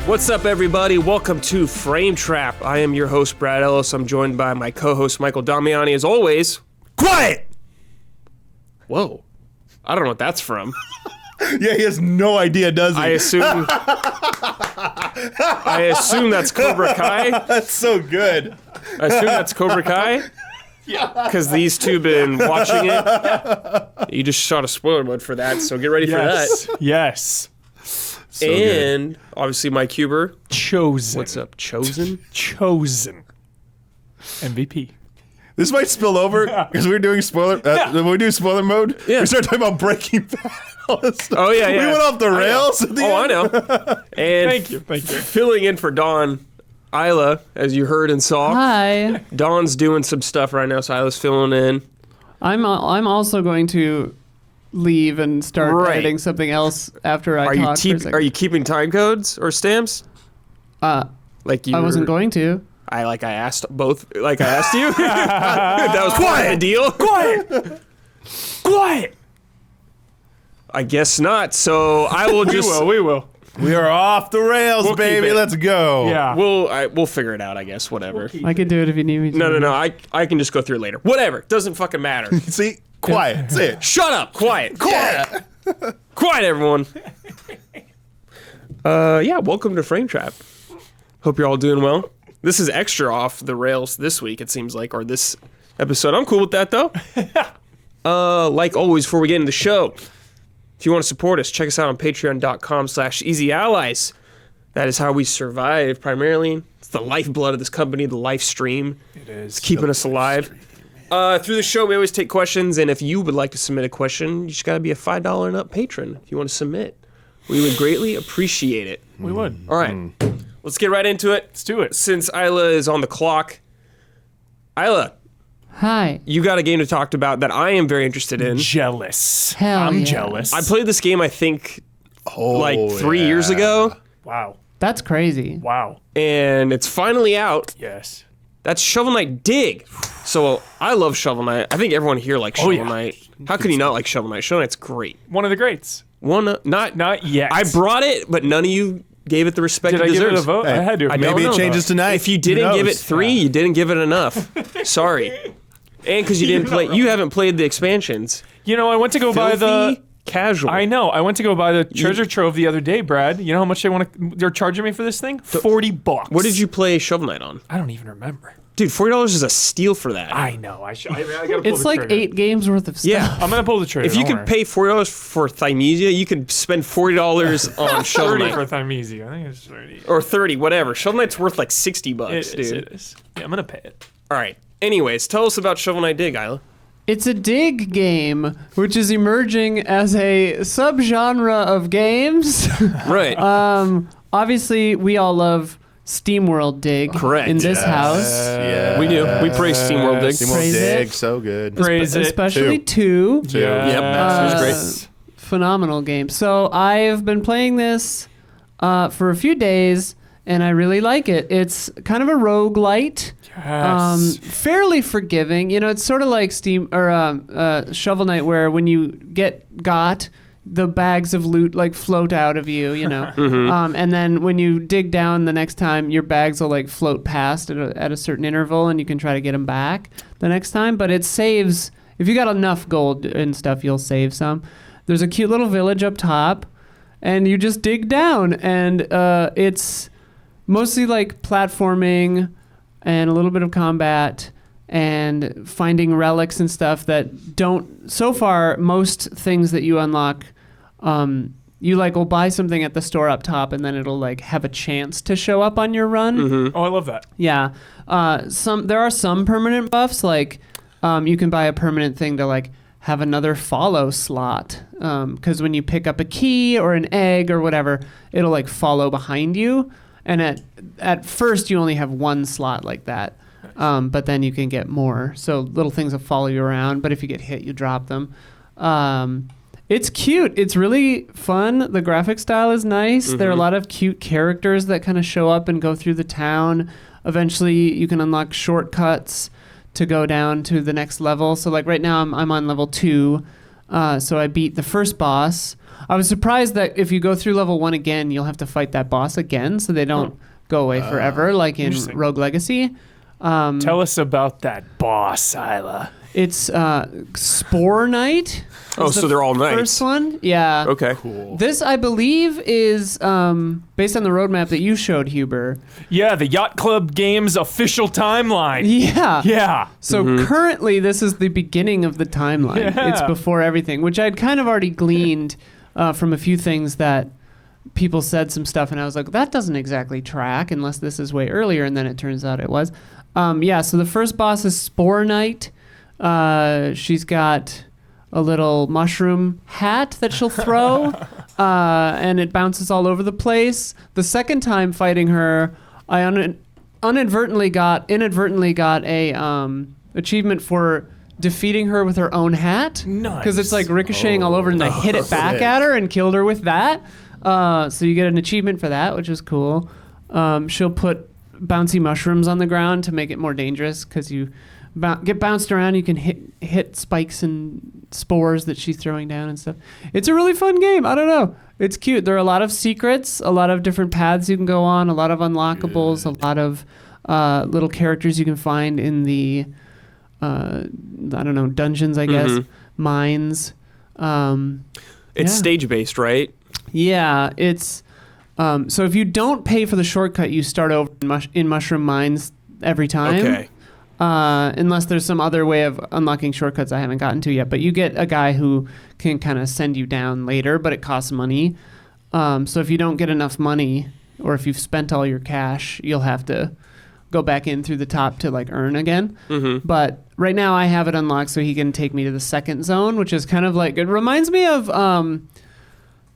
What's up, everybody? Welcome to Frame Trap. I am your host, Brad Ellis. I'm joined by my co-host, Michael Damiani. As always, quiet! Whoa. I don't know what that's from. Yeah, he has no idea, does he? I assume that's Cobra Kai. That's so good. I assume that's Cobra Kai. Yeah. Because these two been watching it. You just shot a spoiler mode for that, so get ready for that. Yes. So and good. Obviously Mike Huber. Chosen. What's up? Chosen? Chosen. MVP. This might spill over because we're doing spoiler. When we do spoiler mode, we start talking about Breaking Bad. All this stuff. Oh yeah. We went off the rails. At the end. I know. And thank you. Filling in for Dawn, Isla, as you heard and saw. Hi. Dawn's doing some stuff right now, so Isla's filling in. I'm also going to leave and start editing something else after I talk for a second. Are you keeping time codes or stamps? Like you? I wasn't going to. I asked both. Like I asked you. That was part of the deal. Quiet. I guess not. So I will just. We will. We are off the rails, baby. Let's go. Yeah. We'll figure it out. I guess. Whatever. I can do it if you need me to. No. I can just go through it later. Whatever. Doesn't fucking matter. See. Quiet. That's it. Shut up. Quiet. Yeah. Quiet, everyone. Welcome to Frame Trap. Hope you're all doing well. This is extra off the rails this week, it seems like, or this episode. I'm cool with that, though. Like always, before we get into the show, if you want to support us, check us out on patreon.com/easyallies. That is how we survive, primarily. It's the lifeblood of this company, the life stream. It is. It's keeping us alive. Through the show, we always take questions, and if you would like to submit a question, you just got to be a $5 and up patron if you want to submit. We would greatly appreciate it. We would. All right. Let's get right into it. Let's do it. Since Isla is on the clock. Isla. Hi. You got a game to talk about that I am very interested in. Jealous. I'm jealous. I played this game, I think, 3 years ago. Wow. That's crazy. Wow. And it's finally out. Yes. That's Shovel Knight Dig. So I love Shovel Knight. I think everyone here likes Shovel Knight. How could you not like Shovel Knight? Shovel Knight's great. One of the greats. Not yet. I brought it, but none of you gave it the respect it deserves. Did I give it a vote? Hey, I had to. Maybe it changes tonight. If you didn't give it 3, you didn't give it enough. Sorry. And because you haven't played the expansions. You know, I went to go buy the casual. I know. I went to go buy the treasure trove the other day, Brad. You know how much they're charging me for this thing? $40. What did you play Shovel Knight on? I don't even remember. Dude, $40 is a steal for that. I know. I gotta pull It's like trigger. 8 games worth of stuff. Yeah. I'm gonna pull the trigger. If you could pay $40 for Thymesia, you could spend $40 on Shovel 30 Knight. for Thymesia. I think it's 30. Or 30, whatever. Shovel Knight's worth like $60, dude. It is. Yeah, I'm gonna pay it. All right. Anyways, tell us about Shovel Knight Dig, Isla. It's a dig game, which is emerging as a subgenre of games. Right. Obviously, we all love SteamWorld Dig. Correct. In this house. Yeah. We do. We praise SteamWorld Dig. SteamWorld Praise Dig, it. so good. Praise it. Especially 2. Yeah. Yep. It was great. Phenomenal game. So I've been playing this for a few days, and I really like it. It's kind of a roguelite. Yes. Fairly forgiving. You know, it's sort of like Shovel Knight, where when you got, the bags of loot like float out of you, you know. And then when you dig down the next time, your bags will like float past at a certain interval, and you can try to get them back the next time. But it saves, if you got enough gold and stuff, you'll save some. There's a cute little village up top, and you just dig down, and it's mostly like platforming and a little bit of combat and finding relics and stuff that don't. So far, most things that you unlock, you like will buy something at the store up top, and then it'll like have a chance to show up on your run. Oh, I love that. Yeah. There are some permanent buffs, like you can buy a permanent thing to like have another follow slot, because when you pick up a key or an egg or whatever, it'll like follow behind you. And at first you only have one slot like that. But then you can get more. So little things will follow you around, but if you get hit, you drop them. It's cute. It's really fun. The graphic style is nice. There are a lot of cute characters that kind of show up and go through the town. Eventually, you can unlock shortcuts to go down to the next level. So like right now, I'm on level 2. So I beat the first boss. I was surprised that if you go through level 1 again, you'll have to fight that boss again, so they don't go away forever, like in Rogue Legacy. Tell us about that boss, Isla. It's Spore Knight. Oh, so they're all knights. First one? Yeah. Okay. Cool. This, I believe, is based on the roadmap that you showed, Huber. Yeah, the Yacht Club Games official timeline. Yeah. Yeah. So currently, this is the beginning of the timeline. Yeah. It's before everything, which I'd kind of already gleaned from a few things that people said some stuff, and I was like, that doesn't exactly track unless this is way earlier, and then it turns out it was. So the first boss is Spore Knight. She's got a little mushroom hat that she'll throw, and it bounces all over the place. The second time fighting her, I inadvertently got a achievement for defeating her with her own hat. Nice. Because it's like ricocheting all over, and I hit it back at her and killed her with that. So you get an achievement for that, which is cool. She'll put bouncy mushrooms on the ground to make it more dangerous because you get bounced around. You can hit spikes and spores that she's throwing down and stuff. It's a really fun game. I don't know. It's cute. There are a lot of secrets, a lot of different paths you can go on, a lot of unlockables, a lot of little characters you can find in the dungeons, I guess, mines. It's stage-based, right? Yeah, it's so if you don't pay for the shortcut, you start over in Mushroom Mines every time. Okay. Unless there's some other way of unlocking shortcuts I haven't gotten to yet. But you get a guy who can kind of send you down later, but it costs money. So if you don't get enough money, or if you've spent all your cash, you'll have to go back in through the top to like earn again. But right now I have it unlocked so he can take me to the second zone, which is kind of like, it reminds me of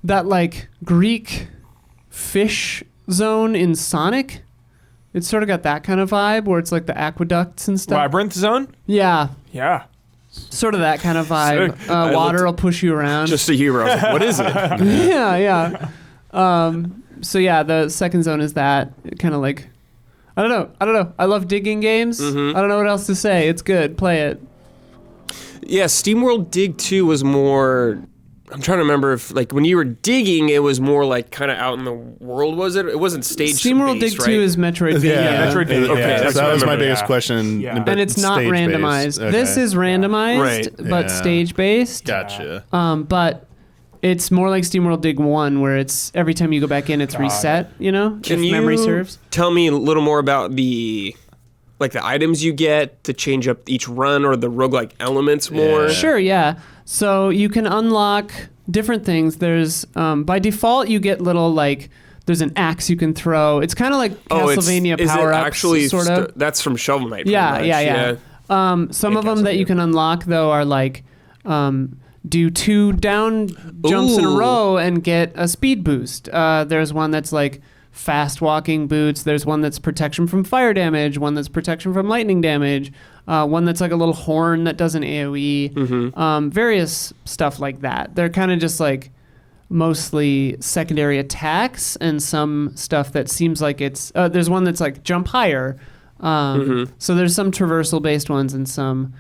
that like Greek fish zone in Sonic. It's sort of got that kind of vibe where it's like the aqueducts and stuff. Labyrinth Zone? Yeah. Yeah. Sort of that kind of vibe. Water will push you around. Just a hero. I was like, what is it? Yeah. So yeah, the second zone is that kind of like, I don't know. I love digging games. I don't know what else to say. It's good. Play it. Yeah, SteamWorld Dig 2 was more... I'm trying to remember if, like, when you were digging, it was more, like, kind of out in the world, was it? It wasn't stage-based, SteamWorld Dig 2 is Metroidvania. Yeah, Metroidvania. Okay, that was my biggest Yeah. question. Yeah. And it's not stage-based. randomized. Okay. This is randomized, Right. but Yeah. stage-based. Gotcha. But it's more like SteamWorld Dig 1, where it's every time you go back in, it's reset, you know, Can if memory you serves. tell me a little more about the items you get to change up each run or the roguelike elements more? Yeah. Sure, yeah. So you can unlock different things. There's, by default, you get little, like, there's an axe you can throw. It's kind of like Castlevania is it power-ups, actually sort of. that's from Shovel Knight. Yeah. Some of them that you can unlock, though, are like, do 2 down jumps in a Ooh. row and get a speed boost. There's one that's like fast walking boots. There's one that's protection from fire damage. One that's protection from lightning damage. One that's like a little horn that does an AoE. Various stuff like that. They're kind of just like mostly secondary attacks and some stuff that seems like it's... there's one that's like jump higher. So there's some traversal based ones and some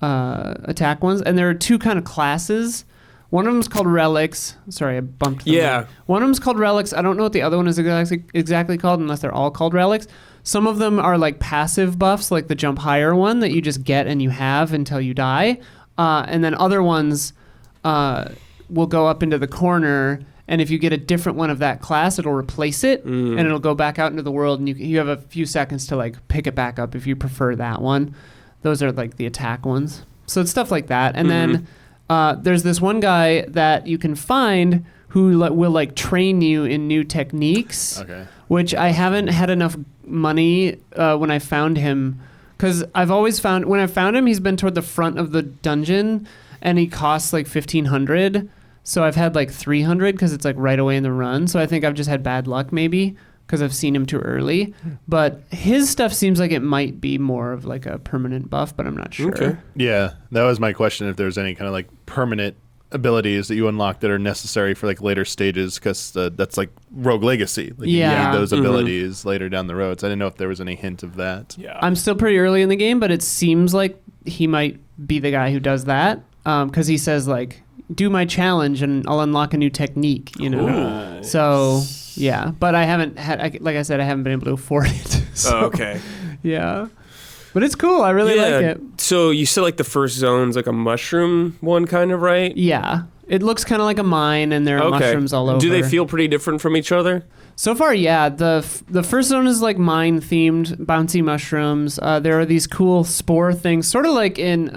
attack ones. And there are 2 kind of classes. One of them is called Relics. Sorry, I bumped them. Yeah. One of them is called Relics. I don't know what the other one is exactly called unless they're all called Relics. Some of them are like passive buffs, like the jump higher one that you just get and you have until you die. And then other ones will go up into the corner, and if you get a different one of that class, it'll replace it, and it'll go back out into the world, and you have a few seconds to like pick it back up if you prefer that one. Those are like the attack ones. So it's stuff like that. And then there's this one guy that you can find who will like train you in new techniques. Okay. Which I haven't had enough money when I found him, because I've always found when I found him, he's been toward the front of the dungeon, and he costs like 1,500. So I've had like 300 because it's like right away in the run. So I think I've just had bad luck maybe because I've seen him too early. But his stuff seems like it might be more of like a permanent buff, but I'm not sure. Okay. Yeah, that was my question. If there's any kind of like permanent abilities that you unlock that are necessary for like later stages, because that's like Rogue Legacy. Like, Yeah. you need those abilities later down the road. So I didn't know if there was any hint of that. Yeah. I'm still pretty early in the game, but it seems like he might be the guy who does that because he says like do my challenge and I'll unlock a new technique, you know. Nice. So yeah, but I haven't had, like I said, I haven't been able to afford it. So, okay. Yeah, but it's cool. I really like it. So you said like the first zone's like a mushroom one, kind of, right? Yeah, it looks kind of like a mine, and there are mushrooms all over. Do they feel pretty different from each other? So far, yeah. The first zone is like mine themed, bouncy mushrooms. There are these cool spore things, sort of like in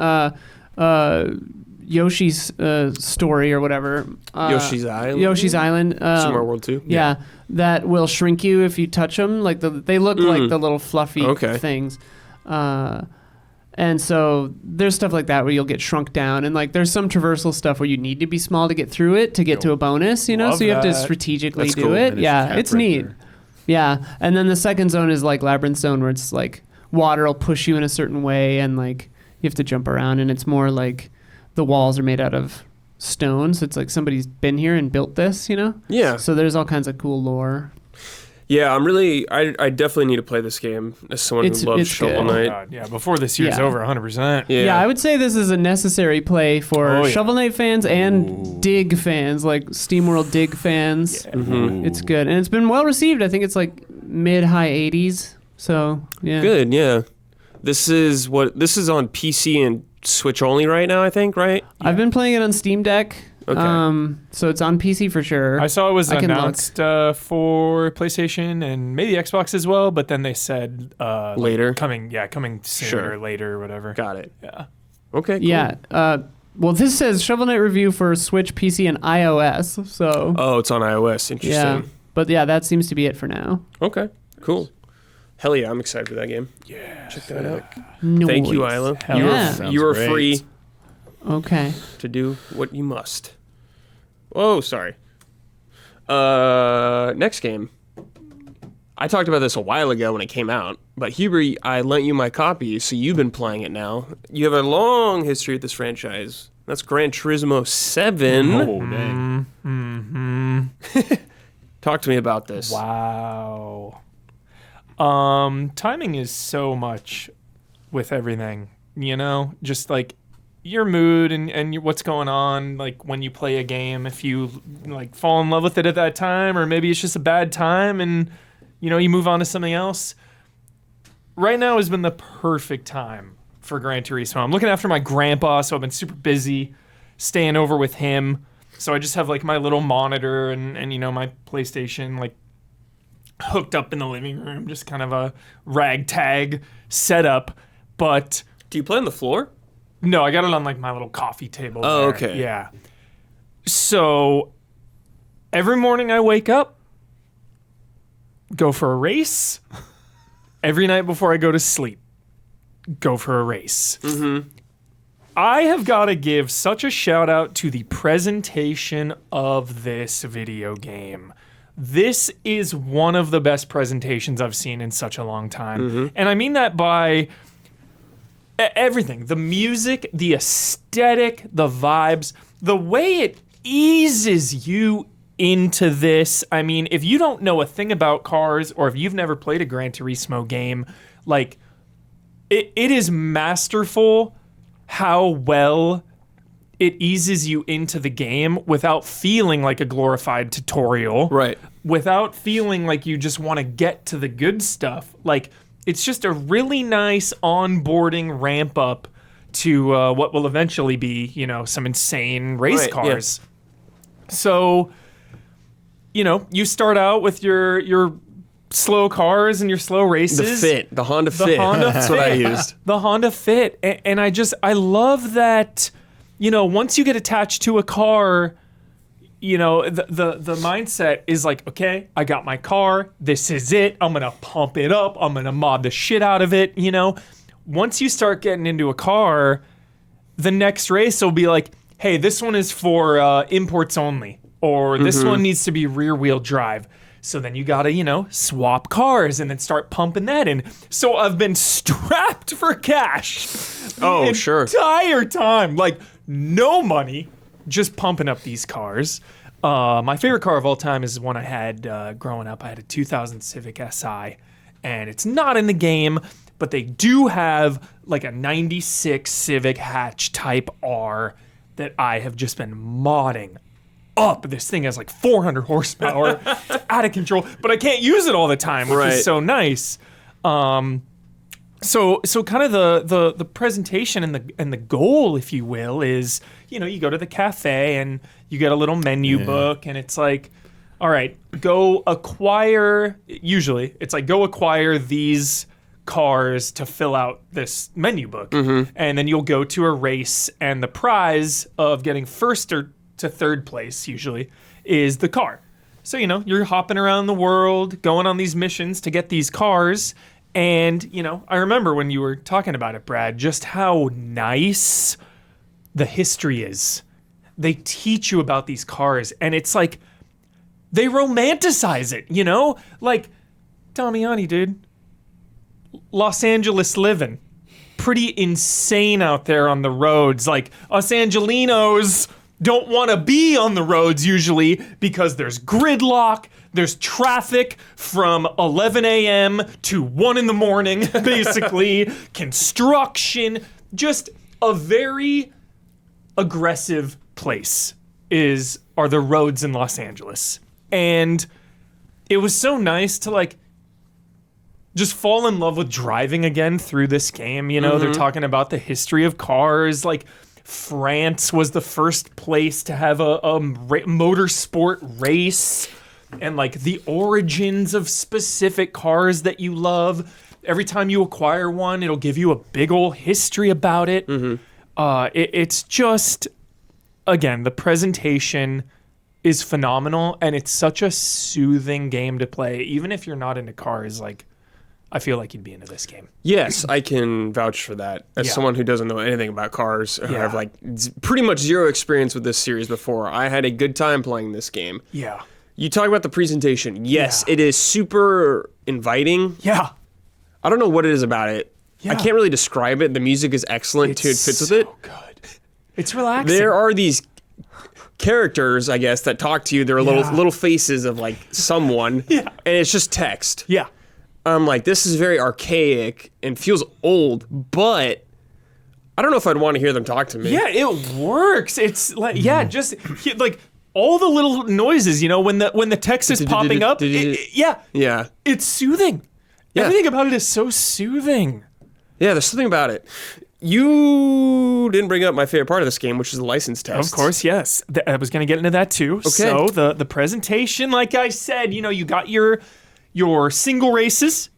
Yoshi's story or whatever. Yoshi's Island. Yoshi's Island. Super Mario World 2. Yeah, that will shrink you if you touch them. Like they look like the little fluffy things. And so there's stuff like that where you'll get shrunk down, and like there's some traversal stuff where you need to be small to get through it to get to a bonus, you know. Love So you have to that. strategically That's do cool. it. Yeah, it's right neat. there. Yeah, and then the second zone is like labyrinth zone where it's like water will push you in a certain way, and like you have to jump around, and it's more like the walls are made out of stone, so it's like somebody's been here and built this, you know. Yeah. So there's all kinds of cool lore. Yeah, I definitely need to play this game as someone It's- who loves it's Shovel good. Knight. God, yeah, before this year's Yeah. over, 100%. Yeah, I would say this is a necessary play for Oh, yeah. Shovel Knight fans and Dig fans, like SteamWorld Dig fans. It's good, and it's been well received. I think it's like mid-high 80s. So yeah, Good, yeah. This is on PC and Switch only right now, I think, right? I've been playing it on Steam Deck. Okay. So it's on PC for sure. I saw it was I can look. announced for PlayStation and maybe Xbox as well, but then they said Later? coming soon Sure. or later or whatever. Got it. Yeah. Okay, cool. Yeah. Well, this says Shovel Knight review for Switch, PC, and iOS. So Oh, it's on iOS. Interesting. yeah, but yeah, that seems to be it for now. Okay, cool. Hell yeah, I'm excited for that game. Yeah. Check that out. Noise. Thank you, Isla. Hell yeah. Sounds You are great. free Okay. to do what you must. Oh, sorry. Next game. I talked about this a while ago when it came out, but Hubert, I lent you my copy, so you've been playing it now. You have a long history with this franchise. That's Gran Turismo 7. Oh, dang. Talk to me about this. Wow. Timing is so much with everything, you know? Just like your mood and what's going on, like when you play a game, if you like fall in love with it at that time, or maybe it's just a bad time and you know you move on to something else. Right now has been the perfect time for Gran Turismo. I'm looking after my grandpa, so I've been super busy staying over with him. So I just have like my little monitor and you know my PlayStation like hooked up in the living room, just kind of a ragtag setup. But Do you play on the floor? no, I got it on like my little coffee table. Oh, there. okay. Yeah. So every morning I wake up, go for a race. Every night before I go to sleep, go for a race. Mm-hmm. I have got to give such a shout out to the presentation of this video game. This is one of the best presentations I've seen in such a long time. And I mean that by everything. The music, the aesthetic, the vibes, the way it eases you into this. I mean, if you don't know a thing about cars or if you've never played a Gran Turismo game, like it is masterful how well it eases you into the game without feeling like a glorified tutorial. Right. Without feeling like you just want to get to the good stuff. Like, it's just a really nice onboarding ramp up to what will eventually be, you know, some insane race Right, cars. So, you know, you start out with your slow cars and your slow The races. Fit. The Honda Fit. Honda That's what I Fit. used. The Honda Fit. And I love that, you know, once you get attached to a car, you know, the mindset is like, okay, I got my car. This is it. I'm going to pump it up. I'm going to mod the shit out of it. You know, once you start getting into a car, the next race will be like, hey, this one is for imports only, or this one needs to be rear wheel drive. So then you got to, you know, swap cars and then start pumping that in. So I've been strapped for cash. Oh, sure. Entire time. Like, no money, just pumping up these cars. My favorite car of all time is one I had growing up. I had a 2000 Civic Si, and it's not in the game, but they do have like a 96 Civic hatch Type R, that I have just been modding up. This thing has like 400 horsepower. It's out of control, but I can't use it all the time, which is so nice. So kind of the presentation and the goal, if you will, is, you go to the cafe and you get a little menu book, and it's like, all right, go acquire. Usually, it's like go acquire these cars to fill out this menu book, and then you'll go to a race, and the prize of getting first or to third place usually is the car. So you're hopping around the world, going on these missions to get these cars. And, I remember when you were talking about it, Brad, just how nice the history is. They teach you about these cars, and it's like they romanticize it, Like, Damiani, dude. Los Angeles living. Pretty insane out there on the roads. Like, Los Angelinos don't want to be on the roads usually because there's gridlock, there's traffic from 11 a.m. to 1 in the morning, basically, construction, just a very aggressive place are the roads in Los Angeles. And it was so nice to like just fall in love with driving again through this game. They're talking about the history of cars, like France was the first place to have a motorsport race, and like the origins of specific cars that you love. Every time you acquire one, it'll give you a big old history about it. It's just, again, the presentation is phenomenal, and it's such a soothing game to play. Even if you're not into cars, like, I feel like you'd be into this game. Yes, I can vouch for that. As someone who doesn't know anything about cars, I have like pretty much zero experience with this series before. I had a good time playing this game. Yeah. You talk about the presentation. Yes, it is super inviting. Yeah. I don't know what it is about it. Yeah. I can't really describe it. The music is excellent too. It fits with it. Good. It's relaxing. There are these characters, I guess, that talk to you. They're little faces of like someone. And it's just text. Yeah. I'm like, this is very archaic and feels old, but I don't know if I'd want to hear them talk to me. Yeah, it works. It's like, just like all the little noises, when the text is popping up. Yeah. It's soothing. Yeah. Everything about it is so soothing. Yeah, there's something about it. You didn't bring up my favorite part of this game, which is the license test. Of course, yes. I was going to get into that too. Okay. So the presentation, like I said, you got your single races,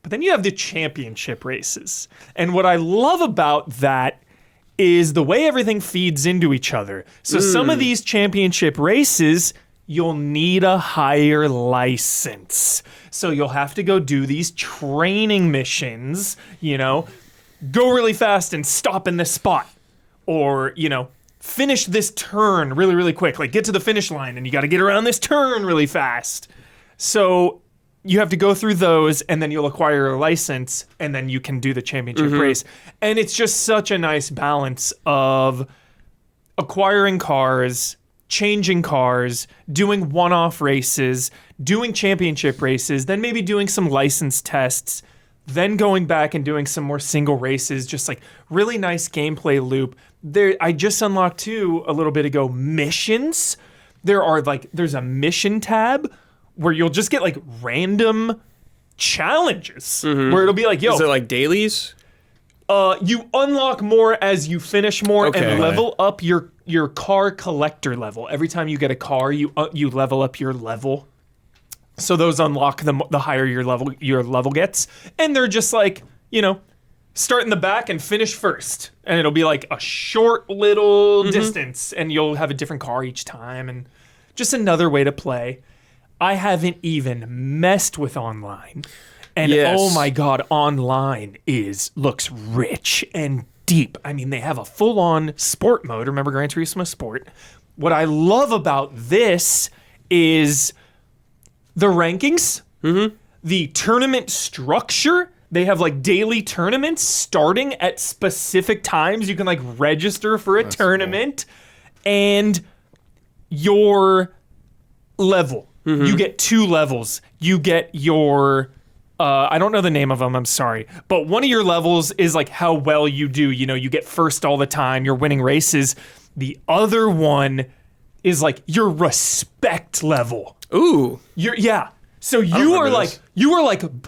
but then you have the championship races. And what I love about that is the way everything feeds into each other. So some of these championship races, you'll need a higher license. So you'll have to go do these training missions, go really fast and stop in this spot. Or, finish this turn really, really quick. Like, get to the finish line and you got to get around this turn really fast. So you have to go through those, and then you'll acquire a license, and then you can do the championship race. And it's just such a nice balance of acquiring cars, changing cars, doing one-off races, doing championship races, then maybe doing some license tests, then going back and doing some more single races, just like really nice gameplay loop. I just unlocked too, a little bit ago, missions. There's a mission tab where you'll just get like random challenges where it'll be like, yo. Is it like dailies? You unlock more as you finish more Okay. and level up your car collector level. Every time you get a car, you level up your level. So those unlock the higher your level gets. And they're just like, start in the back and finish first. And it'll be like a short little distance, and you'll have a different car each time, and just another way to play. I haven't even messed with online. And oh my God, online looks rich and deep. I mean, they have a full-on sport mode. Remember Gran Turismo Sport? What I love about this is the rankings, the tournament structure. They have like daily tournaments starting at specific times. You can like register for a tournament, and your level. You get 2 levels. You get your, I don't know the name of them, I'm sorry. But one of your levels is like how well you do. You get first all the time. You're winning races. The other one is like your respect level. Ooh. So you are like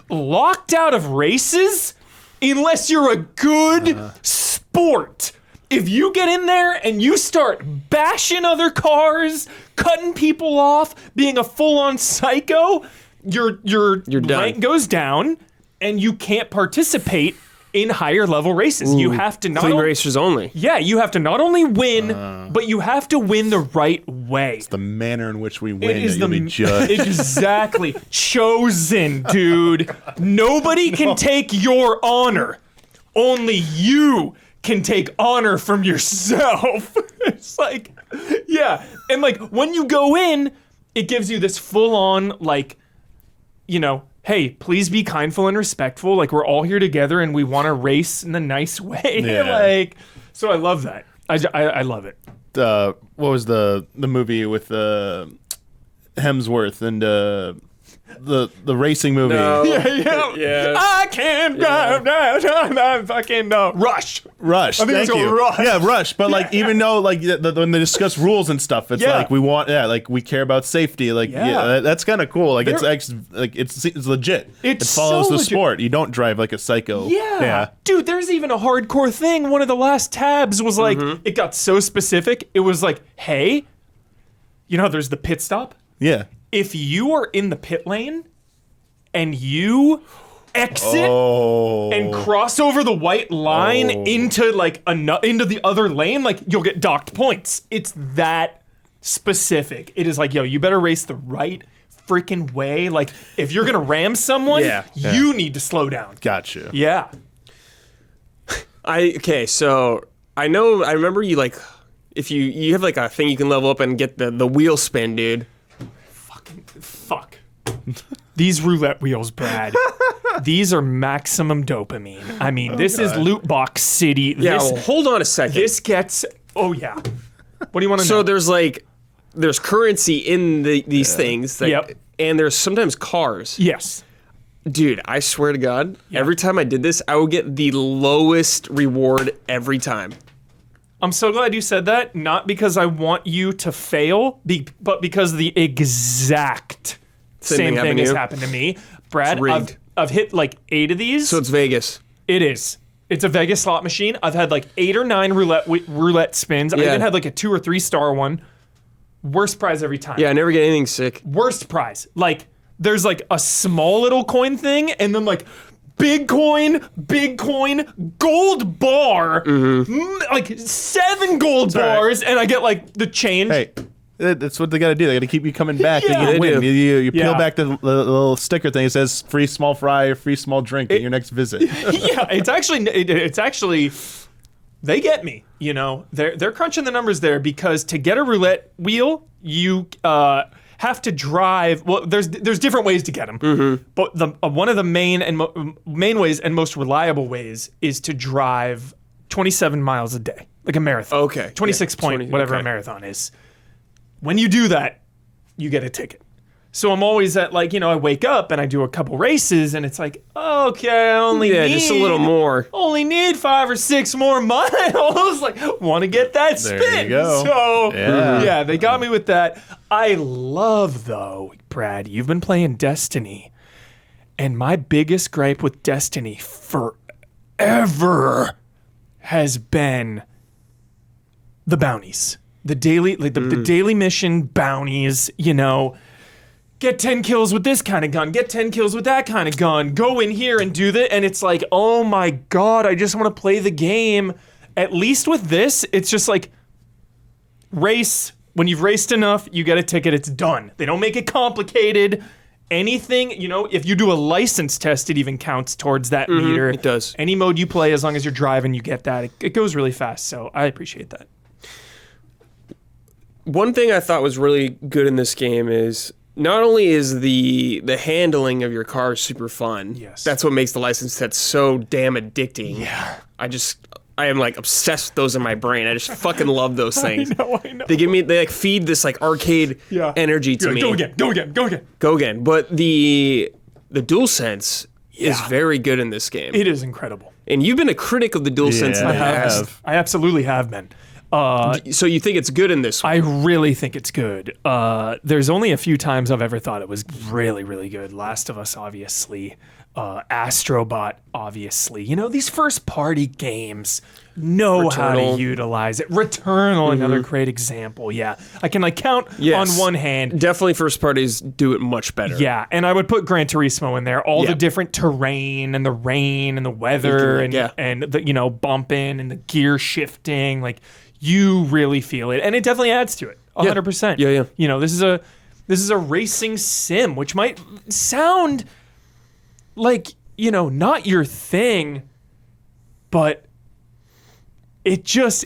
locked out of races unless you're a good sport. If you get in there and you start bashing other cars, cutting people off, being a full-on psycho, your rank goes down and you can't participate in higher level races. You have to Clean racers only. Yeah, you have to not only win, but you have to win the right way. It's the manner in which we win It is that you'll be judged. Exactly. Chosen, dude. Nobody can take your honor. Only you can take honor from yourself. It's like, yeah. And like when you go in, it gives you this full on like, you know, hey, please be kindful and respectful. Like we're all here together and we want to race in a nice way. Yeah. Like, so I love that. I love it. What was the movie with Hemsworth and the racing movie? No. Yeah. I can't drive down fucking Rush. I think Thank it's called you. Rush. Yeah, Rush. But like, even though like when they discuss rules and stuff, it's Yeah. like we want, like we care about safety. Like, Yeah. that's kind of cool. Like it's legit. It's it follows so the legit. sport. You don't drive like a psycho. Yeah. Dude, there's even a hardcore thing. One of the last tabs was like, it got so specific. It was like, hey, you know how there's the pit stop? Yeah. If you are in the pit lane and you exit and cross over the white line into like into the other lane, like you'll get docked points. It's that specific. It is like, yo, you better race the right freaking way. Like if you're gonna ram someone, you need to slow down. Gotcha. Yeah. So I remember you like, if you have like a thing you can level up and get the wheel spin, dude. Fuck. These roulette wheels, Brad. These are maximum dopamine. I mean, this is loot box city. Yeah, well, hold on a second. This gets. Oh yeah. What do you want to know? So there's currency in these things. That, Yep. And there's sometimes cars. Yes. Dude, I swear to God, every time I did this, I would get the lowest reward every time. I'm so glad you said that. Not because I want you to fail, but because the exact same thing has happened to me. Brad, rigged. I've hit like 8 of these. So it's Vegas. It is. It's a Vegas slot machine. I've had like 8 or 9 roulette spins. I even had like a 2 or 3 star one. Worst prize every time. Yeah, I never get anything sick. Worst prize. Like, there's like a small little coin thing, and then like big coin, gold bar, like 7 gold bars, and I get like the change. Hey, that's what they got to do. They got to keep you coming back. Yeah. to They win. do. You peel back the little sticker thing. It says free small fry or free small drink at your next visit. Yeah, it's actually they get me. You know, they're crunching the numbers there because to get a roulette wheel, you have to drive. Well, there's different ways to get them, but one of the main ways and most reliable ways is to drive 27 miles a day, like a marathon. Okay. 26 Yeah, point 20, whatever okay. a marathon is. When you do that, you get a ticket. So I'm always at like, I wake up and I do a couple races and it's like, okay, I only need just a little more. Only need 5 or 6 more miles. Like, want to get that spin. There you go. So Yeah. they got me with that. I love though, Brad, you've been playing Destiny. And my biggest gripe with Destiny forever has been the bounties. The daily the daily mission bounties, get 10 kills with this kind of gun, get 10 kills with that kind of gun, go in here and do that. And it's like, oh my God, I just want to play the game. At least with this, it's just like race. When you've raced enough, you get a ticket, it's done. They don't make it complicated. Anything, if you do a license test, it even counts towards that meter. It does. Any mode you play, as long as you're driving, you get that. It goes really fast, so I appreciate that. One thing I thought was really good in this game is not only is the handling of your car super fun. Yes. That's what makes the license test so damn addicting. Yeah. I am like obsessed with those in my brain. I just fucking love those things. I know. They like feed this like arcade energy to You're me. like, go again. Go again. But the DualSense is very good in this game. It is incredible. And you've been a critic of the DualSense in the I past. have. I absolutely have been. So you think it's good in this one? I really think it's good. There's only a few times I've ever thought it was really, really good. Last of Us, obviously. Astrobot, obviously. You know, these first-party games know how to utilize it. Returnal, another great example. Yeah, I can count on one hand. Definitely first parties do it much better. Yeah, and I would put Gran Turismo in there. All the different terrain and the rain and the weather and the bumping and the gear shifting. Like, you really feel it, and it definitely adds to it. 100%. Yeah. You know, this is a racing sim, which might sound like, not your thing, but it just,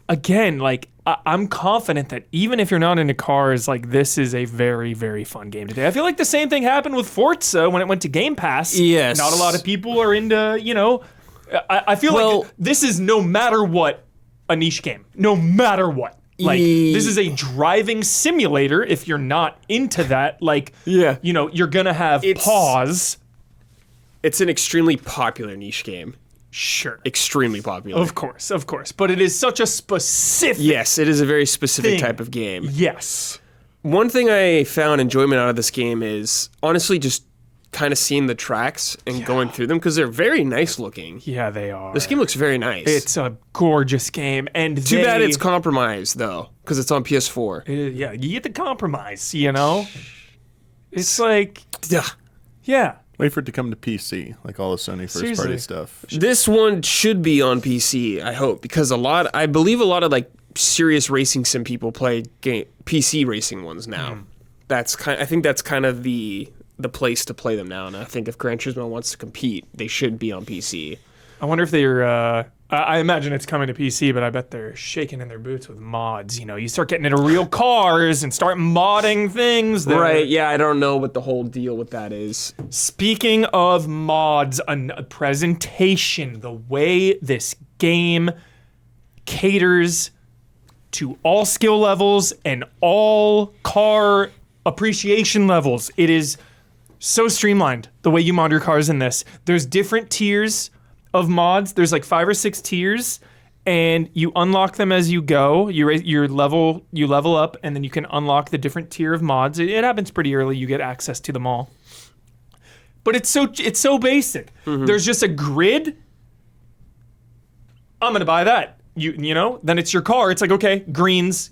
again, I'm confident that even if you're not into cars, this is a very, very fun game today. I feel like the same thing happened with Forza when it went to Game Pass. Yes. Not a lot of people are into, I feel like this is no matter what a niche game. No matter what. This is a driving simulator. If you're not into that, you're going to have pause. It's an extremely popular niche game. Sure. Extremely popular. Of course. But it is such a specific Yes, it is a very specific type of game. Yes. One thing I found enjoyment out of this game is honestly just kind of seeing the tracks and going through them because they're very nice looking. Yeah, they are. This game looks very nice. It's a gorgeous game. And too bad it's compromised though, because it's on PS4. Yeah, you get the compromise, It's like, yeah. Wait for it to come to PC, like all the Sony first-party stuff. This one should be on PC, I hope, because I believe a lot of serious racing sim people play PC racing ones now. I think that's kind of the place to play them now, and I think if Gran Turismo wants to compete, they should be on PC. I wonder if they're. I imagine it's coming to PC, but I bet they're shaking in their boots with mods. You start getting into real cars and start modding things. Right, yeah, I don't know what the whole deal with that is. Speaking of mods, a presentation, the way this game caters to all skill levels and all car appreciation levels. It is so streamlined, the way you mod your cars in this. There's different tiers of mods. There's 5 or 6 tiers, and you unlock them as you go. You level up, and then you can unlock the different tier of mods. It happens pretty early. You get access to them all. But it's so basic. There's just a grid. I'm gonna buy that. Then it's your car. It's okay, greens.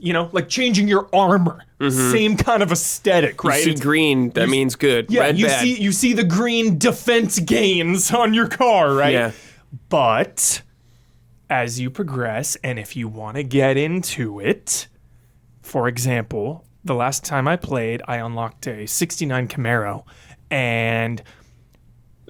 Changing your armor. Same kind of aesthetic, right? You see green, that means good. Yeah, red, bad. You see the green defense gains on your car, right? Yeah. But as you progress, and if you want to get into it, for example, the last time I played, I unlocked a 69 Camaro and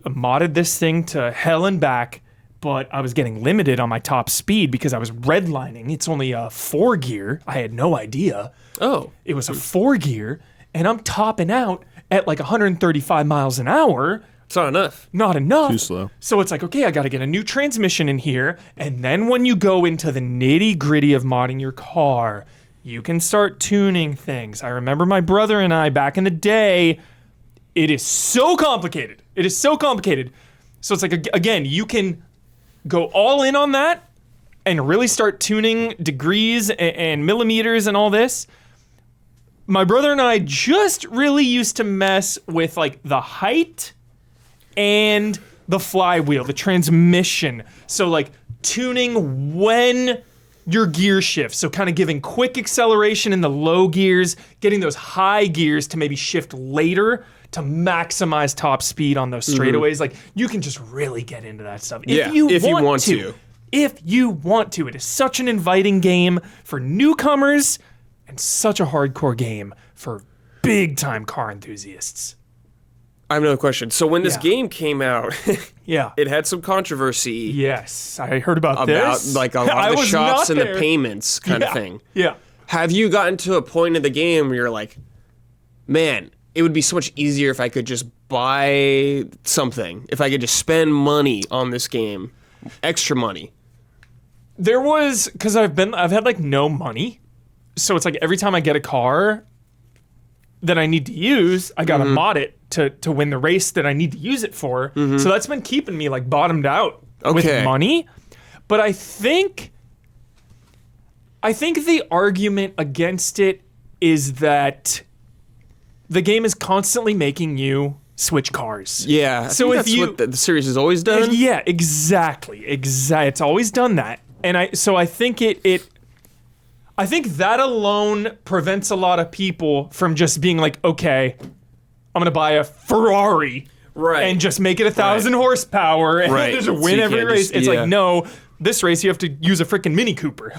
modded this thing to hell and back, but I was getting limited on my top speed because I was redlining. It's only a 4-gear. I had no idea. Oh. It was a 4-gear, and I'm topping out at 135 miles an hour. It's not enough. Not enough. Too slow. So it's okay, I got to get a new transmission in here. And then when you go into the nitty gritty of modding your car, you can start tuning things. I remember my brother and I back in the day, it is so complicated. So it's again, you can go all in on that and really start tuning degrees and millimeters and all this. My brother and I just really used to mess with the height and the flywheel, the transmission. So tuning when your gear shifts. So kind of giving quick acceleration in the low gears, getting those high gears to maybe shift later to maximize top speed on those straightaways. You can just really get into that stuff. If you want to. If you want to. It is such an inviting game for newcomers and such a hardcore game for big-time car enthusiasts. I have another question. So when this game came out, it had some controversy. Yes, I heard about this. A lot of the shops and the payments kind of thing. Yeah. Have you gotten to a point in the game where you're like, man, it would be so much easier if I could just buy something, if I could just spend money on this game, extra money? There was, because I've had no money, so it's every time I get a car that I need to use, I gotta mod it to win the race that I need to use it for. So that's been keeping me bottomed out with money. But I think I think the argument against it is that the game is constantly making you switch cars. Yeah. So if that's what the series has always done. Yeah, exactly. It's always done that. And I think I think that alone prevents a lot of people from just being like, okay, I'm going to buy a Ferrari and just make it 1,000 horsepower and just win every race. It's like, no, this race you have to use a freaking Mini Cooper.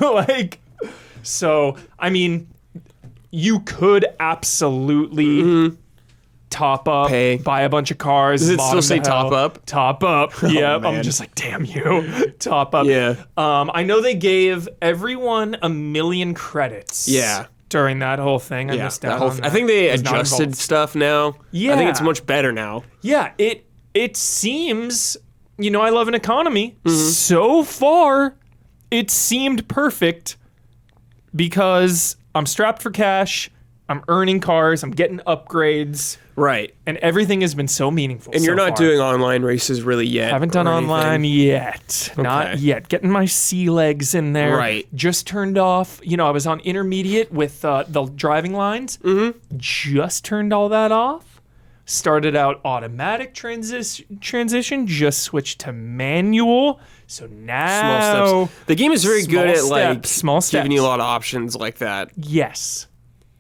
So, I mean, you could absolutely top up, buy a bunch of cars. Does it still say top up? Top up. Yeah, I'm just like, damn you. Top up. Yeah. I know they gave everyone 1 million credits. Yeah. During that whole thing, I missed out on that. I think they Was not adjusted involved. stuff now. Yeah. I think it's much better now. Yeah, it seems, I love an economy. So far, it seemed perfect because I'm strapped for cash, I'm earning cars, I'm getting upgrades. Right. And everything has been so meaningful. And you're not doing online races really yet. Haven't done online yet. Not yet. Getting my sea legs in there. Right. Just turned off. I was on intermediate with the driving lines. Just turned all that off. Started out automatic transition. Just switched to manual. So now Small steps. The game is very good at small steps. giving you a lot of options like that. Yes.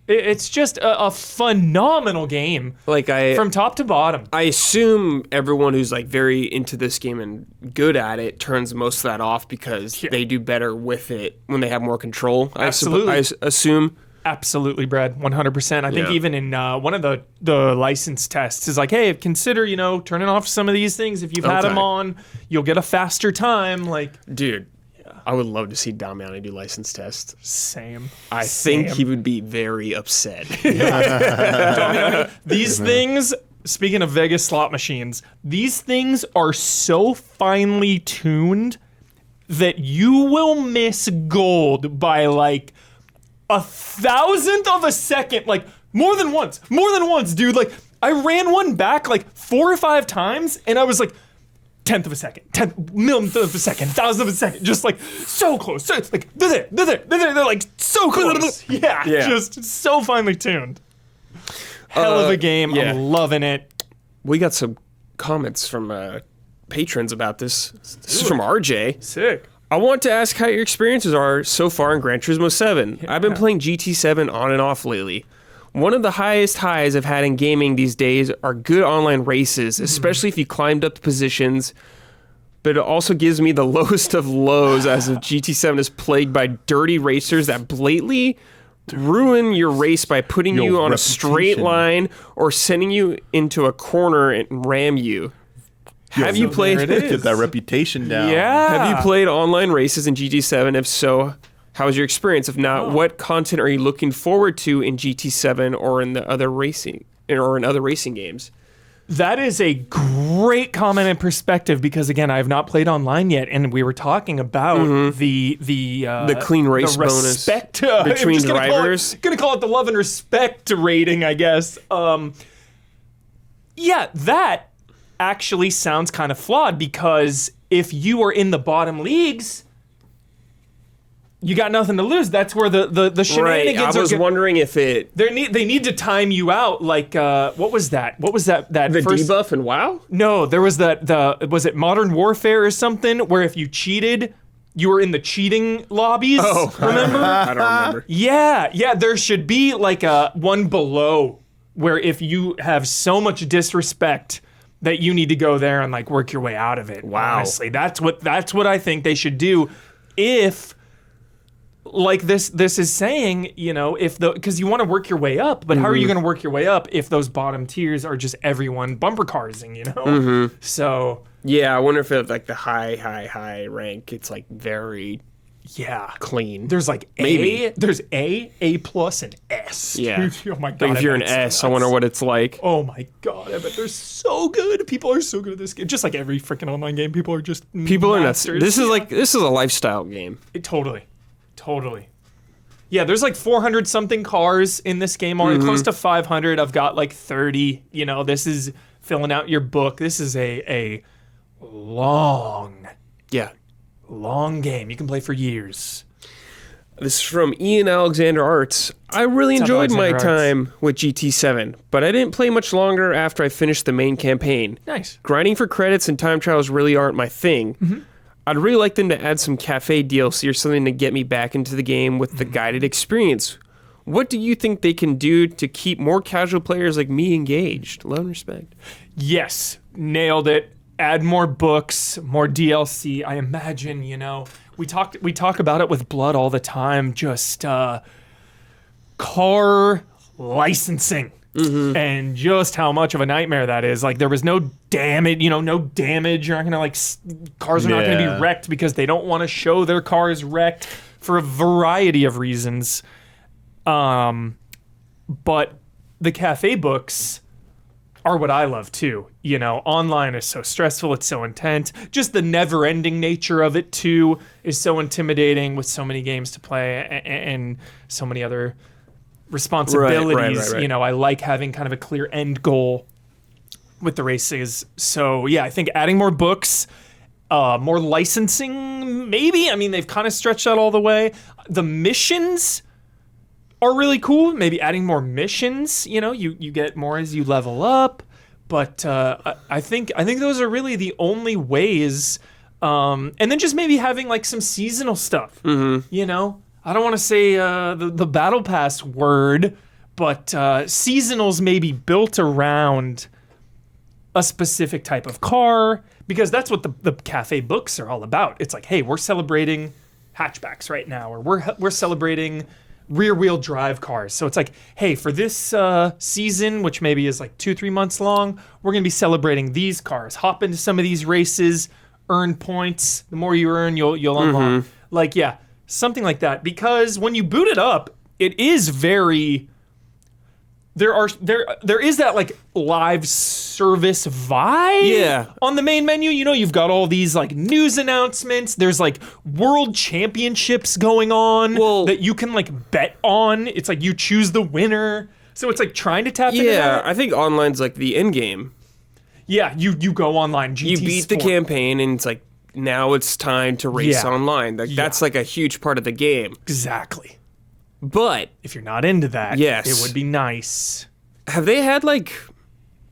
It's just a phenomenal game. From top to bottom. I assume everyone who's very into this game and good at it turns most of that off because they do better with it when they have more control. Absolutely. I assume. Absolutely, Brad. 100%. I think even in one of the license tests is like, hey, consider, turning off some of these things. If you've had them on, you'll get a faster time. Dude, I would love to see Damiani do license tests. Same. I think he would be very upset. These things, speaking of Vegas slot machines, these things are so finely tuned that you will miss gold by 1,000th of a second, more than once, dude. I ran one back 4 or 5 times, and I was 10th of a second, 10th of a second, 1,000th of a second, just so close. So it's they're so close. Yeah, just so finely tuned. Hell of a game. I'm loving it. We got some comments from patrons about this. This is from RJ. Sick. I want to ask how your experiences are so far in Gran Turismo 7. I've been playing GT7 on and off lately. One of the highest highs I've had in gaming these days are good online races, especially if you climbed up the positions, but it also gives me the lowest of lows as if GT7 is plagued by dirty racers that blatantly ruin your race by putting you on a straight line or sending you into a corner and ram you. Have you played? Get that reputation down. Yeah. Have you played online races in GT7? If so, how was your experience? If not, what content are you looking forward to in GT7 or in the other racing games? That is a great comment and perspective because again, I have not played online yet, and we were talking about the clean race the bonus respect between drivers. Gonna call it the love and respect rating, I guess. Yeah, that actually sounds kind of flawed because if you are in the bottom leagues, you got nothing to lose. That's where the shenanigans are. I was wondering if they need to time you out. What was that? What was that? The first debuff in WoW? No, there was was it Modern Warfare or something where if you cheated, you were in the cheating lobbies. Oh, remember? I don't remember. Yeah. There should be a one below where if you have so much disrespect that you need to go there and work your way out of it. Wow. Honestly, that's what I think they should do. If this is saying, because you want to work your way up, but how are you going to work your way up if those bottom tiers are just everyone bumper carsing, So yeah, I wonder if the high rank, it's very clean. There's Maybe. there's A plus, and S. Yeah. Oh my god. If you're an S, I wonder what it's like. Oh my god, I bet they're so good. People are so good at this game. Just like every freaking online game, people are just masters. This is a lifestyle game. Totally. Yeah, there's 400 something cars in this game, or close to 500. I've got 30. This is filling out your book. This is a long game. You can play for years. This is from Ian Alexander Arts. I really What's up, enjoyed my Alexander Arts? time with GT7, but I didn't play much longer after I finished the main campaign. Nice. Grinding for credits and time trials really aren't my thing. I'd really like them to add some cafe DLC or something to get me back into the game with the guided experience. What do you think they can do to keep more casual players like me engaged? Love and respect. Yes, nailed it. Add more books, more DLC. I imagine, we talk about it with Blood all the time. Just car licensing and just how much of a nightmare that is. Like there was no damage, no damage. You're not gonna cars are not gonna be wrecked because they don't want to show their cars wrecked for a variety of reasons. But the cafe books are what I love too. Online is so stressful, it's so intense. Just the never-ending nature of it too is so intimidating with so many games to play and so many other responsibilities. Right. I like having kind of a clear end goal with the races. So yeah, I think adding more books, more licensing, maybe. I mean, they've kind of stretched out all the way. The missions are really cool. Maybe adding more missions. You get more as you level up. But I think those are really the only ways. And then just maybe having some seasonal stuff. I don't want to say the battle pass word, but seasonals may be built around a specific type of car, because that's what the cafe books are all about. It's like, hey, we're celebrating hatchbacks right now, or we're celebrating rear-wheel drive cars. So it's like, hey, for this season, which maybe is 2-3 months long, we're going to be celebrating these cars. Hop into some of these races, earn points. The more you earn, you'll unlock. Something like that. Because when you boot it up, it is very... There is that live service vibe on the main menu. You've got all these news announcements. There's world championships going on that you can bet on. It's you choose the winner. So it's trying to tap into that. Yeah, I think online's the end game. Yeah, you go online. GT You beat Sport. the campaign and it's now it's time to race online. That's a huge part of the game. Exactly. But If you're not into that, Yes. it would be nice. have they had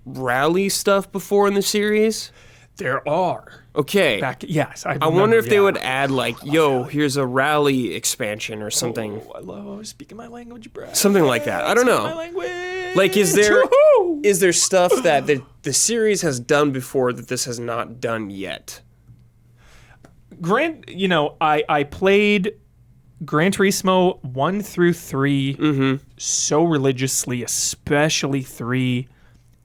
rally stuff before in the series? There are. Okay. Yes. I wonder if they would add here's a rally expansion or something. Oh, I love speaking my language, bro. Something like that. I don't know. My language. Is there stuff that the series has done before that this has not done yet? I played Gran Turismo 1 through 3 so religiously, especially 3.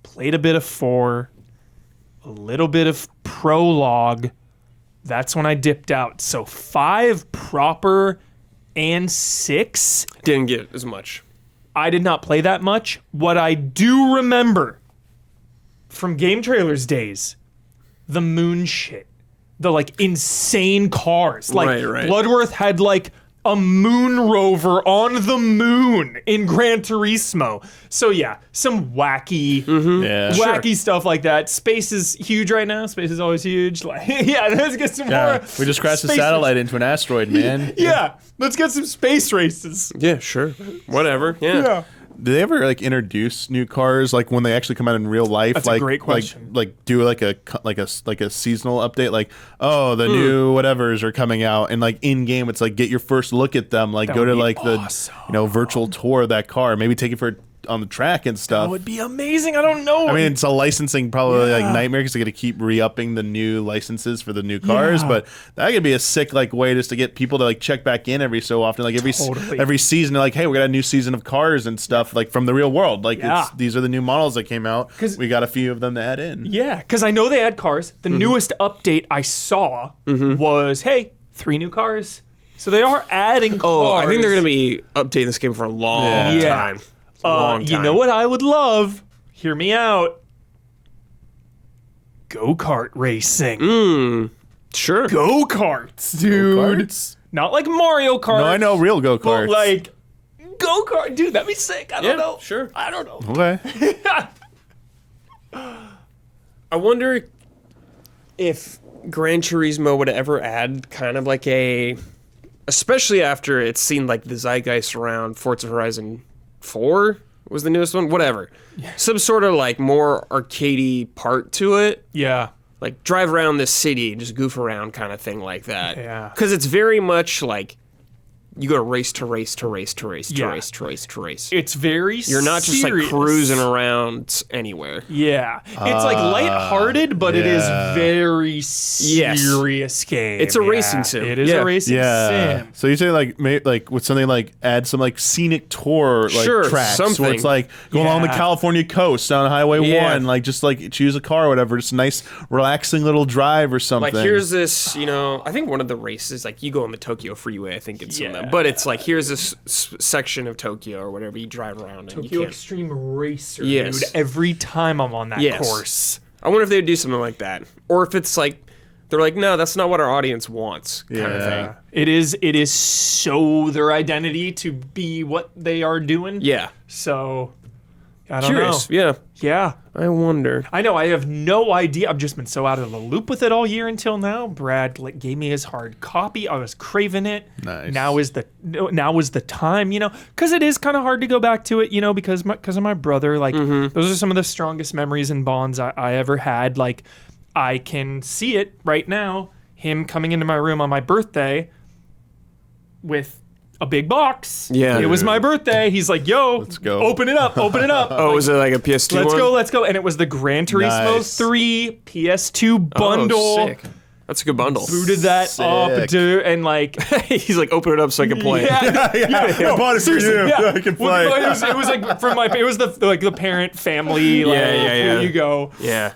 Played a bit of 4, a little bit of prologue. That's when I dipped out. So 5 proper and 6. Didn't get as much. I did not play that much. What I do remember from game trailers days, the moon shit. The insane cars. Right. Bloodworth had a moon rover on the moon in Gran Turismo. So yeah, some wacky stuff like that. Space is huge right now. Space is always huge. Let's get some more. We just crashed a space satellite into an asteroid, man. Let's get some space races. Yeah, sure. Whatever. Yeah. Do they ever introduce new cars when they actually come out in real life? That's a great question. Do a seasonal update the new whatevers are coming out, and in game it's get your first look at them, go to awesome. the virtual tour of that car, maybe take it for on the track and stuff. That would be amazing. I don't know. I mean, it's a licensing probably nightmare because they got to keep re-upping the new licenses for the new cars. Yeah. But that could be a sick way just to get people to check back in every so often. Every season, they're hey, we got a new season of cars and stuff from the real world. These are the new models that came out. We got a few of them to add in. Yeah, because I know they had cars. The newest update I saw was 3 new cars. So they are adding cars. Oh, I think they're going to be updating this game for a long time. You know what I would love? Hear me out. Go-kart racing. Sure. Go-karts, dude. Go-karts? Not like Mario Kart. No, I know real go-karts. But go-kart. Dude, that'd be sick. I don't know. Sure. I don't know. Okay. I wonder if Gran Turismo would ever add kind of a especially after it seemed like the zeitgeist around Forza Horizon 4 was the newest one, whatever. Some sort of like more arcadey part to it. Yeah. Like drive around this city, just goof around kind of thing like that. Yeah. Because it's very much like you go race to race to race to race to Yeah. race to race to race. It's very You're not just like serious. cruising around anywhere. Yeah. It's like lighthearted, but it is very serious game. It's a racing sim. It is Yeah. a racing sim. So you say like with something like add some like scenic tour like Sure, tracks something. where it's like going along the Yeah. California coast down Highway Yeah. 1, like just like choose a car or whatever, just a nice relaxing little drive or something. Like here's this, I think one of the races, like you go on the Tokyo freeway, I think it's in Yeah. them. But it's like here's this section of Tokyo or whatever you drive around and you Tokyo can't. Extreme Racer, Yes. dude. Every time I'm on that Yes. course. I wonder if they would do something like that, or if it's like they're like, no, that's not what our audience wants, kind of thing. It is so their identity to be what they are doing. Yeah, So I don't curious. know. Yeah, Yeah. I wonder. I know. I have no idea. I've just been so out of the loop with it all year until now. Brad gave me his hard copy. I was craving it. Nice. Now is the time, because it is kind of hard to go back to it, because of my brother. Like those are some of the strongest memories and bonds I ever had. Like I can see it right now. Him coming into my room on my birthday with a big box. Yeah. It was my birthday. He's like, yo, let's go. Open it up. Open it up. Oh, was it like a PS2 Let's go. And it was the Gran Turismo Nice. 3 PS2 bundle. Oh, sick. That's a good bundle. Booted that up, Sick. dude, and like, He's like, open it up so I can play. yeah, I bought it for you. yeah. I can play. Well, it was like from it was the parent family. Like, Yeah. Here you go, Yeah.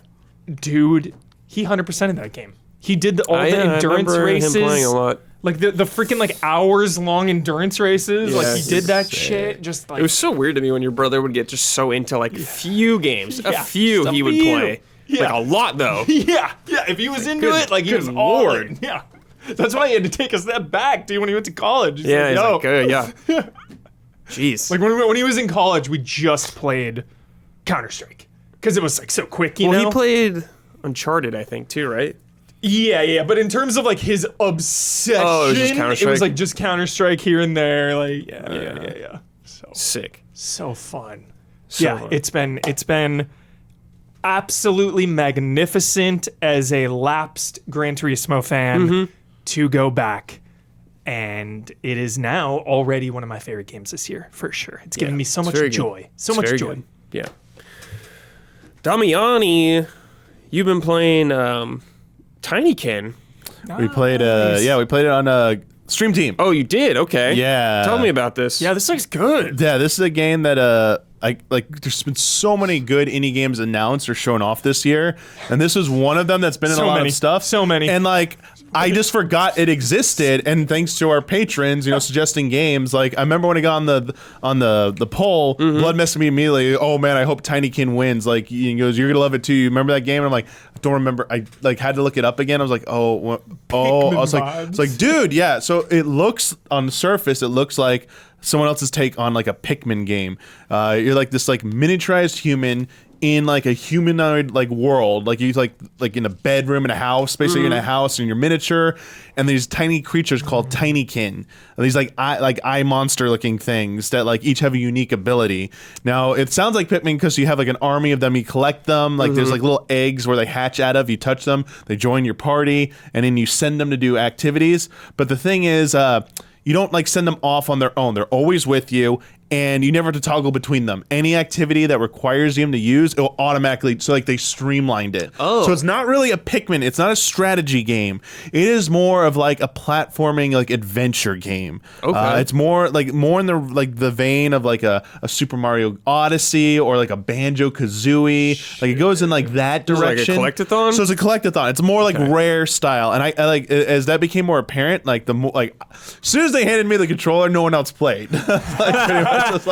dude. He 100%ed that game. He did all the I endurance remember races. him playing a lot. Like the freaking like hours long endurance races. Like he Yes. did that shit. Just like It was so weird to me when your brother would get just so into like few games. Yeah, A few just a he would few. play. Yeah. Like a lot though. yeah. If he was into Good- it, like he good was all lord. in. Yeah. That's why he had to take a step back, dude, when he went to college. He's Yeah, like, he's yo. like, yeah. Jeez. Like when he was in college, we just played Counter-Strike because it was like so quick, you know. He played Uncharted, I think, too, right? Yeah. But in terms of like his obsession, Oh, it was just it Counter-Strike? was like just Counter-Strike here and there. Like yeah. Sick. So fun. So fun. It's been absolutely magnificent as a lapsed Gran Turismo fan to go back. And it is now already one of my favorite games this year, for sure. It's giving me so much very good. joy. So It's much very joy. good. Yeah. Damiani, you've been playing Tinykin. We played we played it on Stream Team. Oh, you did? Okay. Yeah. Tell me about this. Yeah, this looks good. Yeah, this is a game that there's been so many good indie games announced or shown off this year, and this was one of them that's been in So a lot many. of stuff. So many. And like I just forgot it existed, and thanks to our patrons, suggesting games. Like I remember when it got on the poll, Blood messaged me immediately. Oh man, I hope Tinykin wins. Like he goes, you're gonna love it too. You remember that game? And I'm like, I don't remember. I like had to look it up again. I was like, I was like, dude, yeah. So it looks on the surface, it looks like someone else's take on like a Pikmin game. You're like this like miniaturized human in like a humanoid like world, like you like in a bedroom in a house, basically in a house and you're miniature, and these tiny creatures called Tinykin, and these like eye monster looking things that like each have a unique ability. Now it sounds like Pikmin because you have like an army of them, you collect them, like there's like little eggs where they hatch out of, you touch them, they join your party, and then you send them to do activities. But the thing is, you don't like send them off on their own. They're always with you, and you never have to toggle between them. Any activity that requires them to use, it'll automatically, so like they streamlined it. Oh. So it's not really a Pikmin. It's not a strategy game. It is more of like a platforming, like adventure game. Okay. It's more in the vein of like a Super Mario Odyssey or like a Banjo-Kazooie. Like it goes in like that Is it like a direction. collectathon? So it's a collectathon. It's more like rare style. And I like as that became more apparent, like the more like as soon as they handed me the controller, no one else played. Like pretty much. It's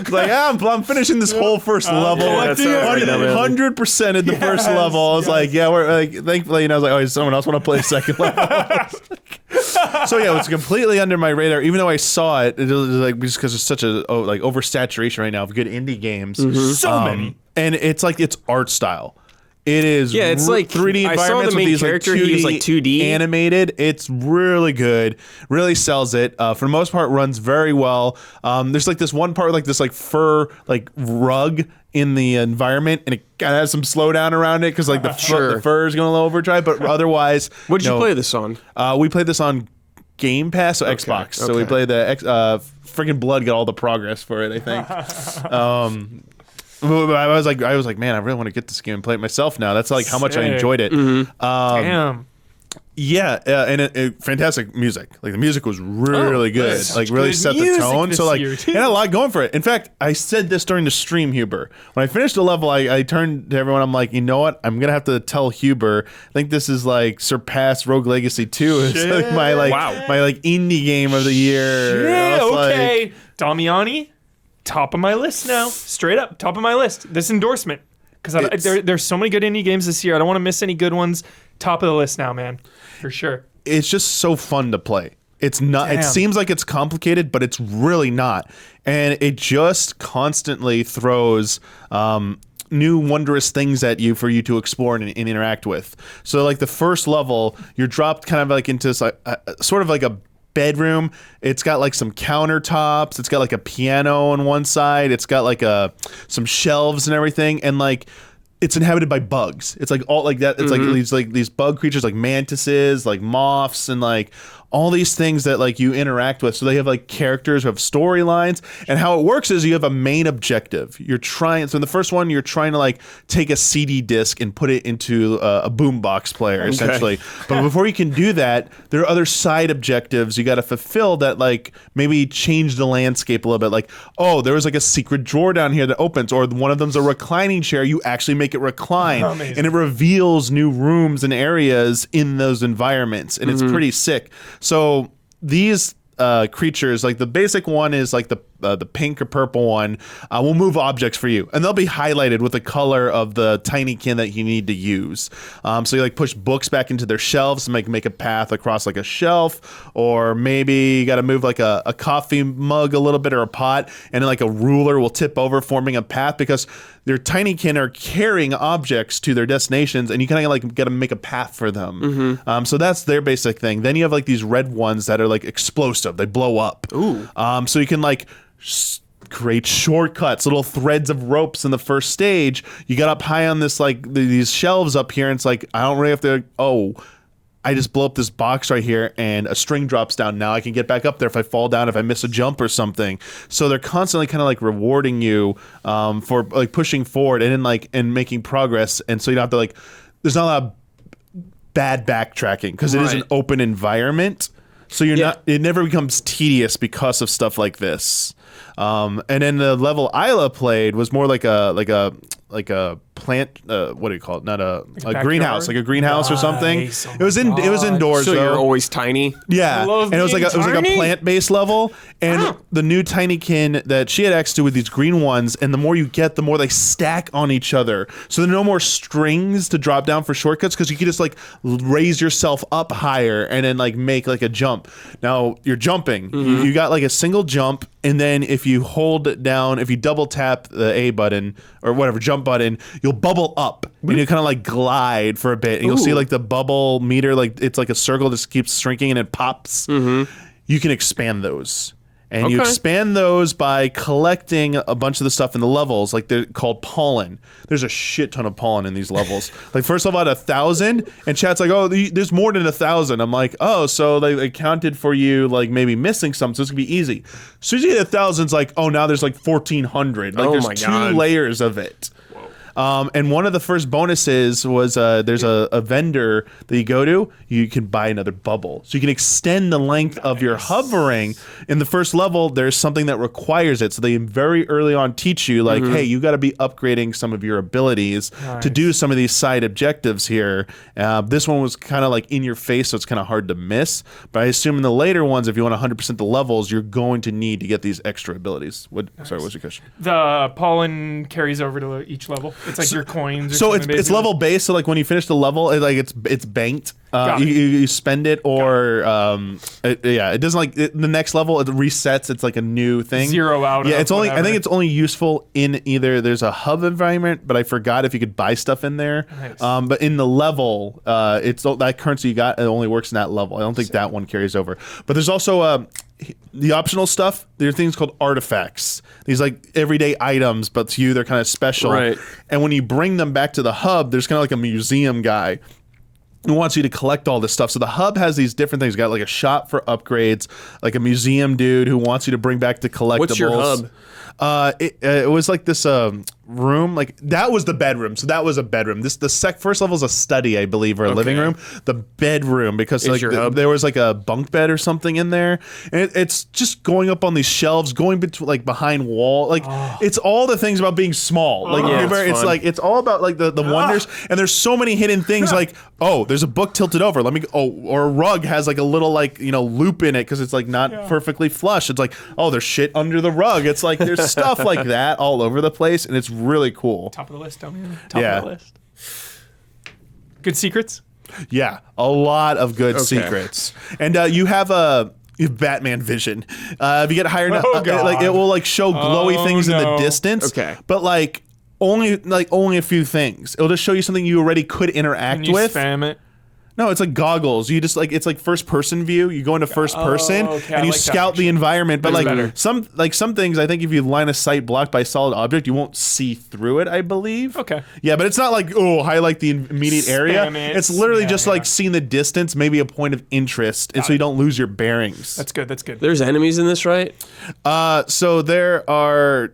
like I'm finishing this whole first level. yeah, that sounds like that, man. 100% in the first level. I was like, yeah, we're like, thankfully, I was like, oh, does someone else want to play a second level? So yeah, it was completely under my radar. Even though I saw it, it was like just because there's such a oversaturation right now of good indie games. So many. And it's like its art style It is. Yeah, it's like 3D I saw the environments main with these character. like 2D, He was like 2D animated. It's really good. Really sells it. For the most part, runs very well. There's like this one part, like this like fur like rug in the environment, and it kind of has some slowdown around it because like the fur is going a little overdrive. But otherwise, what did you play this on? We played this on Game Pass, so Xbox. So we played the freaking Blood got all the progress for it, I think. I was like, man, I really want to get this game and play it myself now. That's like how much I enjoyed it. Damn. Yeah, and it fantastic music. Like the music was really good. Like really set the tone. So like, it had a lot going for it. In fact, I said this during the stream, Huber. When I finished the level, I turned to everyone. I'm like, you know what? I'm gonna have to tell Huber. I think this is like surpassed Rogue Legacy 2. It's like my indie game of the year. Yeah, okay. Damiani. Top of my list now. Straight up, top of my list. This endorsement. Because there's so many good indie games this year. I don't want to miss any good ones. Top of the list now, man. For sure. It's just so fun to play. It's not. Damn. It seems like it's complicated, but it's really not. And it just constantly throws new wondrous things at you for you to explore and interact with. So like the first level, you're dropped kind of like into sort of like a bedroom. It's got like some countertops. It's got like a piano on one side. It's got like some shelves and everything. And like it's inhabited by bugs. It's like all like that. It's like these bug creatures like mantises, like moths, and like all these things that like you interact with. So they have like characters who have storylines, and how it works is you have a main objective. You're trying. So in the first one, you're trying to like take a CD disc and put it into a boombox player, essentially. But before you can do that, there are other side objectives you got to fulfill that like maybe change the landscape a little bit. Like, oh, there was like a secret drawer down here that opens, or one of them's a reclining chair. You actually make it recline, and it reveals new rooms and areas in those environments, and it's pretty sick. So these creatures, like the basic one is like the pink or purple one, will move objects for you, and they'll be highlighted with the color of the Tinykin that you need to use. So you like push books back into their shelves and make a path across like a shelf, or maybe you got to move like a coffee mug a little bit or a pot, and then like a ruler will tip over, forming a path because their Tinykin are carrying objects to their destinations, and you kind of like got to make a path for them. So that's their basic thing. Then you have like these red ones that are like explosive; they blow up. Ooh. So you can like create shortcuts, little threads of ropes in the first stage. You got up high on this like these shelves up here, and it's like I don't really have to. Oh, I just blow up this box right here, and a string drops down. Now I can get back up there if I fall down, if I miss a jump or something. So they're constantly kind of like rewarding you for like pushing forward and making progress. And so you don't have to like. There's not a lot of bad backtracking because it is an open environment. So you're not. It never becomes tedious because of stuff like this. And then the level Isla played was more like a plant. What do you call it? Not a greenhouse, like a greenhouse or something. It was indoors. So though. you're always tiny. Yeah, and it was like a plant based level. And the new Tinykin that she had access to with these green ones, and the more you get, the more they stack on each other. So there are no more strings to drop down for shortcuts because you can just like raise yourself up higher and then like make like a jump. Now you're jumping. You got like a single jump, and then if you hold down, if you double tap the A button or whatever jump button, you'll bubble up and you kind of like glide for a bit, and you'll see like the bubble meter, like it's like a circle just keeps shrinking and it pops. You can expand those. And you expand those by collecting a bunch of the stuff in the levels, like they're called pollen. There's a shit ton of pollen in these levels. Like first level had 1,000, and chat's like, oh, there's more than 1,000. I'm like, oh, so they accounted for you like maybe missing some, so it's gonna be easy. As soon as you get 1,000, it's like, oh, now there's like 1,400. Like there's two layers of it. And one of the first bonuses was there's a vendor that you go to, you can buy another bubble. So you can extend the length of your hovering. In the first level, there's something that requires it. So they very early on teach you, like, hey, you got to be upgrading some of your abilities to do some of these side objectives here. This one was kind of like in your face, so it's kind of hard to miss. But I assume in the later ones, if you want 100% the levels, you're going to need to get these extra abilities. Sorry, what's your question? The pollen carries over to each level. It's like your coins. Or So something, it's level based. So like when you finish the level, it's banked. You spend it, or it doesn't like the next level. It resets. It's like a new thing. Zero out. Yeah, it's only. Whatever. I think it's only useful in either there's a hub environment, but I forgot if you could buy stuff in there. Nice. But in the level, it's that currency you got. It only works in that level. I don't think that one carries over. But there's also the optional stuff. There are things called artifacts. These like everyday items, but to you they're kind of special. Right. And when you bring them back to the hub, there's kind of like a museum guy who wants you to collect all this stuff. So the hub has these different things. You got like a shop for upgrades, like a museum dude who wants you to bring back the collectibles. What's your hub? It was like this room, like that was the bedroom. So that was a bedroom. First level is a study, I believe, or a living room. The bedroom, because like there was like a bunk bed or something in there, and it's just going up on these shelves, going between like behind wall, like it's all the things about being small. Like it's like it's all about like the wonders, and there's so many hidden things. Like there's a book tilted over. Or a rug has like a little like loop in it because it's like not perfectly flush. It's like there's shit under the rug. It's like there's stuff like that all over the place, and it's really cool. Top of the list, Damiani. Top of the list. Good secrets? Yeah, a lot of good secrets. And you have Batman vision. If you get higher enough, like it will like show glowy things in the distance. Okay. But like only a few things. It'll just show you something you already could interact with. Spam it. No, it's like goggles. You just like it's like first person view. You go into first person and you scout the environment. But like some things, I think if you line of sight blocked by a solid object, you won't see through it. I believe. Okay. Yeah, but it's not like highlight the immediate area. It's literally just like seeing the distance, maybe a point of interest, and so you don't lose your bearings. That's good. That's good. There's enemies in this, right? So there are.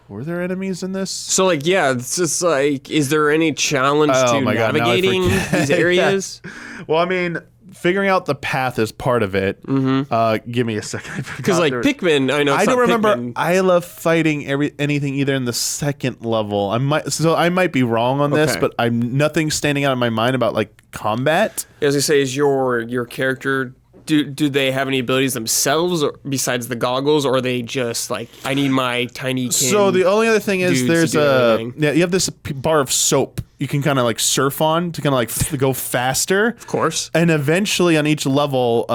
Were there enemies in this? So like, yeah, it's just like, is there any challenge to navigating these areas? Well, I mean, figuring out the path is part of it. Give me a second. Because like Pikmin, I know. I don't remember. I love fighting anything either in the second level. I might be wrong on this, but nothing's standing out in my mind about like combat. As I say, is your character? Do they have any abilities themselves, or besides the goggles, or are they just like, I need my tiny? So the only other thing is there's you have this bar of soap you can kind of like surf on to kind of like go faster. Of course. And eventually on each level,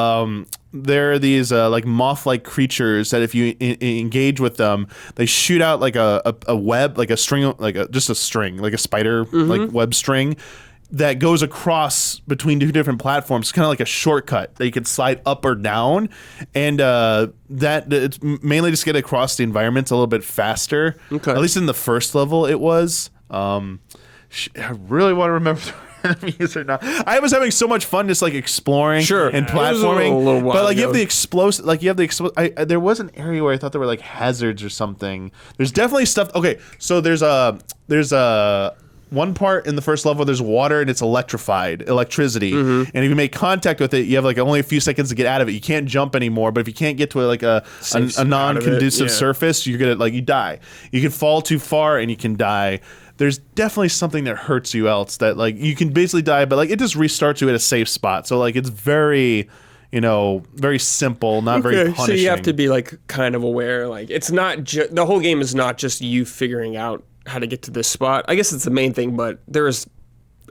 there are these like moth-like creatures that if you engage with them, they shoot out like a web, like a string, just a string, like a spider like web string, that goes across between two different platforms, kind of like a shortcut that you can slide up or down, and that it's mainly just get across the environments a little bit faster. Okay. At least in the first level, it was. I really want to remember the enemies or not. I was having so much fun just like exploring and platforming, but like you have the explosive. There was an area where I thought there were like hazards or something. There's definitely stuff. Okay, so there's a one part in the first level, there's water and it's electricity. And if you make contact with it, you have like only a few seconds to get out of it. You can't jump anymore, but if you can't get to like a non-conducive surface, you're gonna you die. You can fall too far and you can die. There's definitely something that hurts you else that like you can basically die, but like it just restarts you at a safe spot. So like it's very very simple, not very punishing. So you have to be like kind of aware. Like it's not the whole game is not just you figuring out how to get to this spot. I guess it's the main thing, but there's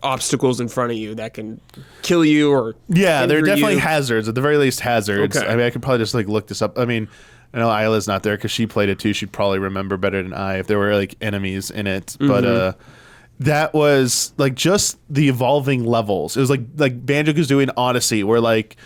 obstacles in front of you that can kill you or there are definitely hazards, at the very least hazards. I mean, I could probably just like look this up. I mean, I know Isla's not there because she played it too. She'd probably remember better than I if there were like enemies in it. But that was like just the evolving levels. It was like Banjo-Kazooie and Odyssey, where like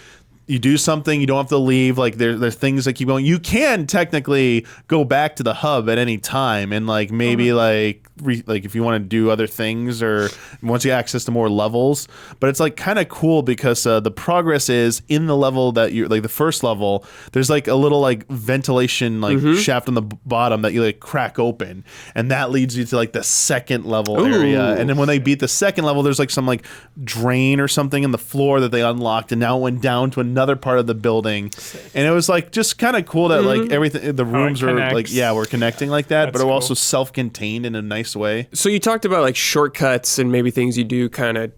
you do something, you don't have to leave. Like there's things that keep going. You can technically go back to the hub at any time, and like maybe like if you want to do other things, or once you access to more levels. But it's like kind of cool because the progress is in the level that you like the first level. There's like a little like ventilation like shaft on the bottom that you like crack open, and that leads you to like the second level area. And then when they beat the second level, there's like some like drain or something in the floor that they unlocked, and now it went down to another part of the building. And it was like just kind of cool that like everything, the rooms were like we're connecting like that. But it was also self-contained in a nice way. So you talked about like shortcuts and maybe things you do kind of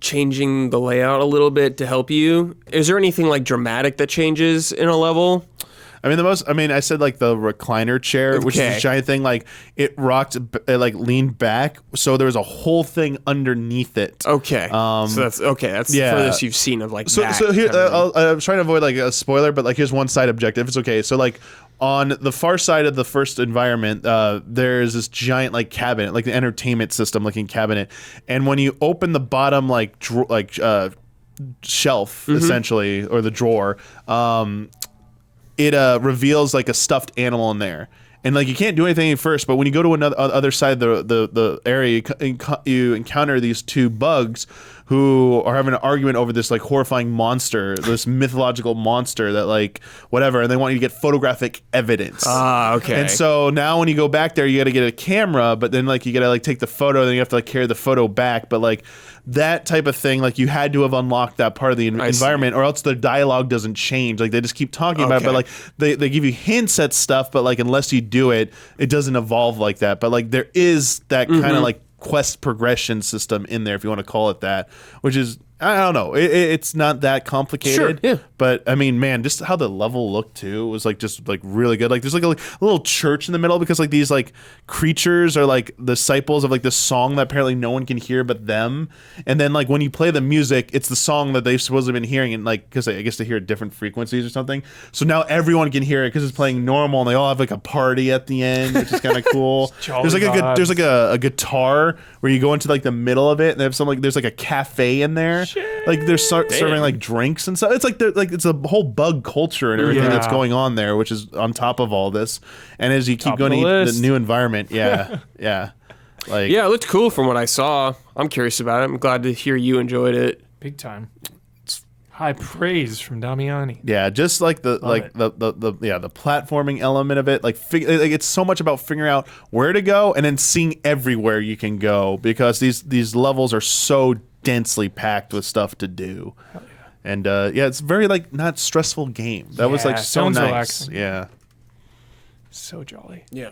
changing the layout a little bit to help you. Is there anything like dramatic that changes in a level? I mean, I said like the recliner chair, which is a giant thing. Like it rocked, it like leaned back, so there was a whole thing underneath it. Okay. So that's okay. That's the furthest you've seen of like that. So here, I'm trying to avoid like a spoiler, but like here's one side objective. It's okay. So like on the far side of the first environment, there's this giant like cabinet, like the entertainment system looking cabinet, and when you open the bottom shelf essentially, or the drawer, it reveals like a stuffed animal in there. And like you can't do anything at first, but when you go to another other side of the area, you encounter these two bugs who are having an argument over this like horrifying monster, this mythological monster that like whatever, and they want you to get photographic evidence. Okay. And so now when you go back there, you got to get a camera, but then like you got to like take the photo, then you have to like carry the photo back, but like that type of thing, like you had to have unlocked that part of the environment, or else the dialogue doesn't change. Like they just keep talking about it, but like they give you hints at stuff, but like unless you do it, it doesn't evolve like that. But like there is that kind of like quest progression system in there, if you want to call it that, which is, I don't know, it's not that complicated. Sure, yeah. But I mean, man, just how the level looked too was like just like really good. Like there's like a little church in the middle, because like these like creatures are like disciples of like this song that apparently no one can hear but them. And then like when you play the music, it's the song that they've supposedly been hearing, and like because I guess they hear different frequencies or something. So now everyone can hear it because it's playing normal, and they all have like a party at the end, which is kind of cool. There's like a guitar where you go into like the middle of it, and they have some like there's like a cafe in there. Like they're serving like drinks and stuff. It's like it's a whole bug culture and everything that's going on there, which is on top of all this. And as you keep going to the new environment, like it looked cool from what I saw. I'm curious about it. I'm glad to hear you enjoyed it. Big time. It's high praise from Damiani. Yeah, just like the platforming element of it. Like it's so much about figuring out where to go and then seeing everywhere you can go, because these levels are so densely packed with stuff to do. Hell yeah. And it's very like not stressful game. That was like so nice. Relaxing. Yeah. So jolly. Yeah.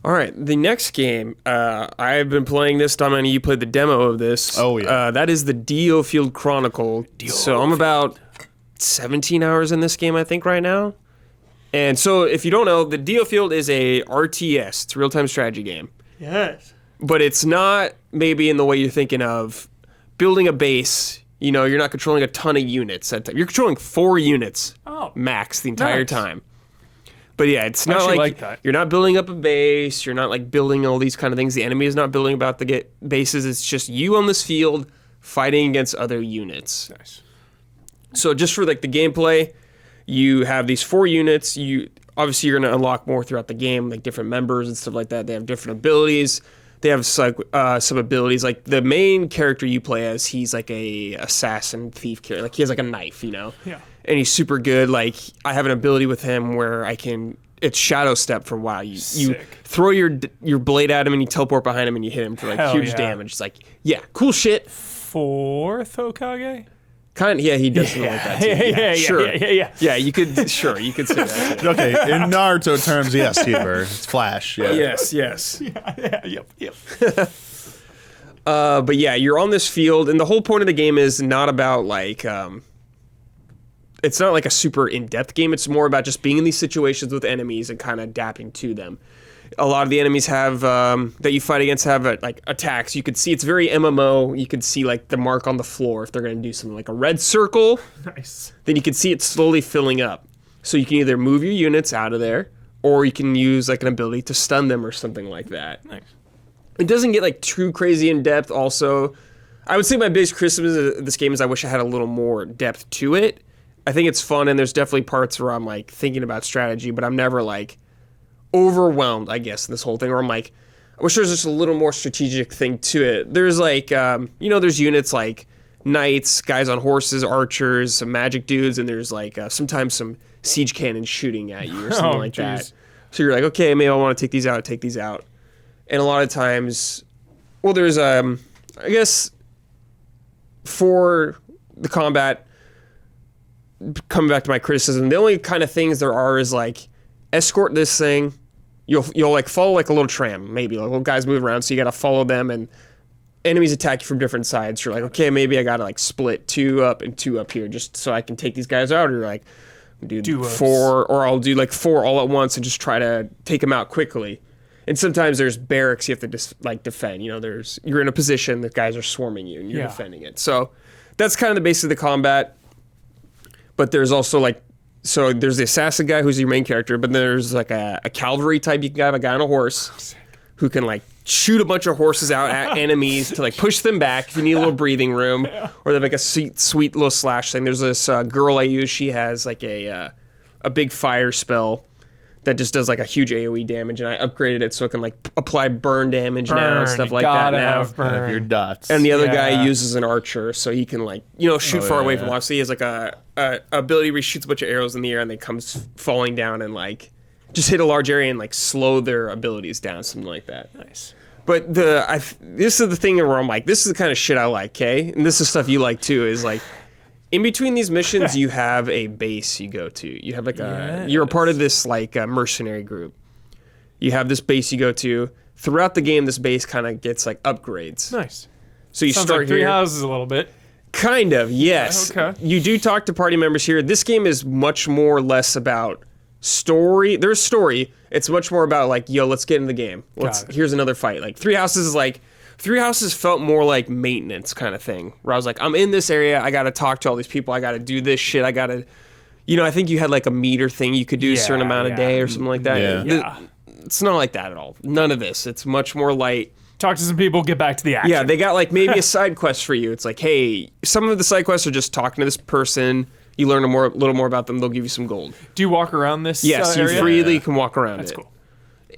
All right, the next game, I've been playing this. Damiani, you played the demo of this. Oh, yeah. That is the DioField Chronicle. So I'm about 17 hours in this game, I think, right now. And so if you don't know, the DioField is a RTS. It's a real-time strategy game. Yes. But it's not maybe in the way you're thinking of building a base. You know, you're not controlling a ton of units at a time. You're controlling 4 units max the entire time. But yeah, it's not like that. You're not building up a base. You're not like building all these kind of things. The enemy is not building about to get bases. It's just you on this field fighting against other units. Nice. So just for like the gameplay, you have these 4 units. Obviously you're going to unlock more throughout the game, like different members and stuff like that. They have different abilities. They have some abilities. Like the main character you play as, he's like a assassin thief character. Like he has like a knife, you know? Yeah. And he's super good. Like I have an ability with him where it's shadow step for a while. You throw your blade at him and you teleport behind him and you hit him for like huge damage. It's like, yeah, cool shit. 4th Hokage? He does something like that too. Sure. Yeah, you could say that too. Okay, in Naruto terms, yes, Huber. It's Flash. Yeah. Yes. Yep. But yeah, you're on this field, and the whole point of the game is not about like, it's not like a super in-depth game. It's more about just being in these situations with enemies and kind of adapting to them. A lot of the enemies have that you fight against have like attacks. You could see it's very MMO. You could see like the mark on the floor if they're going to do something like a red circle. Nice. Then you can see it slowly filling up. So you can either move your units out of there, or you can use like an ability to stun them or something like that. Nice. It doesn't get like too crazy in depth. Also, I would say my biggest criticism of this game is I wish I had a little more depth to it. I think it's fun, and there's definitely parts where I'm like thinking about strategy, but I'm never like overwhelmed, I guess, in this whole thing, where I'm like, I wish there was just a little more strategic thing to it. There's like, there's units like knights, guys on horses, archers, some magic dudes, and there's like sometimes some siege cannons shooting at you or something like that. So you're like, okay, maybe I want to take these out. And a lot of times, well, there's, I guess, for the combat, coming back to my criticism, the only kind of things there are is like, escort this thing. You'll like follow like a little tram, maybe like little guys move around, so you gotta follow them, and enemies attack you from different sides. You're like, okay, maybe I gotta like split 2 up and 2 up here just so I can take these guys out. Or you're like, do Duos. 4, or I'll do like 4 all at once and just try to take them out quickly. And sometimes there's barracks you have to defend. You know, you're in a position that guys are swarming you and you're defending it. So that's kind of the base of the combat. But there's also so there's the assassin guy who's your main character, but there's like a cavalry type. You can have a guy on a horse who can like shoot a bunch of horses out at enemies to like push them back if you need a little breathing room, or they have like a sweet little slash thing. There's this girl I use. She has like a big fire spell that just does like a huge AoE damage, and I upgraded it so it can like apply burn damage now and stuff like that now. Have your dots. And the other guy uses an archer, so he can like shoot far away from us. So he has like a ability where he shoots a bunch of arrows in the air and they come falling down and like just hit a large area and like slow their abilities down, something like that. Nice. But this is the thing where I'm like, this is the kind of shit I like, okay? And this is stuff you like too, is like, in between these missions, you have a base you go to. You have like you're a part of this like mercenary group. You have this base you go to. Throughout the game, this base kind of gets like upgrades. Nice. So you Sounds start like Three here. Houses a little bit. Kind of, yes. Okay. You do talk to party members here. This game is much more or less about story. There's story. It's much more about like, yo, let's get in the game. Here's another fight. Like Three Houses is like, Three Houses felt more like maintenance kind of thing, where I was like, I'm in this area, I got to talk to all these people, I got to do this shit, I got to, I think you had like a meter thing you could do a certain amount a day or something like that. Yeah. It's not like that at all. None of this. It's much more light. Talk to some people, get back to the action. Yeah, they got like maybe a side quest for you. It's like, hey, some of the side quests are just talking to this person. You learn a little more about them. They'll give you some gold. Do you walk around this Yes, you area? freely can walk around That's it. cool.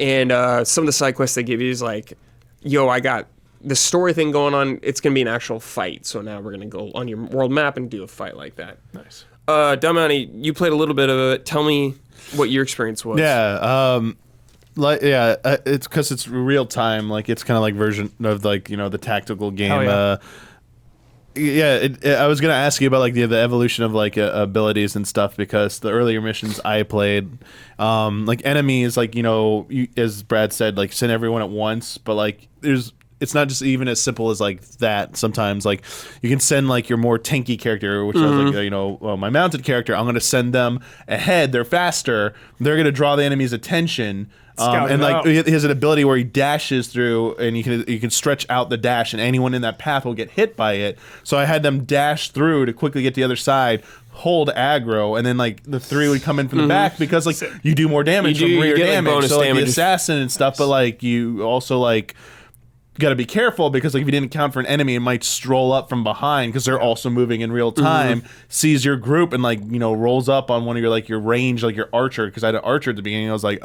And some of the side quests they give you is like, yo, I got the story thing going on. It's going to be an actual fight. So now we're going to go on your world map and do a fight like that. Nice. Damiani, you played a little bit of it. Tell me what your experience was. Yeah. It's because it's real time. Like it's kind of like version of like the tactical game. Hell yeah. I was gonna ask you about like the evolution of like abilities and stuff, because the earlier missions I played, like enemies, like as Brad said, like send everyone at once, but like it's not just even as simple as like that. Sometimes like you can send like your more tanky character, which is like my mounted character. I'm gonna send them ahead. They're faster. They're gonna draw the enemy's attention. And like he has an ability where he dashes through, and you can stretch out the dash, and anyone in that path will get hit by it. So I had them dash through to quickly get to the other side, hold aggro, and then like the 3 would come in from the back, because like you do more damage from rear damage. Bonus so like damage. the assassin and stuff, but like you also like got to be careful, because like if you didn't count for an enemy, it might stroll up from behind, because they're also moving in real time, sees your group, and like rolls up on one of your range, like your archer, because I had an archer at the beginning. I was like,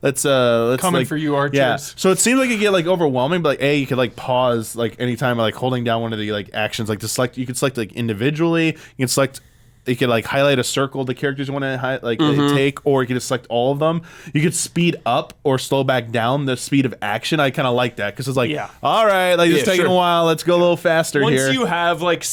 let's coming like, for you, archers. yeah. So it seems like it get like overwhelming, but like you could like pause like anytime like holding down one of the like actions, like to select. You could select like individually. You can select. You could like highlight a circle the characters you want to take, or you could just select all of them. You could speed up or slow back down the speed of action. I kind of like that, because it's like, all right, like it's taking a while. Let's go a little faster here. Once you have like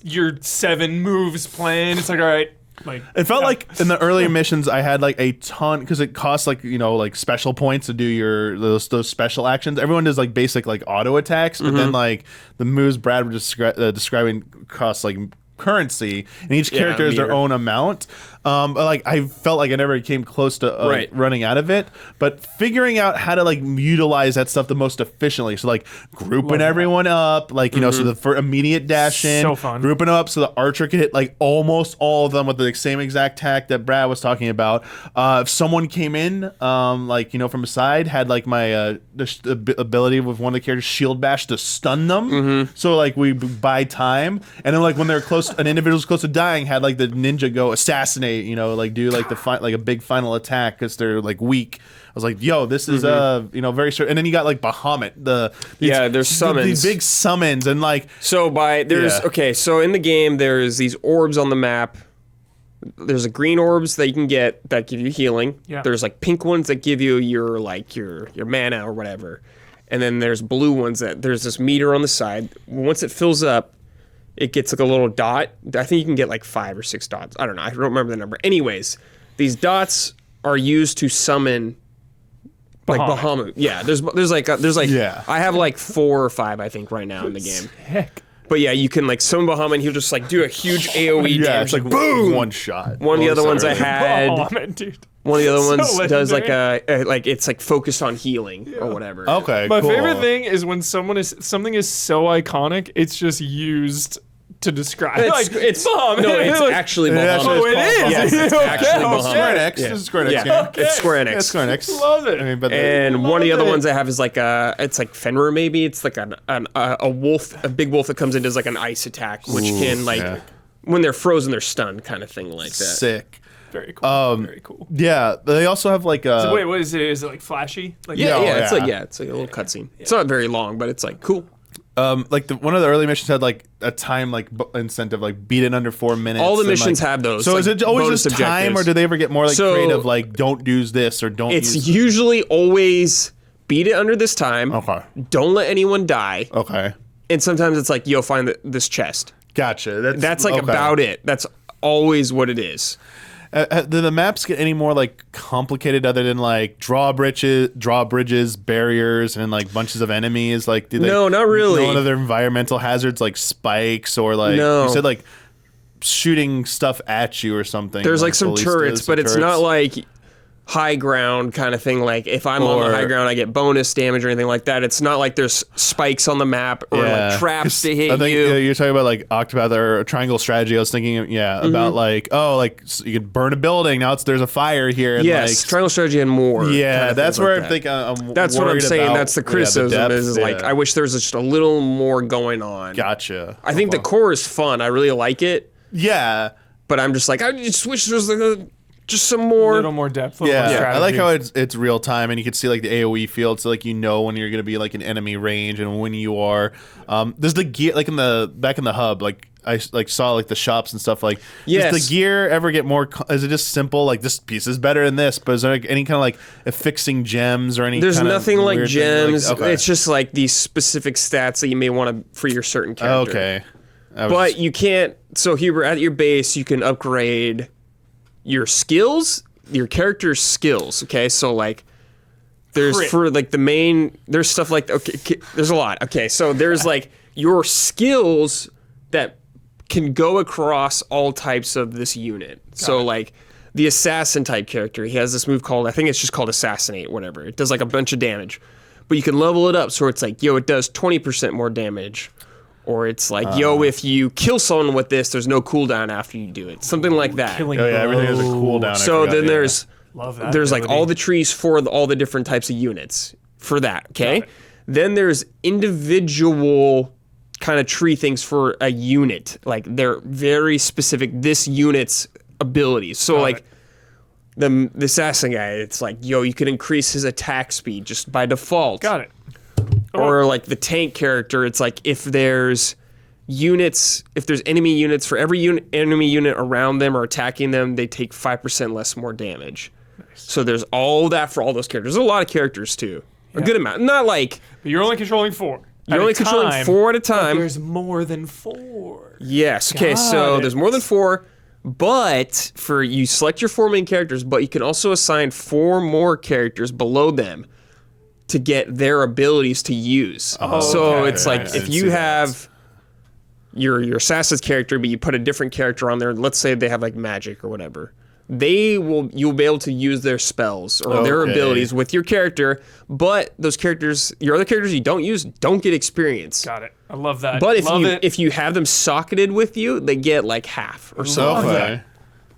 your 7 moves planned, it's like, all right. Like it felt like in the earlier missions I had like a ton, because it costs like like special points to do those special actions. Everyone does like basic like auto attacks, but then like the moves Brad was describing cost like currency, and each character has their own amount. But like I felt like I never came close to running out of it, but figuring out how to like utilize that stuff the most efficiently. So like grouping everyone up, like so for immediate dash in, so fun. Grouping them up so the archer can hit like almost all of them with the same exact tack that Brad was talking about. If someone came in, like from a side, had like my ability with one of the characters, shield bash, to stun them. So like we buy time, and then like when they're close, an individual's close to dying, had like the ninja go assassinate. Like do like like a big final attack, because they're like weak. I was like, yo, this is very certain. And then you got like Bahamut, there's summons, these big summons, and like so so in the game there's these orbs on the map. There's a green orbs that you can get that give you healing. Yeah. There's like pink ones that give you your mana or whatever, and then there's blue ones that there's this meter on the side. Once it fills up, it gets like a little dot. I think you can get like 5 or 6 dots. I don't know. I don't remember the number. Anyways, these dots are used to summon like Bahamut. Yeah, there's like I have like 4 or 5 I think right now in the game. Heck. But yeah, you can like summon Bahamut and he'll just like do a huge AoE Yeah, damage. it's like boom! one shot. One of the other ones I had. Bahamut, dude. One of the other So ones does like legendary. like it's like focused on healing or whatever. Okay, My cool. favorite thing is when something is so iconic, it's just used to describe. It's Bahamut. no, it's actually Bahamut. Oh, it is. Yes, it's actually Okay. Bahamut. Square Enix. Yeah. This is Square Enix Yeah, game. it's Square Enix. Yeah, Square Enix. Love it. I mean, but And one of the other it. ones I have is like it's like Fenrir maybe. It's like a wolf, a big wolf that comes in does like an ice attack, which can like yeah. when they're frozen they're stunned kind of thing like that. sick. Very cool. Very cool. Yeah, they also have like So wait, what is it? Is it like flashy? Like Yeah, Yeah, it's yeah. like it's like a little cutscene. It's not very long, but it's like cool. like one of the early missions had like a time like incentive, like beat it under 4 minutes. All the and, missions like, have those. So like, is it always bonus just time, objectives. or do they ever get more like So, creative, like don't use this or don't It's use? usually always beat it under this time. Okay. Don't let anyone die. Okay. And sometimes it's like, yo, find this chest. Gotcha. That's like okay. about it. That's always what it is. Do the maps get any more like complicated other than like drawbridges, barriers, and like bunches of enemies? Like, do they? No, not really. No other environmental hazards like spikes or like No. you said like shooting stuff at you or something. There's like some ballistas turrets, or but it's turrets? not like high ground kind of thing. Like if I'm on the Or- high ground, I get bonus damage or anything like that. It's not like there's spikes on the map or like traps to hit I think you. you're talking about like Octopath or triangle strategy. I was thinking, about like you could burn a building. Now there's a fire here. And Yes, like, triangle strategy and more. yeah, kind of that's things where like I'm that. thinking. I'm That's what I'm worried saying. about, That's the criticism. depth, is like I wish there was just a little more going on. Gotcha. I think the core is fun. I really like it, Yeah. but I'm just like I just wish there was like just some a more. little more depth. A little more Yeah, strategy. I like how it's real time, and you can see like the AOE field, so like you know when you're gonna be like in enemy range and when you are. Does the gear like back in the hub, like I like saw like the shops and stuff, like Yes. does the gear ever get more? Is it just simple like this piece is better than this? But is there like any kind of like affixing gems or any? There's kind of nothing like weird thing? gems. Okay. It's just like these specific stats that you may want to for your certain character. Okay. I was- But you can't. So here at your base, you can upgrade your skills, your character's skills. Okay, so like there's Crit. for like the main. There's stuff like there's a lot. Okay, so there's like your skills that can go across all types of this unit. So like the assassin type character, he has this move called, I think it's just called assassinate, whatever. It does like a bunch of damage, but you can level it up so it's like, yo, it does 20% more damage. Or it's like, yo, if you kill someone with this, there's no cooldown after you do it. Something like that. Killing Oh yeah, everything has a cooldown. I So forgot, then yeah. there's Love that like ability. all the trees for all the different types of units for that. Okay. Got it. Then there's individual kind of tree things for a unit. Like they're very specific. This unit's abilities. So like the assassin guy, it's like, yo, you can increase his attack speed just by default. Got it. Or like the tank character, it's like if there's enemy units, for every enemy unit around them or attacking them, they take 5% less more damage. So there's all that for all those characters. There's a lot of characters too. A good amount. Not like But you're only controlling 4. you're only controlling 4 at a time. There's more than 4. Yes. Okay. Got So it. there's more than 4, but you select your 4 main characters, but you can also assign 4 more characters below them to get their abilities to use. So okay. it's like I if didn't you see that. have your assassin's character, but you put a different character on there. Let's say they have like magic or whatever. You'll be able to use their spells or their Okay. abilities with your character, but those characters, your other characters you don't use, don't get experience. Got it. I love that. But love if you have them socketed with you, they get like half or something. Okay.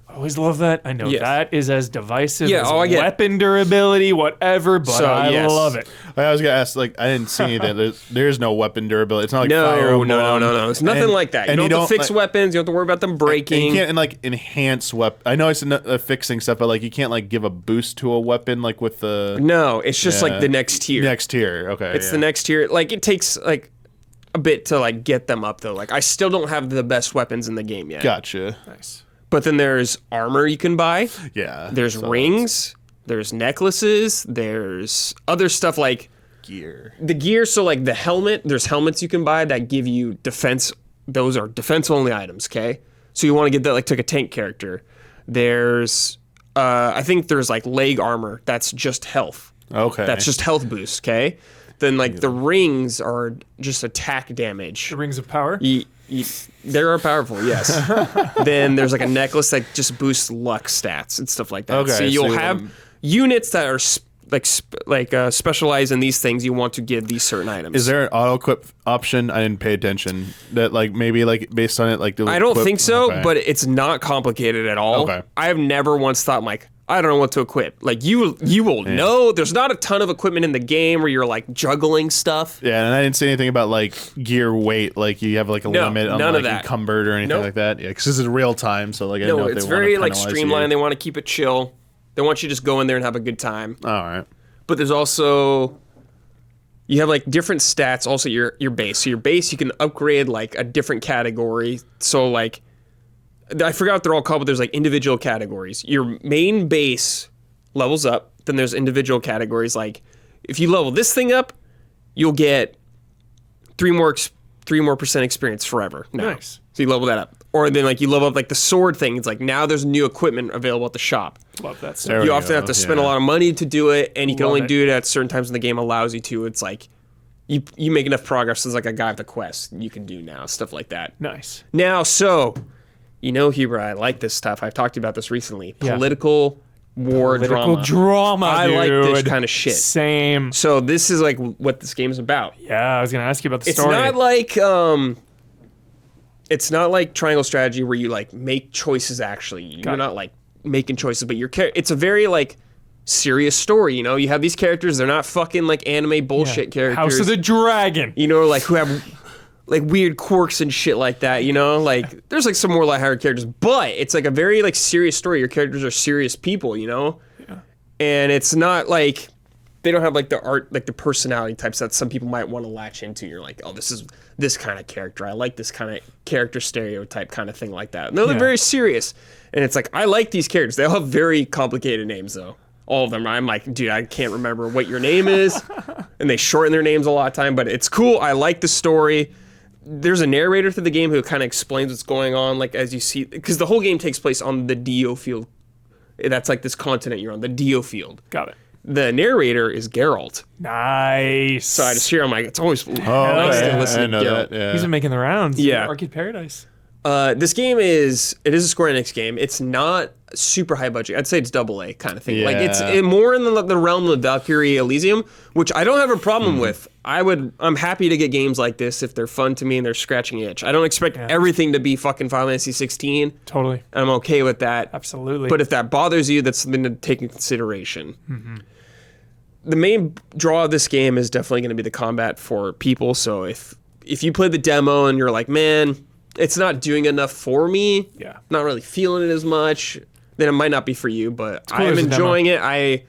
I always love that. I know Yes. that is as divisive Yeah, as I get it. weapon durability, whatever, but So, I yes. love it. I was gonna ask, like, I didn't see anything. There's no weapon durability. It's not like Fire No, Emblem. no. It's nothing And- like that. You and don't have to fix like, weapons. You don't have to worry about them and breaking. you can't like enhance weapon. I know it's fixing stuff, but like you can't like give a boost to a weapon like with the No, it's just Yeah. like the next tier. next tier. Okay, It's the next tier. Like it takes like a bit to like get them up though. Like I still don't have the best weapons in the game yet. Gotcha. Nice. But then there's armor you can buy. Yeah. There's so rings. There's necklaces. There's other stuff like gear. the gear. So like the helmet. There's helmets you can buy that give you defense. Those are defense only items. Okay. So you want to get that like to a tank character. There's I think there's like leg armor that's just health. Okay. That's just health boost. Okay. Then like the rings are just attack damage. The rings of power. They are powerful, yes. Then there's like a necklace that just boosts luck stats and stuff like that. Okay, so you'll have units that are specialize in these things. You want to give these certain items. Is there an auto equip option? I didn't pay attention. That like maybe like based on it, like I don't think so, but it's not complicated at all. Okay. I have never once thought like, I don't know what to equip. Like you will know. There's not a ton of equipment in the game where you're like juggling stuff. Yeah, and I didn't say anything about like gear weight. Like you have like a limit on none like of that. encumbered or anything like that. Yeah, because this is real time. So like I don't know if it's they very want like to streamlined. You. They want to keep it chill. They want you to just go in there and have a good time. All right. But there's also you have like different stats. Also your base. So your base you can upgrade like a different category. So like I forgot what they're all called, but there's like individual categories. Your main base levels up, then there's individual categories. Like if you level this thing up, you'll get 3 more % experience forever. Nice. So you level that up. Or then like you level up like the sword thing. It's like now there's new equipment available at the shop. Love that There stuff. we You often go. have to spend a lot of money to do it, and you can Love only it. do it at certain times when the game allows you to. It's like you make enough progress as like a guy with a quest you can do now, stuff like that. Nice. Now, so Huber, I like this stuff. I've talked to you about this recently. Yeah. Political war Political drama, I dude. like this kind of shit. Same. So this is like what this game is about. Yeah, I was gonna ask you about the It's story. not like Triangle Strategy where you like make choices. Actually, you're not like making choices, but it's a very like serious story. You know, you have these characters. They're not fucking like anime bullshit characters. House of the Dragon. You know, like who have like weird quirks and shit like that, you know? Like there's like some more lighthearted characters, but it's like a very like serious story. Your characters are serious people, you know? Yeah. And it's not like they don't have like the art, like the personality types that some people might want to latch into. You're like, oh, this is this kind of character. I like this kind of character stereotype kind of thing like that. No, they're very serious. And it's like, I like these characters. They all have very complicated names though. All of them. I'm like, dude, I can't remember what your name is. And they shorten their names a lot of time, but it's cool. I like the story. There's a narrator through the game who kind of explains what's going on, like as you see, because the whole game takes place on the DioField. That's like this continent you're on, the DioField. Got it. The narrator is Geralt. Nice. So I just hear, I'm like, it's always nice okay. to listen I to know Geralt. that. Yeah. He's been making the rounds. Yeah. Arcade Paradise. This game is a Square Enix game. It's not super high budget. I'd say it's AA kind of thing. Yeah. Like it's more in the realm of Valkyrie Elysium, which I don't have a problem with. I'm happy to get games like this if they're fun to me and they're scratching the itch. I don't expect everything to be fucking Final Fantasy 16. Totally. I'm okay with that. Absolutely. But if that bothers you, that's something to take into consideration. Mm-hmm. The main draw of this game is definitely going to be the combat for people. So if you play the demo and you're like, man, it's not doing enough for me, not really feeling it as much, then it might not be for you. But cool I'm as a enjoying it.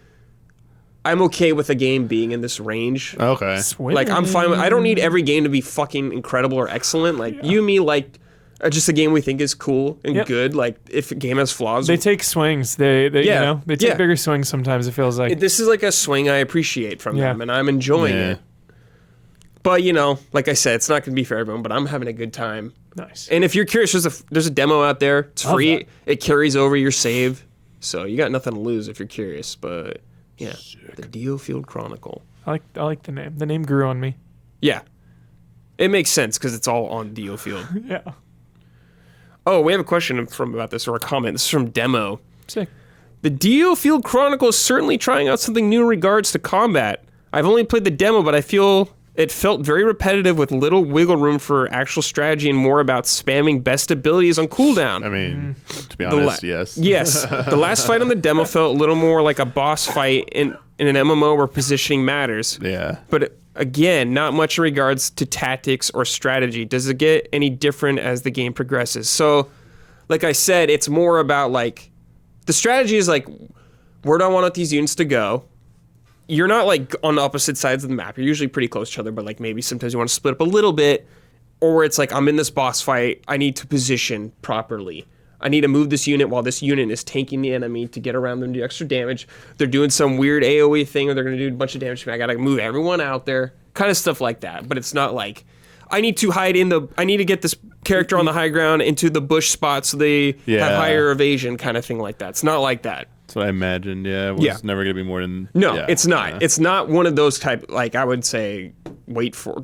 I'm okay with a game being in this range. Okay. Sweet. Like I'm fine with. I don't need every game to be fucking incredible or excellent. Like you and me like just a game we think is cool and good. Like if a game has flaws, They take swings. They you know, they take bigger swings sometimes, it feels like. this is like a swing I appreciate from them, and I'm enjoying it. But you know, like I said, it's not going to be for everyone. But I'm having a good time. Nice. And if you're curious, there's a demo out there. It's free. that. It carries over your save, so you got nothing to lose if you're curious. But yeah, the DioField Chronicle. I like the name. The name grew on me. Yeah, it makes sense because it's all on DioField. Yeah. Oh, we have a question about this, or a comment. This is from Demo. Sick. The DioField Chronicle is certainly trying out something new in regards to combat. I've only played the demo, but I feel it felt very repetitive with little wiggle room for actual strategy and more about spamming best abilities on cooldown. I mean, to be honest, yes. Yes. The last fight on the demo felt a little more like a boss fight in an MMO where positioning matters. Yeah. But again, not much in regards to tactics or strategy. Does it get any different as the game progresses? So, like I said, it's more about like the strategy is like, where do I want these units to go? You're not like on the opposite sides of the map. You're usually pretty close to each other, but like maybe sometimes you want to split up a little bit, or where it's like I'm in this boss fight. I need to position properly. I need to move this unit while this unit is tanking the enemy to get around them and do extra damage. They're doing some weird AoE thing, or they're going to do a bunch of damage to me. I got to move everyone out there, kind of stuff like that. But it's not like I need to get this character on the high ground into the bush spot so they have higher evasion, kind of thing like that. It's not like that. That's what I imagined. Yeah, it was never gonna be more than. No, yeah, it's not. yeah. It's not one of those type. Like I would say,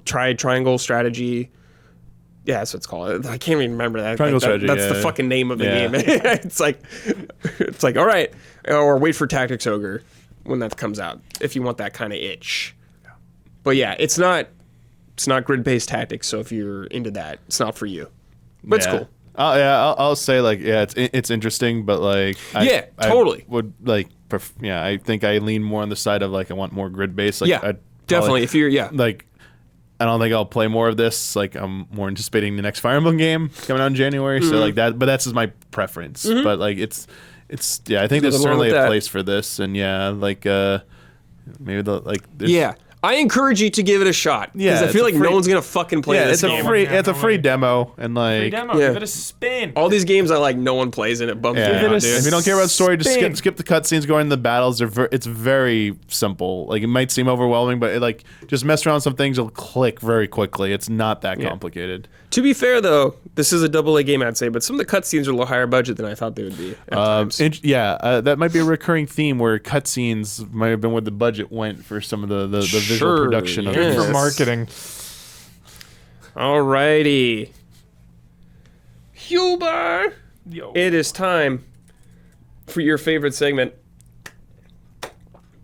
try triangle strategy. Yeah, that's what it's called. I can't even remember that. Triangle strategy. That's the yeah. fucking name of the game. it's like all right, or wait for Tactics Ogre when that comes out if you want that kind of itch. But yeah, it's not grid-based tactics. So if you're into that, it's not for you. But it's cool. I'll say like it's interesting, but like totally I would like I think I lean more on the side of like I want more grid-based. Like, yeah, definitely. If you're like. I don't think I'll play more of this. Like, I'm more anticipating the next Fire Emblem game coming out in January. So, like, that, but that's just my preference. But, like, it's, I think there's certainly a place for this. And, maybe yeah. I encourage you to give it a shot. Because I feel like no one's going to fucking play this game. It's a free demo. And, like, free demo. Give it a spin. All these games I like, no one plays in it. Bums me out, dude. If you don't care about the story, just skip the cutscenes, go into the battles. It's very simple. Like, it might seem overwhelming, but just mess around with some things, it'll click very quickly. It's not that complicated. To be fair, though, this is a AA game, I'd say, but some of the cutscenes are a little higher budget than I thought they would be. That might be a recurring theme where cutscenes might have been where the budget went for some of the visual production of Good it. for marketing. Alrighty. Huber! Yo. It is time for your favorite segment.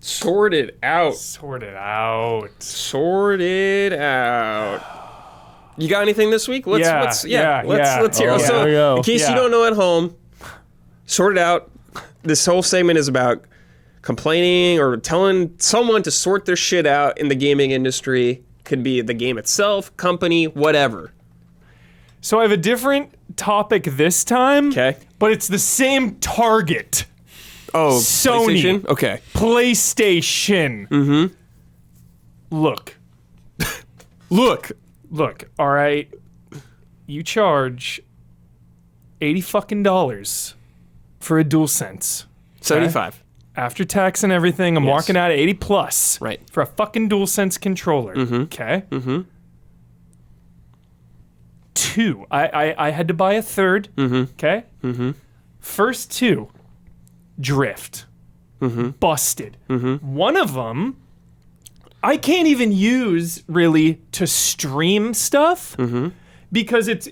Sort it out. Sort it out. Sort it out. You got anything this week? Let's hear. There we go. In case you don't know at home, sort it out. This whole segment is about complaining or telling someone to sort their shit out in the gaming industry. Could be the game itself, company, whatever. So I have a different topic this time. Okay. But it's the same target. Oh, Sony. PlayStation? Okay. PlayStation. Mm-hmm. Look. Look, all right. You charge $80 for a DualSense. 75. After tax and everything, I'm walking out at 80 plus. Right. For a fucking DualSense controller. Mm-hmm. Okay? Mm-hmm. 2. I had to buy a third. Mm-hmm. Okay? Mm-hmm. First 2. Drift. Mm-hmm. Busted. Mm-hmm. One of them, I can't even use really to stream stuff because it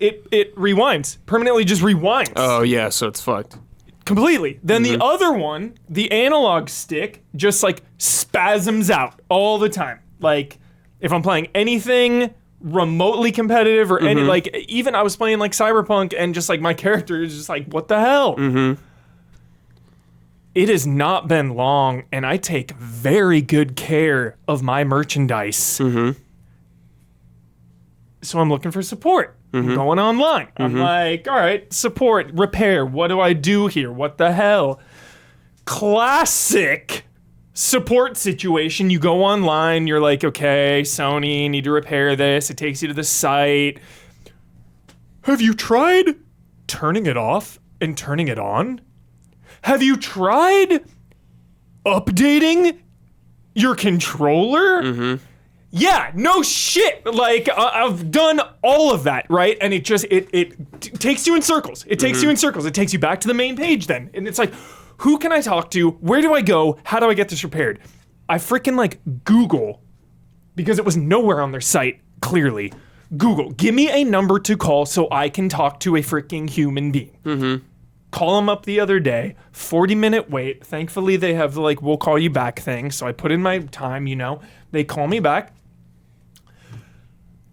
rewinds. Permanently just rewinds. Oh, yeah, so it's fucked. Completely. Then the other one, the analog stick, just like spasms out all the time. Like if I'm playing anything remotely competitive or any like even I was playing like Cyberpunk and just like my character is just like, what the hell? It has not been long and I take very good care of my merchandise. So I'm looking for support. I'm going online. I'm like, all right, support, repair. What do I do here? What the hell? Classic support situation. You go online. You're like, okay, Sony, need to repair this. It takes you to the site. Have you tried turning it off and turning it on? Have you tried updating your controller? Yeah, no shit. Like I've done all of that, right? And it just it takes you in circles. It takes you in circles. It takes you back to the main page then. And it's like, who can I talk to? Where do I go? How do I get this repaired? I freaking like Google, because it was nowhere on their site, clearly. Google, give me a number to call so I can talk to a freaking human being. Call them up the other day, 40-minute wait. Thankfully, they have the, like, we'll call you back thing. So I put in my time, you know. They call me back.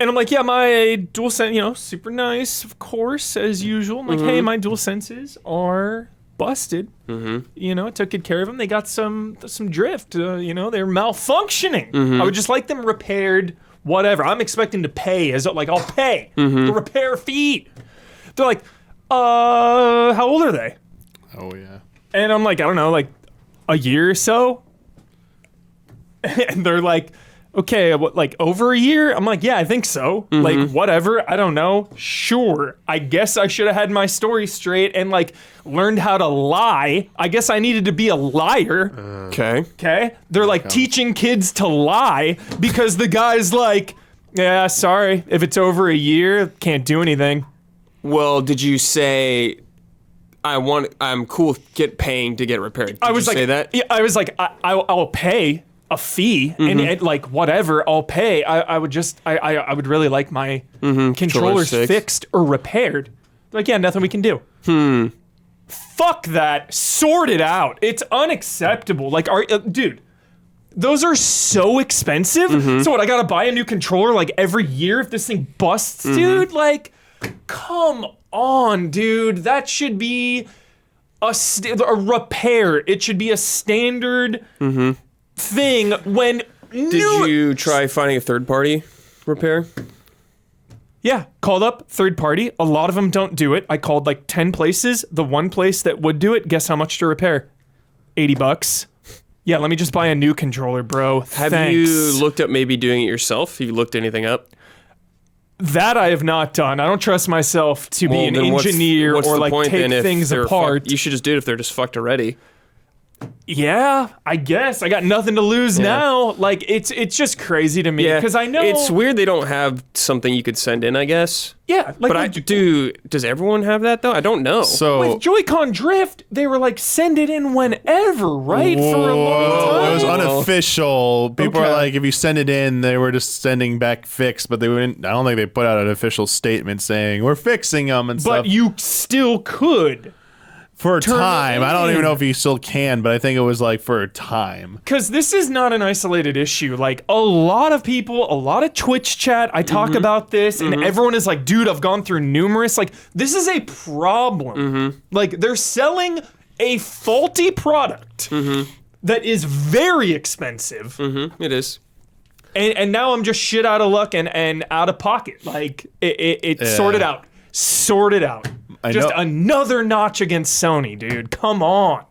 And I'm like, yeah, my DualSense, you know, super nice, of course, as usual. I'm like, hey, my DualSenses are busted. You know, I took good care of them. They got some drift. You know, they're malfunctioning. I would just like them repaired, whatever. I'm expecting to pay. Like, I'll pay the repair fee. They're like, how old are they? Oh, yeah. And I'm like, I don't know, like a year or so. And they're like, okay, what, like over a year? I'm like, yeah, I think so. Like, whatever. I don't know. Sure. I guess I should have had my story straight and like learned how to lie. I guess I needed to be a liar. Okay. They're like teaching kids to lie because the guy's like, yeah, sorry. If it's over a year, can't do anything. Well, did you say I'm cool with paying to get repaired. Did I was you like, say that? Yeah, I was like, I'll pay a fee and like whatever, I'll pay. I would really like my controllers fixed or repaired. Like, yeah, nothing we can do. Fuck that. Sort it out. It's unacceptable. Like, dude, those are so expensive. So what, I gotta buy a new controller like every year if this thing busts, dude? Like, come on, dude. That should be a repair. It should be a standard thing when... Did you try finding a third-party repair? Yeah, called up third party. A lot of them don't do it. I called like 10 places. The one place that would do it, guess how much to repair? $80. Yeah, let me just buy a new controller, bro. Have Thanks. you looked up maybe doing it yourself? Have you looked anything up? That I have not done. I don't trust myself to be an engineer what's or the like point take then things apart. You should just do it if they're just fucked already. Yeah, I guess. I got nothing to lose now. Like, it's just crazy to me because I know... It's weird they don't have something you could send in, I guess. Yeah. Like, does everyone have that, though? I don't know. So with Joy-Con Drift, they were like, send it in whenever, right? For a long time. It was unofficial. People are like, if you send it in, they were just sending back fixed, but they wouldn't. I don't think they put out an official statement saying, we're fixing them and stuff. But you still could. For a time. I don't even know if you still can, but I think it was like for a time. Because this is not an isolated issue. Like, a lot of people, a lot of Twitch chat, I talk about this, and everyone is like, dude, I've gone through numerous. Like, this is a problem. Like, they're selling a faulty product that is very expensive. It is. And now I'm just shit out of luck and out of pocket. Like, it sorted out. Sorted out. Just another notch against Sony, dude. Come on.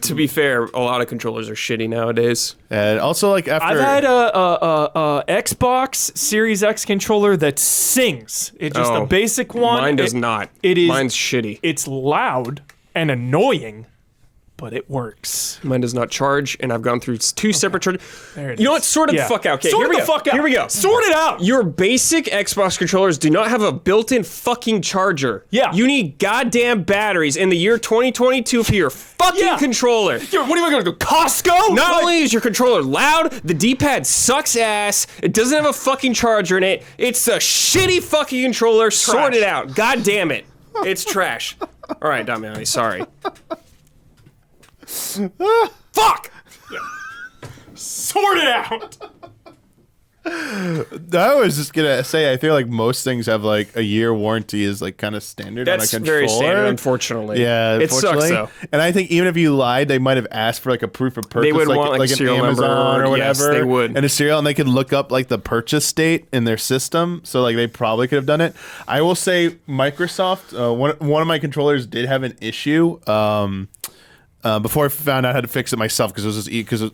To be fair, a lot of controllers are shitty nowadays. And also, like, after... I've had a Xbox Series X controller that sings. It's just a basic one. Mine does not. It is. Mine's shitty. It's loud and annoying, but it works. Mine does not charge, and I've gone through 2 separate charges. There it You know is. what? Sort it the fuck out. Okay, Sort here we the go. fuck out. Here we go. Sort it out. Your basic Xbox controllers do not have a built-in fucking charger. Yeah. You need goddamn batteries in the year 2022 for your fucking controller. What are you going to go, Costco? Not only is your controller loud, the D-pad sucks ass, it doesn't have a fucking charger in it, it's a shitty fucking controller. Sort it out. God damn it. It's trash. All right, Damiani, sorry. Fuck! Sort it out. I was just gonna say, I feel like most things have like a year warranty is like kind of standard on a controller. Very standard, unfortunately. Yeah, it sucks though. And I think even if you lied, they might have asked for like a proof of purchase. They would want like an serial Amazon number or whatever. Yes, they would. And a serial, and they could look up like the purchase date in their system. So like they probably could have done it. I will say Microsoft, one of my controllers did have an issue. Before I found out how to fix it myself, because it was just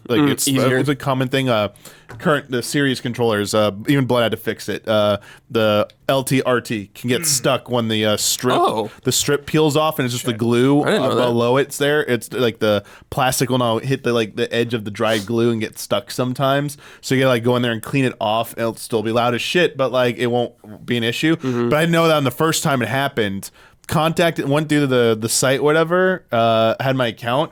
it's easier. It's a common thing. The series controllers, even Blood had to fix it. The LT-RT can get stuck when the strip peels off, and it's just the glue below it's there. It's like the plastic will now hit the edge of the dry glue and get stuck sometimes. So you gotta like go in there and clean it off, and it'll still be loud as shit, but like it won't be an issue. But I know that on the first time it happened. Went through the site, whatever, had my account.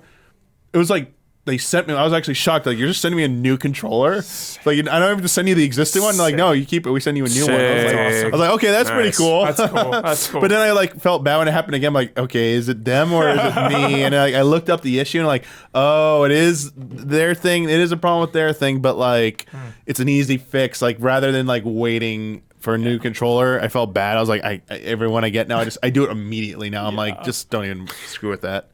It was like they sent me. I was actually shocked. Like, you're just sending me a new controller. Like, I don't have to send you the existing one. They're like, no, you keep it. We send you a new one. I was like, okay, that's pretty cool. That's cool. That's cool. But then I like felt bad when it happened again. I'm like, okay, is it them or is it me? And I looked up the issue and like, oh, it is their thing. It is a problem with their thing, but like, it's an easy fix. Like, rather than like waiting for a new controller, I felt bad. I was like, every one I get now, I do it immediately now. I'm like, just don't even screw with that.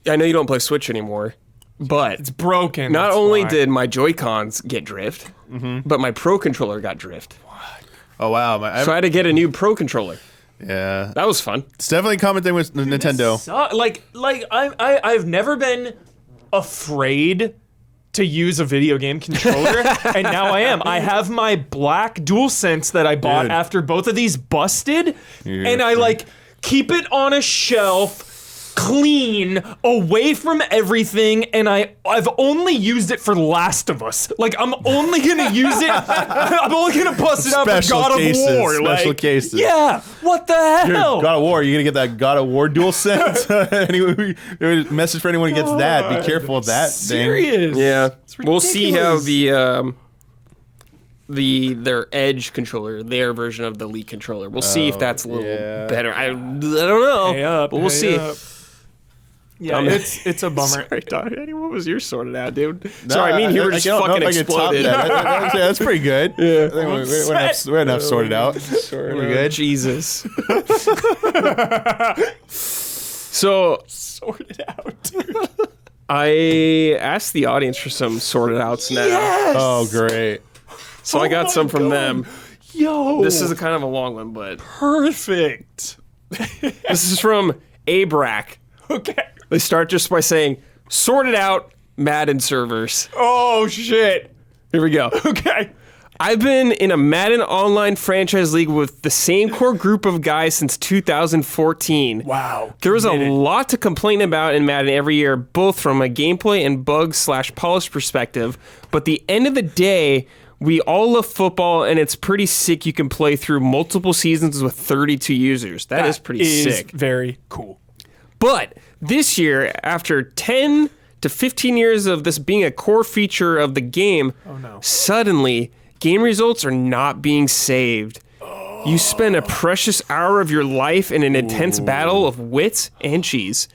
I know you don't play Switch anymore, but it's broken. Not only did my Joy-Cons get drift, but my Pro controller got drift. What? Oh wow! So I had to get a new Pro controller. Yeah, that was fun. It's definitely a common thing with Nintendo. I've never been afraid to use a video game controller, and now I am. I have my black DualSense that I bought after both of these busted, and I like keep it on a shelf clean, away from everything, and I've only used it for Last of Us. Like, I'm only gonna use it. I'm only gonna bust it out for God cases, of War. Special cases. Yeah. What the hell? God of War, you're gonna get that God of War dual sense. Anyway, message for anyone who gets that. Be careful of that Serious. Yeah, we'll see how their Edge controller, their version of the Elite controller. We'll see if that's a little better. I don't know, but we'll see. Yeah, it's a bummer. Sorry, Donnie, what was yours sorted out, dude? Sorry, me and Hubert just fucking exploded. That's pretty good. Yeah, I think we're enough sorted out. We're good. Jesus. So Sorted out, dude. I asked the audience for some sorted outs now. Yes! Oh, great. So I got some from them. Yo. This is a kind of a long one, but perfect. this is from Abrac. Okay. They start just by saying, sorted out Madden servers. Oh, shit. Here we go. Okay. I've been in a Madden online franchise league with the same core group of guys since 2014. Wow. There was a lot to complain about in Madden every year, both from a gameplay and bug/polish perspective. But the end of the day, we all love football, and it's pretty sick you can play through multiple seasons with 32 users. That is pretty sick. Very cool. But this year, after 10 to 15 years of this being a core feature of the game, suddenly game results are not being saved. You spend a precious hour of your life in an intense battle of wits and cheese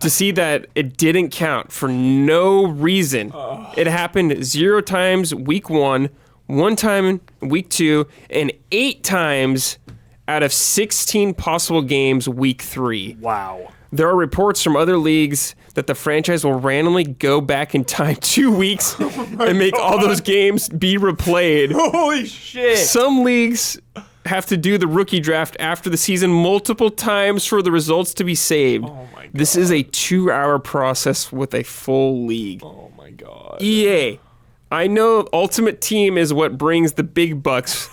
to see that it didn't count for no reason. It happened 0 times week 1, 1 time week 2, and 8 times out of 16 possible games week 3. Wow. There are reports from other leagues that the franchise will randomly go back in time 2 weeks and make all those games be replayed. Holy shit. Some leagues have to do the rookie draft after the season multiple times for the results to be saved. Oh my God. This is a 2-hour process with a full league. Oh my God. EA, I know Ultimate Team is what brings the big bucks.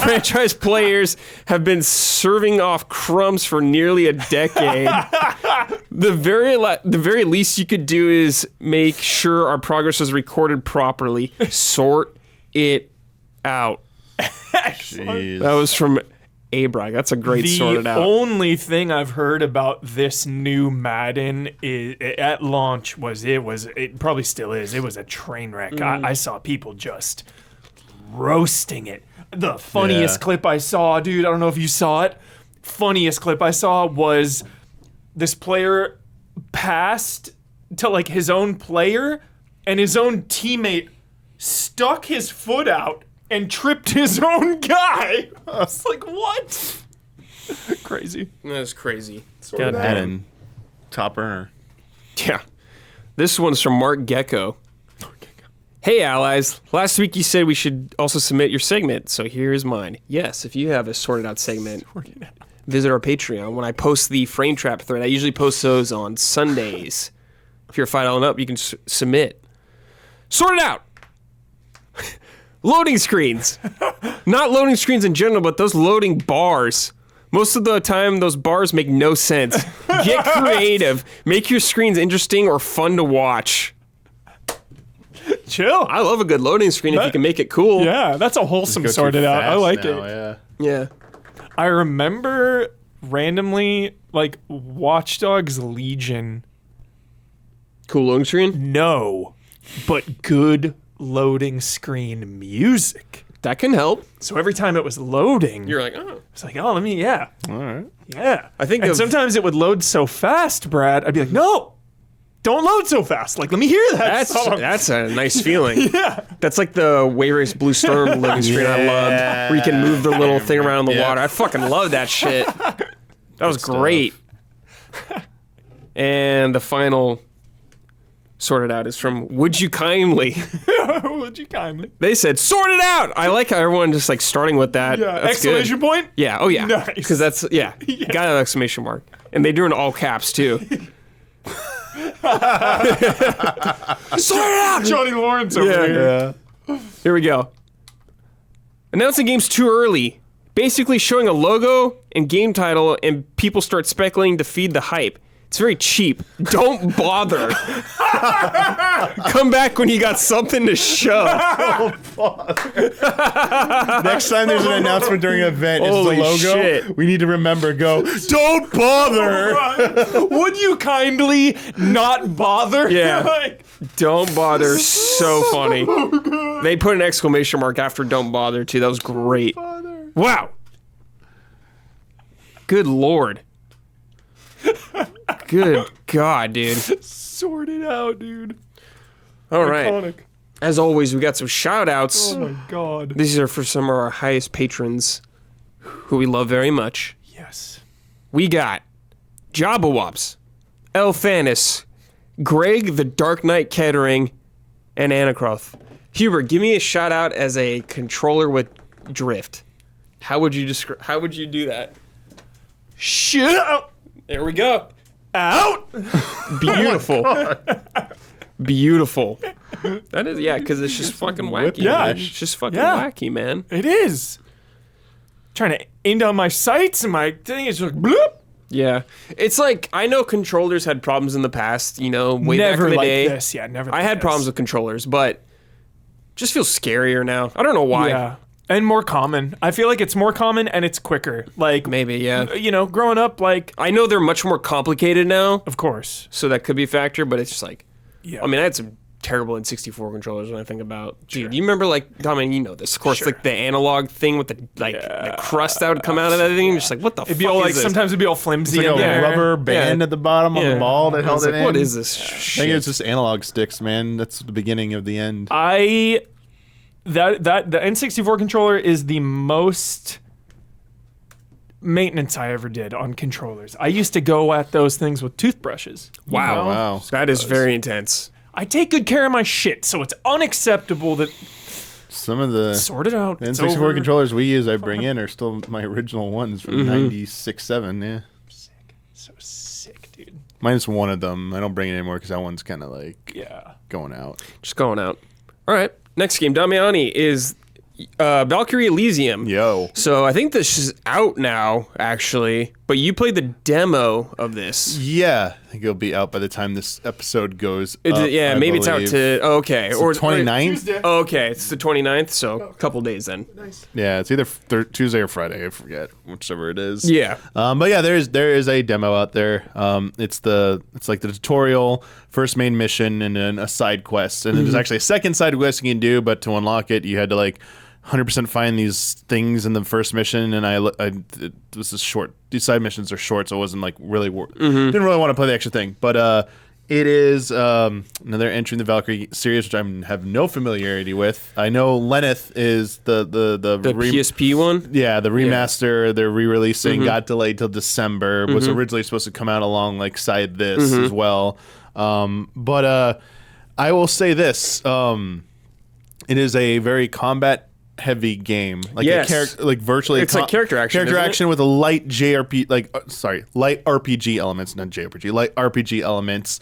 Franchise players have been serving off crumbs for nearly a decade. The very least you could do is make sure our progress is recorded properly. Sort it out. Jeez. That was from Abrag. That's a great sorted out. The only thing I've heard about this new Madden at launch it probably still is. It was a train wreck. I saw people just roasting it. The funniest clip I saw, dude, I don't know if you saw it. Funniest clip I saw was this player passed to like his own player, and his own teammate stuck his foot out and tripped his own guy. I was like, what? Crazy. That's crazy. God damn. Top earner. Yeah. This one's from Mark Gecko. Hey, allies. Last week you said we should also submit your segment, so here's mine. Yes, if you have a sorted out segment, visit our Patreon. When I post the Frame Trap thread, I usually post those on Sundays. If you're $5 and up, you can submit. Sorted out! Loading screens. Not loading screens in general, but those loading bars. Most of the time, those bars make no sense. Get creative. Make your screens interesting or fun to watch. Chill. I love a good loading screen if you can make it cool. Yeah, that's a wholesome sorted out. I like it. Yeah. I remember randomly, like, Watch Dogs Legion. Cool loading screen? No, but good loading screen music. That can help. So every time it was loading, You're like, oh. it's like, oh, let me, All right. yeah. I think and of- sometimes it would load so fast, Brad, I'd be like, no, don't load so fast. Like, let me hear that song. That's a nice feeling. Yeah. That's like the Wayrace Blue Storm loading screen I loved, where you can move the little thing around in the water. I fucking love that shit. That was great. And the final sorted out is from Would You Kindly. Would you kindly? They said, sort it out! I like how everyone just like starting with that. Yeah. That's Exclamation good. point? Yeah, oh yeah. Nice. Because that's, got an exclamation mark. And they do it in all caps too. Sort it out! Johnny Lawrence over here. Yeah. Here we go. Announcing games too early. Basically showing a logo and game title and people start speculating to feed the hype. It's very cheap. Don't bother. Come back when you got something to show. Next time there's an announcement during an event, it's Holy the logo. shit. We need to remember, don't bother. Would you kindly not bother? Yeah. Like, Don't bother. So funny. They put an exclamation mark after don't bother, too. That was great. Wow. Good Lord. Good God, dude. sort it out, dude. All right. Iconic. As always, we got some shout outs. Oh my god. These are for some of our highest patrons who we love very much. Yes. We got Jabbawabs, Elthanas, Greg the Dark Knight Kettering, and Anacrothe. Hubert, give me a shout out as a controller with drift. How would you do that? Shit out. There we go. Out. Beautiful. Beautiful. That is, yeah, because it's just fucking wacky. Yeah. Man. It's just fucking Yeah. wacky, man. It is. Trying to aim down my sights and my thing is just bloop. Yeah. It's like, I know controllers had problems in the past, you know, way Never back in the like day. this. Yeah, never. I like had this. problems with controllers, but just feels scarier now. I don't know why. Yeah. And more common. I feel like it's more common and it's quicker. Like, Maybe, yeah. you know, growing up, like, I know they're much more complicated now, of course. so that could be a factor, but it's just like, Yeah. I mean, I had some terrible N64 controllers when I think about, dude, you remember, like, I mean, you know this, of course, Sure. like the analog thing with the, like, the crust that would come out of that thing, just like, what the It'd fuck be all is like this? sometimes it'd be all flimsy. It's like in a there. rubber band Yeah. at the bottom of Yeah. the ball that I held was it like, in. what is this I think shit? it's just analog sticks, man. That's the beginning of the end. That the N64 controller is the most maintenance I ever did on controllers. I used to go at those things with toothbrushes. you Wow. know? Wow. That is very intense. I take good care of my shit, so it's unacceptable that Some of the sort it out. It's N64 over. controllers we use, I bring in, are still my original ones from '96-'7. Yeah, So sick, dude. minus one of them. I don't bring it anymore because that one's kind of like Yeah. going out. Just going out. All right. Next game, Damiani, is Valkyrie Elysium. Yo, So I think this is out now, actually. But you played the demo of this. yeah, I think it'll be out by the time this episode goes. Up, Yeah, I maybe it's out believe. to... Oh, okay. It's the 29th. Oh, okay, it's the 29th, so a couple days then. Yeah, it's either Tuesday or Friday. I forget whichever it is. Yeah. But yeah, there is a demo out there. It's like the tutorial, first main mission, and then a side quest. And then there's actually a second side quest you can do, but to unlock it, you had to like 100% find these things in the first mission. And it was just short. These side missions are short, so it wasn't like really didn't really want to play the extra thing. But it is another entry in the Valkyrie series, which I have no familiarity with. I know Lenneth is the PSP one? yeah, the remaster they're re-releasing got delayed till December. Was originally supposed to come out along like side this as well. But I will say this: it is a very combat heavy game, like Yes. like virtually It's like character action, character isn't it? action with a light JRP, light RPG elements, not JRPG, light RPG elements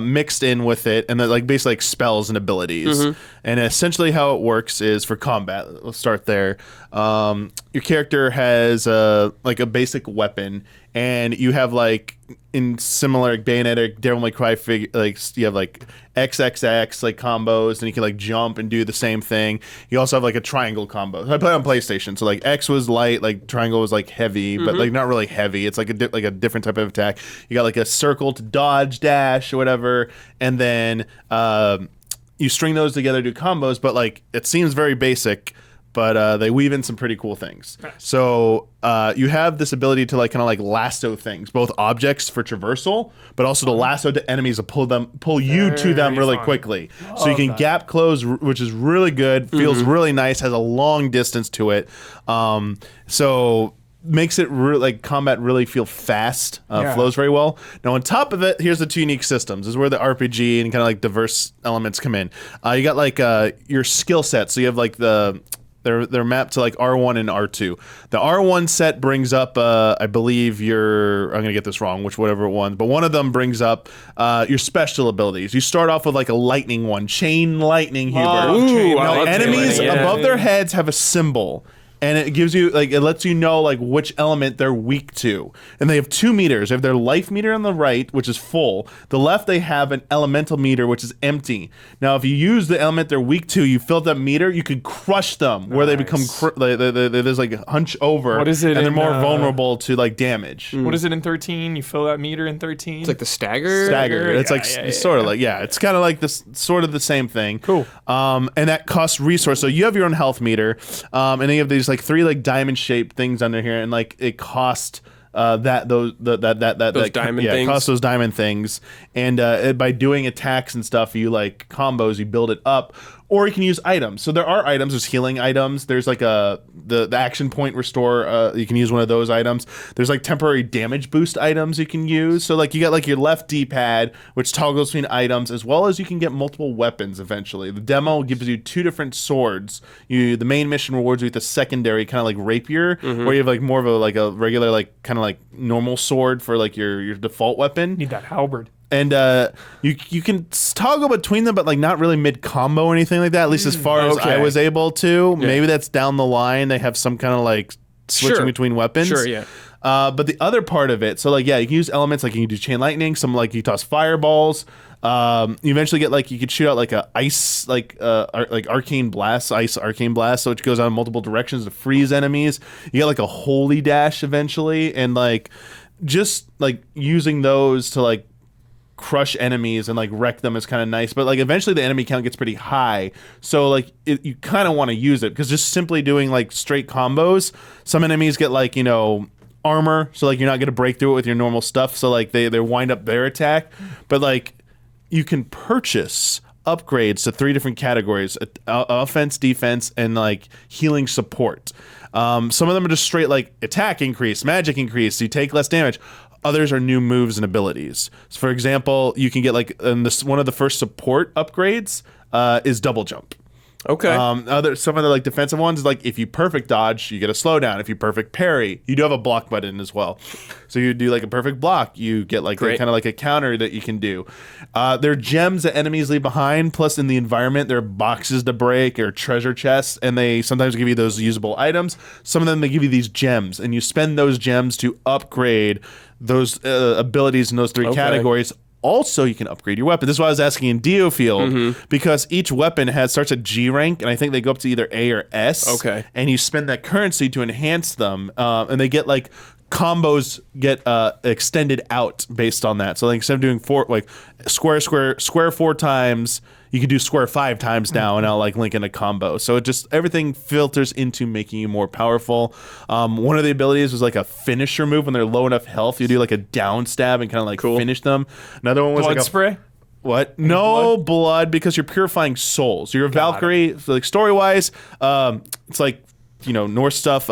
mixed in with it, and then like basically like spells and abilities. And essentially how it works is for combat. Let's start there. Your character has like a basic weapon, and you have like in similar like Bayonetta, Devil May Cry you have like XXX like combos, and you can like jump and do the same thing. You also have like a triangle combo. I play on PlayStation, so like X was light, like triangle was like heavy, but like not really heavy. It's like a different type of attack. You got like a circle to dodge, dash, or whatever, and then you string those together to do combos. But like it seems very basic. But they weave in some pretty cool things. Nice. So you have this ability to like kind of like lasso things, both objects for traversal, but also to lasso to enemies to pull you to them really quickly. So you can gap close, which is really good. Feels really nice. Has a long distance to it. So makes it like combat really feel fast. Flows very well. Now on top of it, here's the two unique systems. This is where the RPG and kind of like diverse elements come in. You got like your skill set. So you have like They're mapped to like R1 and R2. The R1 set brings up, I believe I'm going to get this wrong, whatever one, but one of them brings up your special abilities. You start off with like a lightning one, chain lightning, Hubert. Ooh, I Now, love enemies chain lightning, above their heads have a symbol. and it gives you like it lets you know like which element they're weak to. And they have 2 meters. They have their life meter on the right, which is full. The left they have an elemental meter, which is empty. Now, if you use the element they're weak to, you fill up that meter, you can crush them where they become there's like a hunch over. What is it? And they're more vulnerable to like damage. What is it in 13? You fill that meter in 13. It's like the stagger. It's like sort of like it's kind of like this sort of the same thing. Cool. And that costs resource. So you have your own health meter, and then you have these like 3 like diamond shaped things under here, and like it costs. Those diamond things. It costs those diamond things, and by doing attacks and stuff, you like combos, you build it up, or you can use items. So there are items. There's healing items. There's like the action point restore. You can use one of those items. There's like temporary damage boost items you can use. So like you got like your left D-pad, which toggles between items, as well as you can get multiple weapons eventually. The demo gives you 2 different swords. The main mission rewards you with a secondary kind of like rapier, where you have like more of a regular like kind of like normal sword for like your default weapon. Need that halberd. And you can toggle between them, but like not really mid combo or anything like that. At least as far as I was able to. Yeah. Maybe that's down the line. They have some kind of like switching between weapons. Sure, yeah. But the other part of it, so like you can use elements like you can do chain lightning. Some like you toss fireballs. You eventually get like you could shoot out like a ice like arcane blast, ice arcane blast, so it goes out in multiple directions to freeze enemies. You get like a holy dash eventually, and like just like using those to like crush enemies and like wreck them is kind of nice, but like eventually the enemy count gets pretty high, so like you kind of want to use it because just simply doing like straight combos, some enemies get like armor, so like you're not going to break through it with your normal stuff, so like they wind up their attack, but like you can purchase upgrades to 3 different categories: offense, defense, and like healing support. Some of them are just straight like attack increase, magic increase, so you take less damage. Others are new moves and abilities. So for example, you can get like one of the first support upgrades is double jump. Okay. Some of the like defensive ones is like if you perfect dodge, you get a slowdown. If you perfect parry, you do have a block button as well. So you do like a perfect block, you get like kind of like a counter that you can do. There are gems that enemies leave behind. Plus in the environment, there are boxes to break or treasure chests, and they sometimes give you those usable items. Some of them they give you these gems, and you spend those gems to upgrade those abilities in those 3 categories. Also, you can upgrade your weapon. This is why I was asking in DioField, because each weapon starts at G rank, and I think they go up to either A or S. Okay. And you spend that currency to enhance them, and they get like combos get extended out based on that. So like instead of doing square 4 times, you can do square 5 times now, and I'll like link in a combo. So it just everything filters into making you more powerful. One of the abilities was like a finisher move when they're low enough health. You do like a down stab and kind of like finish them. Another one was blood like spray. What? No blood because you're purifying souls. You're a Valkyrie. So like story wise, it's like Norse stuff.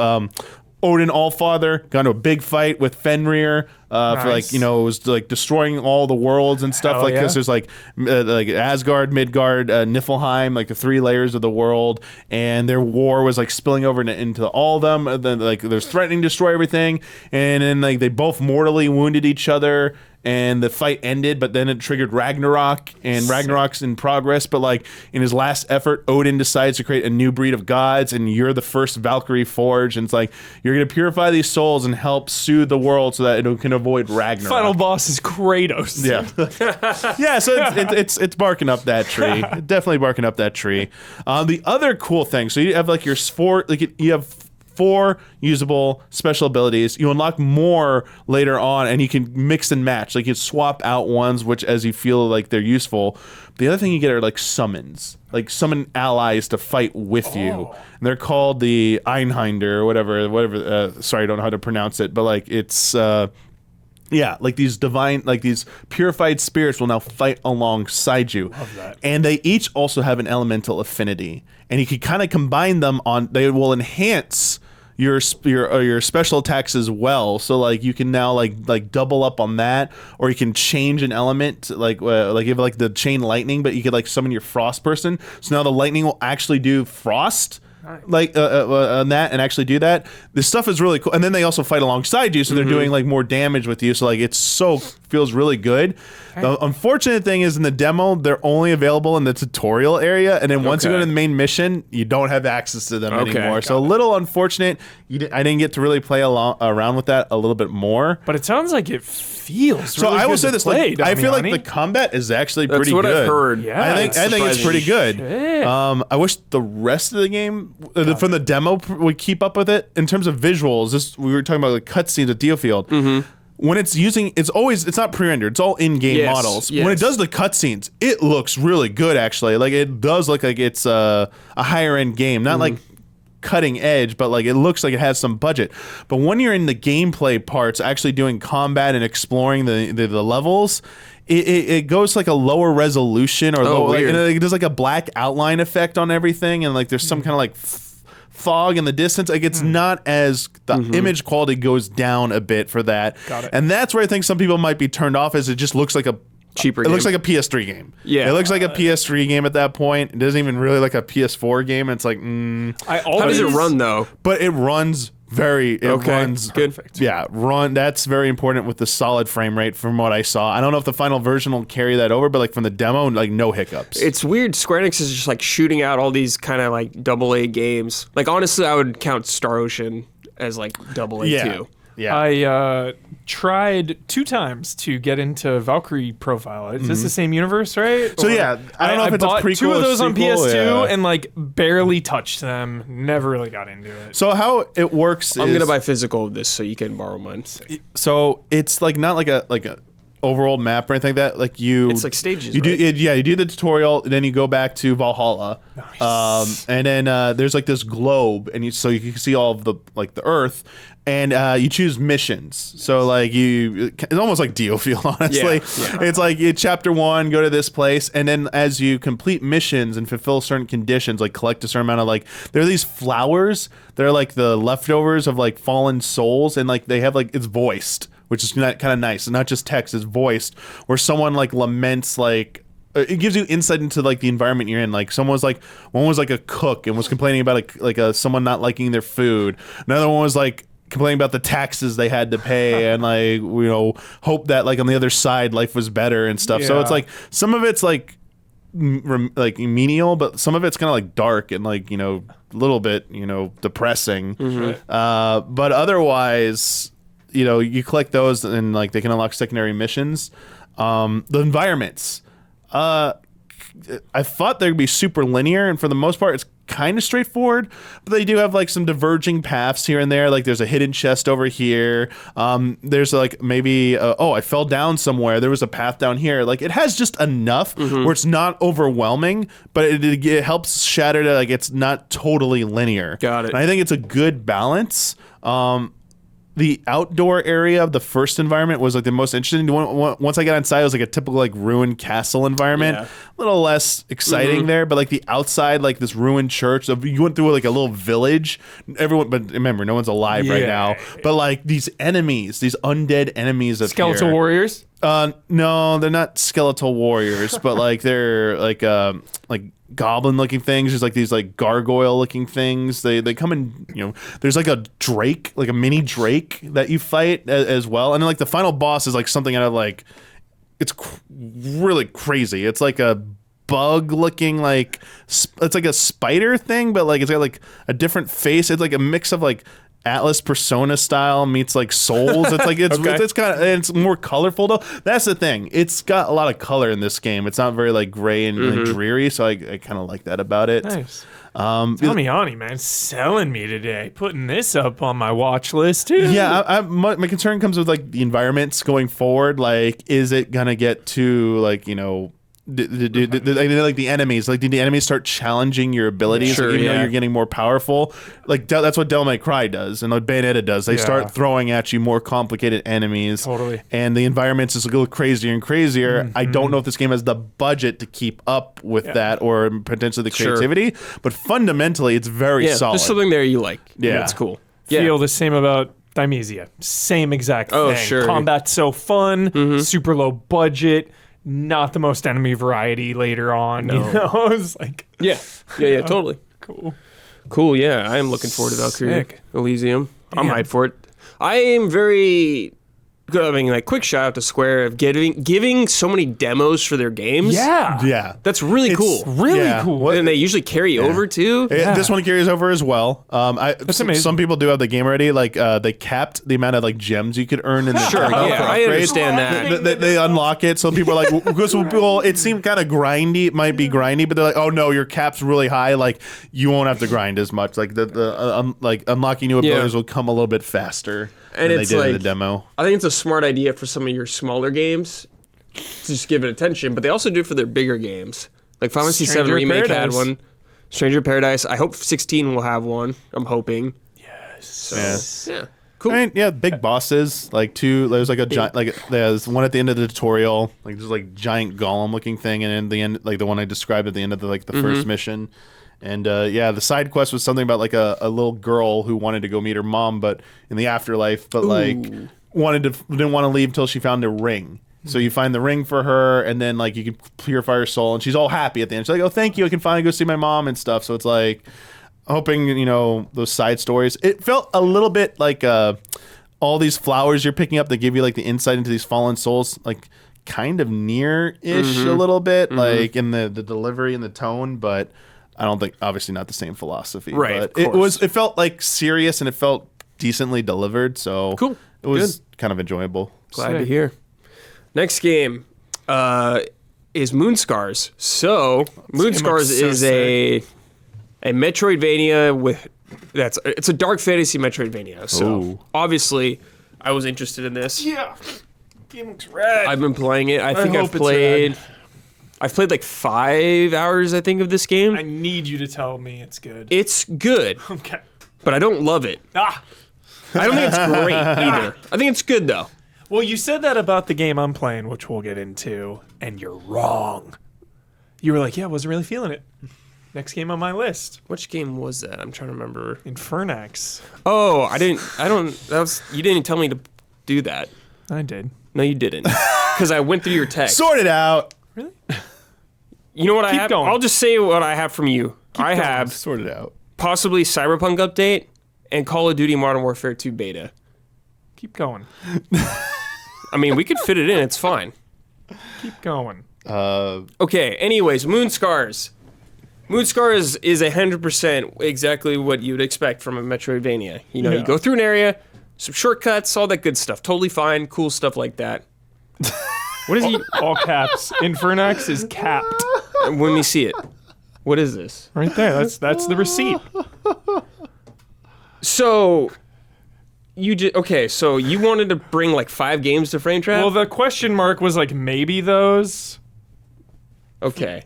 Odin Allfather got into a big fight with Fenrir for like it was like destroying all the worlds and stuff because there's like Asgard, Midgard, Niflheim, like the 3 layers of the world, and their war was like spilling over into all of them. And then like there's threatening to destroy everything, and then like they both mortally wounded each other. And the fight ended, but then it triggered Ragnarok, and Ragnarok's in progress. But like in his last effort, Odin decides to create a new breed of gods, and you're the first Valkyrie forged. And it's like you're going to purify these souls and help soothe the world so that it can avoid Ragnarok. Final boss is Kratos. Yeah, yeah. So it's barking up that tree. Definitely barking up that tree. The other cool thing, so you have like your sport, like you have 4 usable special abilities. You unlock more later on, and you can mix and match. Like you swap out ones which as you feel like they're useful. The other thing you get are like summons. Like summon allies to fight with you. And they're called the Einhinder or whatever. Sorry, I don't know how to pronounce it, but like it's like these divine, like these purified spirits will now fight alongside you. Love that. And they each also have an elemental affinity. And you can kind of combine them they will enhance your special attacks as well. So like you can now like double up on that, or you can change an element like you have like the chain lightning, but you could like summon your frost person. So now the lightning will actually do frost. Like on that and actually do that. This stuff is really cool, and then they also fight alongside you, so they're doing like more damage with you. So like it's so feels really good. The unfortunate thing is in the demo, they're only available in the tutorial area, and then once you go to the main mission, you don't have access to them anymore. So a little unfortunate. I didn't get to really play around with that a little bit more. But it sounds like it feels. So really I will good say to this: play, I feel like Damiani. the combat is actually pretty That's what good. I've heard. Yeah, I think it's pretty good. Shit. I wish the rest of the game from the demo would keep up with it in terms of visuals. We were talking about the cutscenes at DioField. When it's not pre-rendered. It's all in-game models. When it does the cutscenes, it looks really good. Actually, like it does look like it's a higher-end game, not like cutting edge, but like it looks like it has some budget. But when you're in the gameplay parts, actually doing combat and exploring the levels, it goes like a lower resolution or it does like a black outline effect on everything, and like there's some kind of like fog in the distance. Like it's not as the image quality goes down a bit for that. Got it. And that's where I think some people might be turned off, as it just looks like a cheaper It game. looks like a PS3 game. Yeah. It looks like a PS3 game at that point. It doesn't even really like a PS4 game. It's like, How does it run though? but it runs runs good. Yeah, that's very important with the solid frame rate from what I saw. I don't know if the final version will carry that over, but like from the demo, like no hiccups. It's weird. Square Enix is just like shooting out all these kind of like AA games. Like honestly, I would count Star Ocean as like AA too. Yeah. I tried 2 times to get into Valkyrie profile. Is this the same universe, right? So yeah, I don't know if it's a bought prequel 2 of or those on sequel, PS2 and like barely touched them. Never really got into it. So how it works I'm is, gonna buy physical of this so you can borrow mine. so it's like not like a overall map or anything like that. Like It's like stages, You do right? you do the tutorial, and then you go back to Valhalla. Nice. And then there's like this globe, and so you can see all of the Earth, and you choose missions. So like it's almost like DioField, honestly. Yeah. It's like chapter 1, go to this place, and then as you complete missions and fulfill certain conditions, like collect a certain amount of there are these flowers. They're like the leftovers of like fallen souls, and like they have like it's voiced, which is kind of nice. It's not just text; it's voiced, where someone like laments like. It gives you insight into like the environment you're in. Like one was like a cook and was complaining about someone not liking their food. Another one was like complaining about the taxes they had to pay and like hope that like on the other side life was better and stuff. So it's like some of it's like menial, but some of it's kind of like dark and like a little bit depressing. But otherwise, you collect those and like they can unlock secondary missions. The environments. I thought they'd be super linear, and for the most part, it's kind of straightforward. But they do have like some diverging paths here and there. Like there's a hidden chest over here. There's like maybe I fell down somewhere. There was a path down here. Like it has just enough where it's not overwhelming, but it helps shatter to like it's not totally linear. Got it. And I think it's a good balance. The outdoor area of the first environment was like the most interesting. Once I got inside, it was like a typical like ruined castle environment. Yeah. A little less exciting there, but like the outside, like this ruined church. So you went through like a little village. Everyone, but remember, no one's alive right now. But like these enemies, these undead enemies appear. Skeletal warriors? No, they're not skeletal warriors, but like they're like goblin-looking things. There's like these like gargoyle-looking things. They come in. There's like a drake, like a mini drake that you fight as well. And then like the final boss is like something out of like it's really crazy. It's like a bug-looking like it's like a spider thing, but like it's got like a different face. It's like a mix of like Atlas Persona style meets like Souls. It's like it's kind of it's more colorful though. That's the thing. It's got a lot of color in this game. It's not very like gray and dreary, so I kind of like that about it. Nice. Damiani, man, selling me today. Putting this up on my watch list too. Yeah, my concern comes with like the environments going forward. Like, is it gonna get to like like the enemies? Like, did the enemies start challenging your abilities? Sure, even though you're getting more powerful. Like that's what Devil May Cry does, and what Bayonetta does. They start throwing at you more complicated enemies. Totally. And the environments just go crazier and crazier. I don't know if this game has the budget to keep up with that, or potentially the creativity. But fundamentally, it's very solid. There's something there you like. Yeah. That's cool. Feel the same about Dimesia. Same exact thing. Oh, sure. Combat's so fun, super low budget, not the most enemy variety later on. No. It's like Yeah, totally. Cool, yeah. I am looking forward to Valkyrie Sick. Elysium. I'm Yeah. hyped for it. I am very I mean, like, quick shout out to Square of giving so many demos for their games. Yeah. That's really cool. Really cool. And they usually carry over too. This one carries over as well. That's amazing. Some people do have the game already. Like they capped the amount of like gems you could earn in the Sure, I understand that. They unlock it. Some people are like, well, it seemed kind of grindy. It might be grindy, but they're like, oh no, your cap's really high. Like you won't have to grind as much. Like like unlocking new abilities will come a little bit faster than they did in the demo. I think it's a smart idea for some of your smaller games to just give it attention, but they also do it for their bigger games. Like Final Fantasy VII Remake had one. Stranger of Paradise. I hope 16 will have one. I'm hoping. Yes. So, yeah. Cool. I mean, big bosses. Like there's like a giant, like there's one at the end of the tutorial, like there's like giant golem looking thing, and in the end, like the one I described at the end of the first mission. And the side quest was something about like a little girl who wanted to go meet her mom, but in the afterlife, but like didn't want to leave until she found a ring. So you find the ring for her, and then like you can purify her soul, and she's all happy at the end. She's like, "Oh, thank you! I can finally go see my mom and stuff." So it's like hoping those side stories. It felt a little bit like all these flowers you're picking up that give you like the insight into these fallen souls, like kind of near-ish a little bit, like in the delivery and the tone, but. I don't think, obviously, not the same philosophy. Right. But it felt like serious and it felt decently delivered. So cool. It was kind of enjoyable. Glad to hear. Next game is Moonscars. So Moonscars is a Metroidvania it's a dark fantasy Metroidvania. So obviously, I was interested in this. Yeah. Game looks rad. I've been playing it. I've played like 5 hours, I think, of this game. I need you to tell me it's good. It's good. Okay. But I don't love it. I don't think it's great either. I think it's good, though. Well, you said that about the game I'm playing, which we'll get into, and you're wrong. You were like, yeah, I wasn't really feeling it. Next game on my list. Which game was that? I'm trying to remember. Infernax. Oh, you didn't tell me to do that. I did. No, you didn't. Because I went through your text. Sort it out. Really? You know what I have? Going. I'll just say what I have from you. I have Sort it out. possibly Cyberpunk update and Call of Duty Modern Warfare 2 beta. Keep going. I mean, we could fit it in. It's fine. Keep going. Okay, anyways, Moonscars. Moonscars is 100% exactly what you'd expect from a Metroidvania. You go through an area, some shortcuts, all that good stuff. Totally fine, cool stuff like that. What is he? All caps. Infernax is capped. When we see it. What is this? Right there. That's the receipt. So, so you wanted to bring like 5 games to Frame Trap? Well, the question mark was like maybe those. Okay.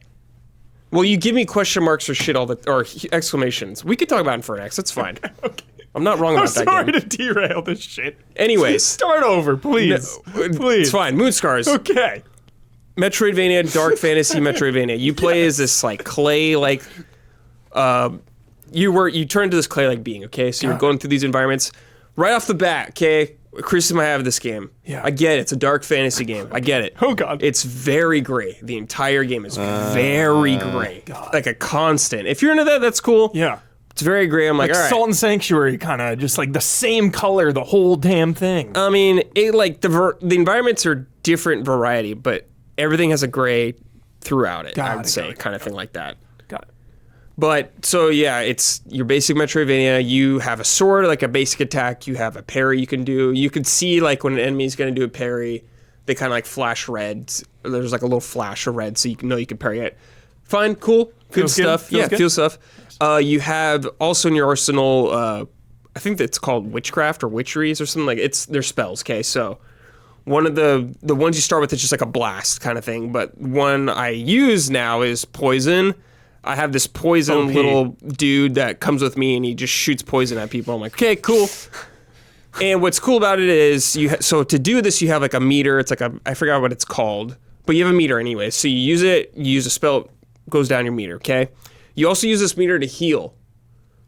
Well, you give me question marks or shit or exclamations. We could talk about Infernax. That's fine. Okay. I'm not wrong about that game. I'm sorry to derail this shit. Anyways. Start over, please. Please. It's fine. Moonscars. Okay. Metroidvania, dark fantasy Metroidvania. You play as this like clay like you turn into this clay like being, okay? So you're going through these environments. Right off the bat, okay? Criticism I have of this game. Yeah. I get it. It's a dark fantasy game. I get it. Oh god. It's very gray. The entire game is very gray. God. Like a constant. If you're into that, that's cool. Yeah. It's very gray. I'm like, all right. Salt and Sanctuary kind of just like the same color the whole damn thing. I mean, it like the environments are different variety, but everything has a gray throughout it. I would say, kind of thing like that. Got it. But so yeah, it's your basic Metroidvania. You have a sword, like a basic attack. You have a parry you can do. You can see like when an enemy's going to do a parry, they kind of like flash red. There's like a little flash of red, so you know you can parry it. Fine, cool, good stuff. Feels stuff. You have also in your arsenal, I think that's called witchcraft or witcheries or something they're spells. Okay, so one of the ones you start with is just like a blast kind of thing, but one I use now is poison. I have this poison little dude that comes with me and he just shoots poison at people. I'm like, okay, cool. And what's cool about it is so to do this you have like a meter. It's like I forgot what it's called, but you have a meter anyway. So you use it, you use a spell, it goes down your meter. Okay. You also use this meter to heal.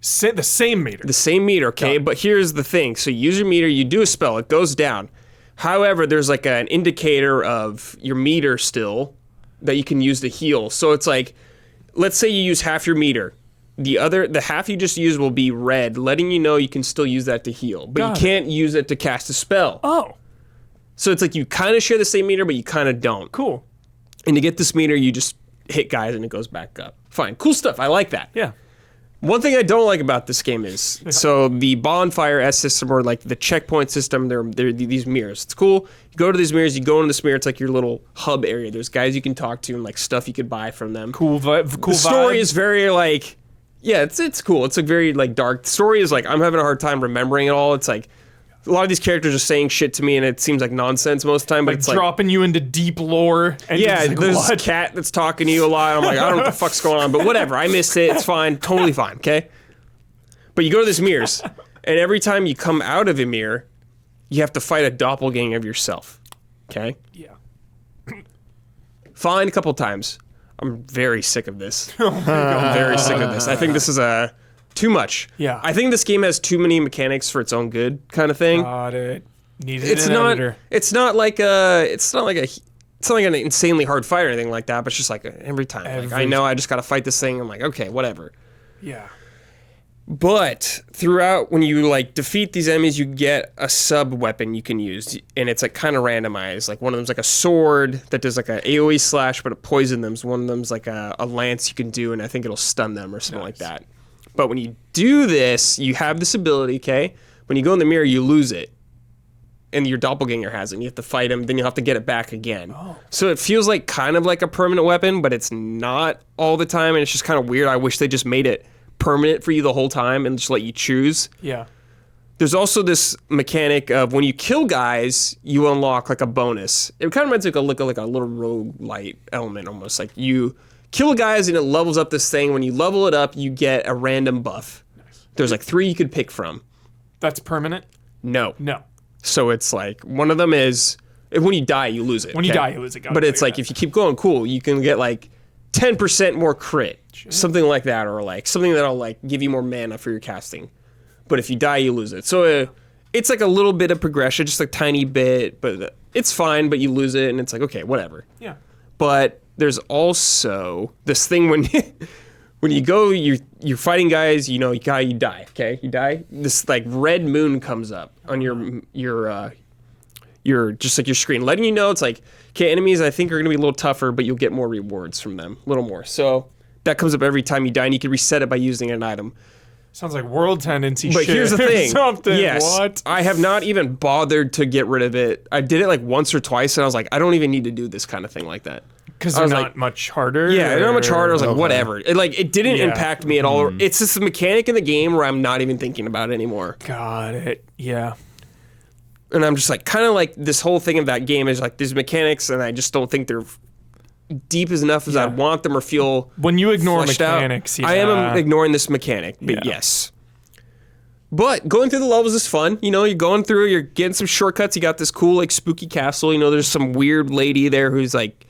The same meter. The same meter, okay? But here's the thing. So you use your meter, you do a spell, it goes down. However, there's like an indicator of your meter still that you can use to heal. So it's like, let's say you use half your meter. The half you just used will be red, letting you know you can still use that to heal. But you can't use it to cast a spell. Oh. So it's like you kind of share the same meter, but you kind of don't. Cool. And to get this meter, you just hit guys and it goes back up. Fine. Cool stuff. I like that. Yeah. One thing I don't like about this game is, so the bonfire S system or like the checkpoint system, they're these mirrors. It's cool. You go to these mirrors, you go into this mirror, it's like your little hub area. There's guys you can talk to and like stuff you could buy from them. Cool vibe. The story is very like, yeah, it's cool. It's a very like dark. The story is like, I'm having a hard time remembering it all. It's like, a lot of these characters are saying shit to me and it seems like nonsense most of the time, but it's like dropping you into deep lore. And yeah, like, there's what? a cat that's talking to you a lot. I'm like, I don't know what the fuck's going on, but whatever. I missed it. It's fine. Totally fine. Okay. But you go to these mirrors, and every time you come out of a mirror, you have to fight a doppelganger of yourself. Okay? Yeah. Fine a couple times. I'm very sick of this. I'm very sick of this. I think this is too much. Yeah. I think this game has too many mechanics for its own good kind of thing. Got it. Needed It's an not. editor. It's not like an insanely hard fight or anything like that. But it's just like every time. Like, I know I just got to fight this thing. I'm like, okay, whatever. Yeah. But throughout, when you like defeat these enemies, you get a sub weapon you can use, and it's like kind of randomized. Like one of them's like a sword that does like a AOE slash, but it poison them. So one of them's like a lance you can do, and I think it'll stun them or something like that. But when you do this, you have this ability. Okay, when you go in the mirror, you lose it, and your doppelganger has it. And you have to fight him, then you'll have to get it back again. Oh. So it feels like kind of like a permanent weapon, but it's not all the time, and it's just kind of weird. I wish they just made it permanent for you the whole time and just let you choose. Yeah. There's also this mechanic of when you kill guys, you unlock like a bonus. It kind of reminds me of like a little roguelite element almost. Like you kill guys and it levels up this thing. When you level it up, you get a random buff. Nice. There's like 3 you could pick from. That's permanent? No. No. So it's like one of them is when you die, you lose it. When you die, you lose it. But it's like if you keep going, cool, you can get like 10% more crit. Something like that, or like something that'll like give you more mana for your casting. But if you die, you lose it. So it's like a little bit of progression, just a tiny bit, but it's fine, but you lose it, and it's like, okay, whatever. Yeah. But there's also this thing when when you go, you're fighting guys, you die, okay? You die. This like red moon comes up on your just like your screen, letting you know it's like, okay, enemies I think are going to be a little tougher, but you'll get more rewards from them, a little more. So that comes up every time you die, and you can reset it by using an item. Sounds like world tendency but shit. But here's the thing. Something. Yes, what? I have not even bothered to get rid of it. I did it like once or twice, and I was like, I don't even need to do this kind of thing like that. Because they're not much harder? Yeah, they're not much harder. I was like, whatever. It didn't impact me at all. It's just a mechanic in the game where I'm not even thinking about it anymore. Got it. Yeah. And I'm just like, kind of like this whole thing of that game is like these mechanics, and I just don't think they're deep as enough as I'd want them or feel. When you ignore mechanics, I am ignoring this mechanic, but yes. But going through the levels is fun. You're going through, you're getting some shortcuts. You got this cool, like, spooky castle. There's some weird lady there who's like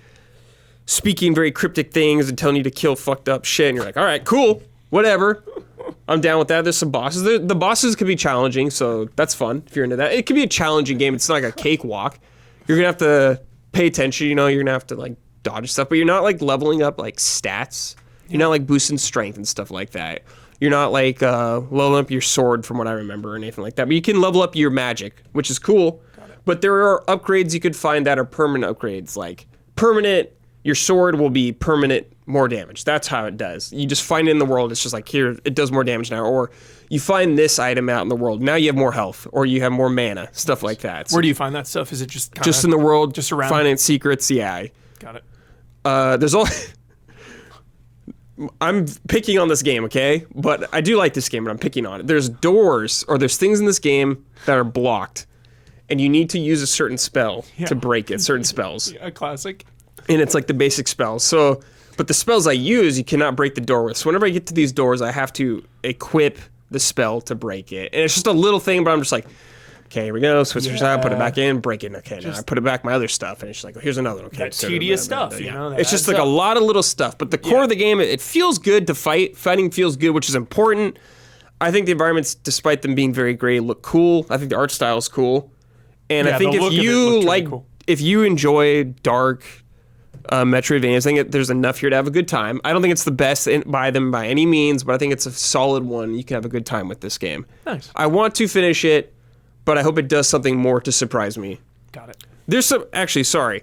speaking very cryptic things and telling you to kill fucked up shit. And you're like, all right, cool, whatever. I'm down with that. There's some bosses. The bosses can be challenging, so that's fun if you're into that. It can be a challenging game. It's not like a cakewalk. You're going to have to pay attention. You're going to have to, like, dodge stuff, but you're not, like, leveling up, like, stats. You're not, like, boosting strength and stuff like that. You're not, like, leveling up your sword from what I remember or anything like that. But you can level up your magic, which is cool. But there are upgrades you could find that are permanent upgrades. Like, permanent, your sword will be permanent more damage. That's how it does. You just find it in the world. It's just like, here, it does more damage now. Or you find this item out in the world. Now you have more health. Or you have more mana. Stuff like that. So where do you find that stuff? Is it just in the world? Just around? Finding secrets, yeah. Got it. There's all... I'm picking on this game, okay? But I do like this game, but I'm picking on it. There's doors, or there's things in this game that are blocked. And you need to use a certain spell to break it. Certain spells. Yeah, classic. And it's like the basic spells. So... But the spells I use, you cannot break the door with. So whenever I get to these doors, I have to equip the spell to break it. And it's just a little thing, but I'm just like, okay, here we go. Switch your side, put it back in, break it. Okay, now I put it back my other stuff. And it's just like, here's another one. Okay, that tedious stuff, It's just like a lot of little stuff. But the core of the game, it feels good to fight. Fighting feels good, which is important. I think the environments, despite them being very gray, look cool. I think the art style is cool. And I think if you enjoy dark... Metroidvania, I think there's enough here to have a good time. I don't think it's the best by any means, but I think it's a solid one. You can have a good time with this game. Nice. I want to finish it, but I hope it does something more to surprise me. Got it. There's some, actually, sorry.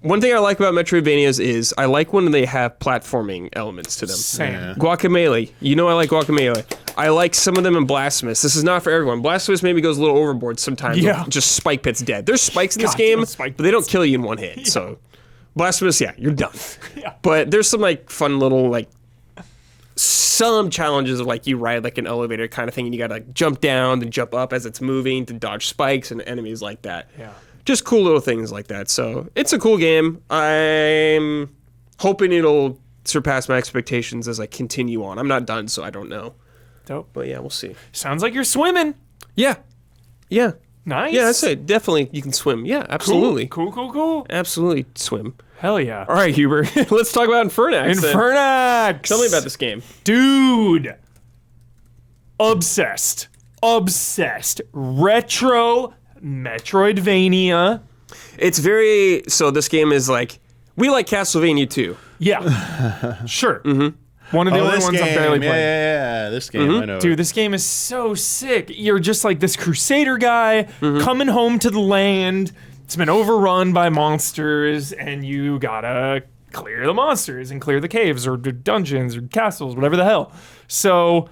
One thing I like about Metroidvanias is I like when they have platforming elements to them. Same. Yeah. Guacamelee. You know I like Guacamelee. I like some of them in Blasphemous. This is not for everyone. Blasphemous maybe goes a little overboard sometimes. Yeah. Just Spike Pit's dead. There's spikes in this God, game, those spike but they don't kill you in one hit. So Blasphemous, yeah, you're done. Yeah. But there's some like fun little like some challenges of like you ride like an elevator kind of thing and you gotta like jump down then jump up as it's moving to dodge spikes and enemies like that. Yeah. Just cool little things like that. So it's a cool game. I'm hoping it'll surpass my expectations as I continue on. I'm not done, so I don't know. Dope. But yeah, we'll see. Sounds like you're swimming. Yeah. Yeah. Nice. Yeah, that's it. Definitely you can swim. Yeah, absolutely. Cool. Absolutely swim. Hell yeah. All right, Huber. Let's talk about Infernax. then. Infernax. Tell me about this game. Dude. Obsessed. Retro Metroidvania. It's very so this game is like we like Castlevania too. Yeah. Sure. One of the only this ones game. I'm barely playing. Yeah. This game, I know. Dude, this game is so sick. You're just like this crusader guy coming home to the land. It's been overrun by monsters, and you gotta clear the monsters and clear the caves or dungeons or castles, whatever the hell. So,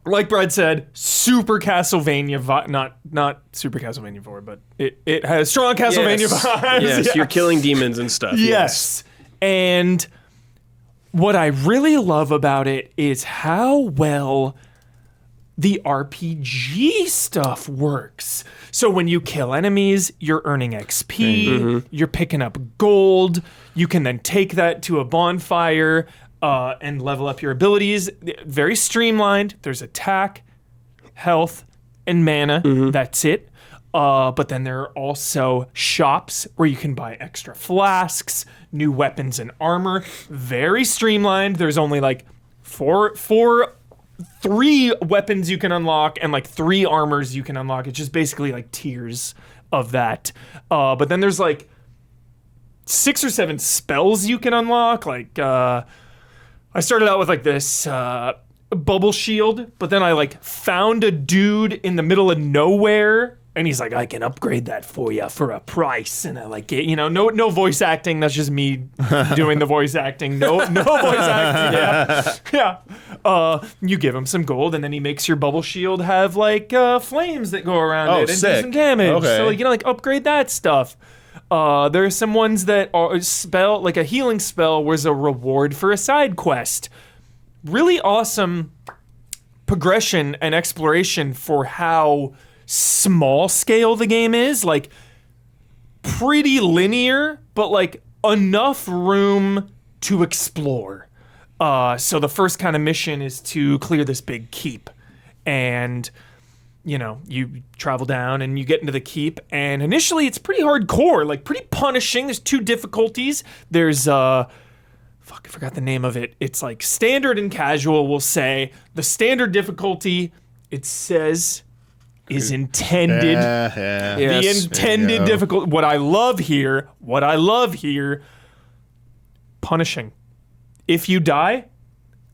like Brad said, super Castlevania not super Castlevania 4, but it has strong Castlevania vibes. Yes, Yeah. you're killing demons and stuff. Yes. And what I really love about it is how well the RPG stuff works. So when you kill enemies, you're earning XP, you're picking up gold, you can then take that to a bonfire and level up your abilities. Very streamlined. There's attack, health, and mana. That's it. But then there are also shops where you can buy extra flasks, new weapons and armor. Very streamlined. There's only like three weapons you can unlock and like 3 armors you can unlock. It's just basically like tiers of that. But then there's like 6 or 7 spells you can unlock. Like I started out with like this bubble shield, but then I like found a dude in the middle of nowhere. And he's like, I can upgrade that for you for a price. And I like it, no voice acting. That's just me doing the voice acting. No voice acting. Yeah. You give him some gold, and then he makes your bubble shield have like flames that go around it and do some damage. Okay. So like upgrade that stuff. There are some ones that are like a healing spell was a reward for a side quest. Really awesome progression and exploration for how small scale the game is, like pretty linear, but like enough room to explore. So the first kind of mission is to clear this big keep, and you travel down and you get into the keep, and initially it's pretty hardcore, like pretty punishing. There's 2 difficulties. There's I forgot the name of it. It's like standard and casual. We'll say the standard difficulty, it says, is intended. Yes. The intended difficult. What I love here, punishing. If you die,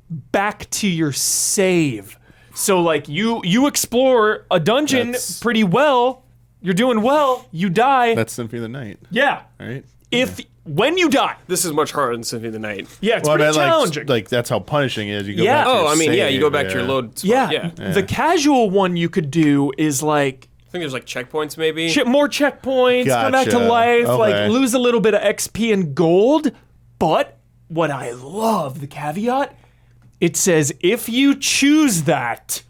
back to your save. So like you explore a dungeon pretty well, you're doing well, you die. That's Symphony of the Night. Yeah. Right? When you die. This is much harder than Symphony of the Night. Yeah, it's pretty challenging. Like that's how punishing it is. You go Yeah. back to your save, you go back to your load spot. Yeah. The casual one you could do is like I think there's like checkpoints maybe. more checkpoints, come back to Gotcha. life, Okay. like lose a little bit of XP and gold. But what I love, the caveat, it says if you choose that,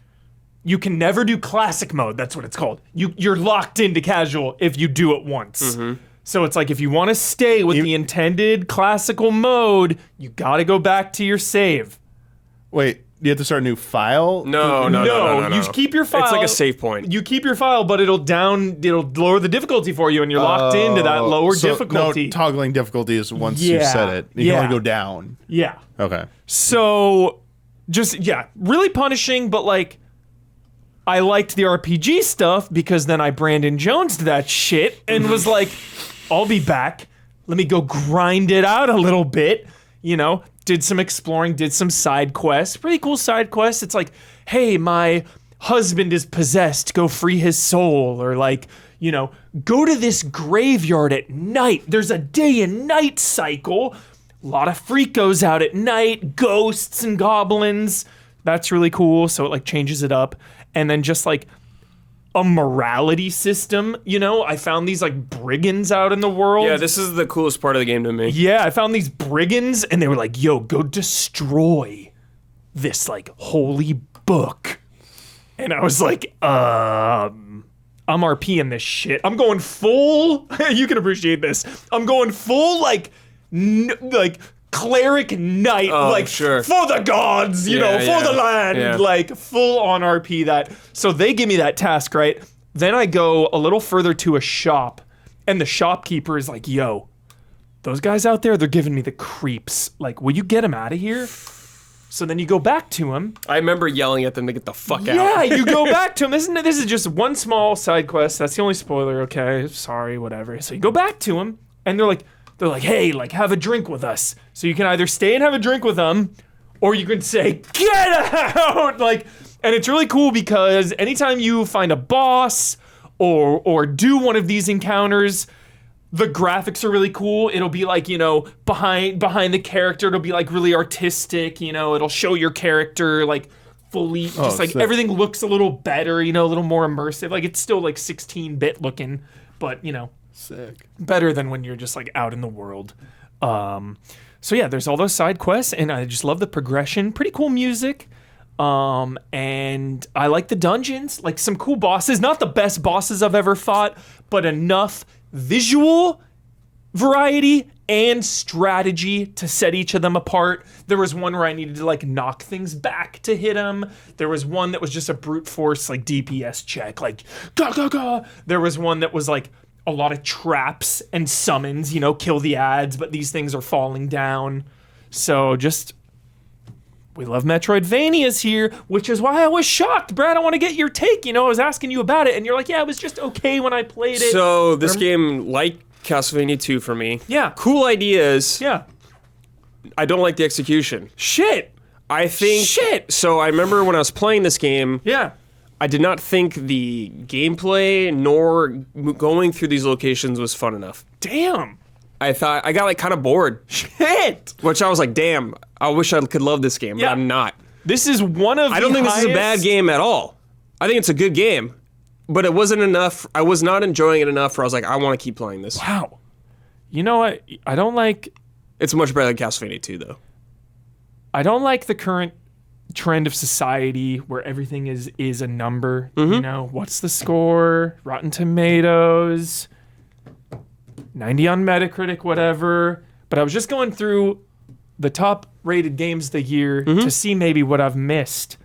you can never do classic mode. That's what it's called. You're locked into casual if you do it once. So it's like if you want to stay with the intended classical mode, you got to go back to your save. Wait, you have to start a new file? No. You keep your file. It's like a save point. You keep your file, but it'll lower the difficulty for you, and you're locked into that lower difficulty. No, toggling difficulty is once you set it. You can only go down. Yeah. Okay. So, really punishing, but like, I liked the RPG stuff because then I Brandon Jones'd that shit and was like, I'll be back. Let me go grind it out a little bit. Did some exploring, did some side quests. Pretty cool side quests. It's like, hey, my husband is possessed. Go free his soul. Or like, go to this graveyard at night. There's a day and night cycle. A lot of freakos out at night, ghosts and goblins. That's really cool. So it like changes it up. And then just like a morality system, I found these like brigands out in the world. Yeah, this is the coolest part of the game to me. Yeah, I found these brigands and they were like, yo, go destroy this like holy book. And I was like, I'm RPing this shit. I'm going full, you can appreciate this. I'm going full like cleric knight, sure. for the gods, for the land, like full on RP that. So they give me that task, right? Then I go a little further to a shop, and the shopkeeper is like, yo, those guys out there, they're giving me the creeps. Like, will you get them out of here? So then you go back to him. I remember yelling at them to get the fuck out. Yeah, you go back to him. This is just one small side quest. That's the only spoiler, okay? Sorry, whatever. So you go back to him, and they're like, hey, like, have a drink with us. So you can either stay and have a drink with them, or you can say, get out! Like, and it's really cool because anytime you find a boss or do one of these encounters, the graphics are really cool. It'll be like, behind the character, it'll be like really artistic, it'll show your character like fully, just like sick. Everything looks a little better, a little more immersive. Like it's still like 16-bit looking, but Sick. better than when you're just like out in the world. So yeah, there's all those side quests, and I just love the progression. Pretty cool music. And I like the dungeons, like some cool bosses. Not the best bosses I've ever fought, but enough visual variety and strategy to set each of them apart. There was one where I needed to like knock things back to hit them. There was one that was just a brute force like DPS check, like ga ga ga. There was one that was like a lot of traps and summons, kill the ads, but these things are falling down. So we love Metroidvanias here, which is why I was shocked. Brad, I want to get your take. I was asking you about it, and you're like, yeah, it was just okay when I played it. So this game, like Castlevania 2 for me. Yeah. Cool ideas. Yeah. I don't like the execution. Shit. So I remember when I was playing this game, Yeah. I did not think the gameplay nor going through these locations was fun enough. Damn. I thought I got like kind of bored. Shit. Which I was like, damn, I wish I could love this game, Yeah. but I'm not. This is one of I don't the think this is a bad highest- game at all. I think it's a good game, but it wasn't enough. I was not enjoying it enough where I was like, I want to keep playing this. Wow. You know what? I don't like It's much better than Castlevania 2, though. the current trend of society where everything is a number. What's the score? Rotten Tomatoes, 90 on Metacritic, whatever. But I was just going through the top rated games of the year to see maybe what I've missed.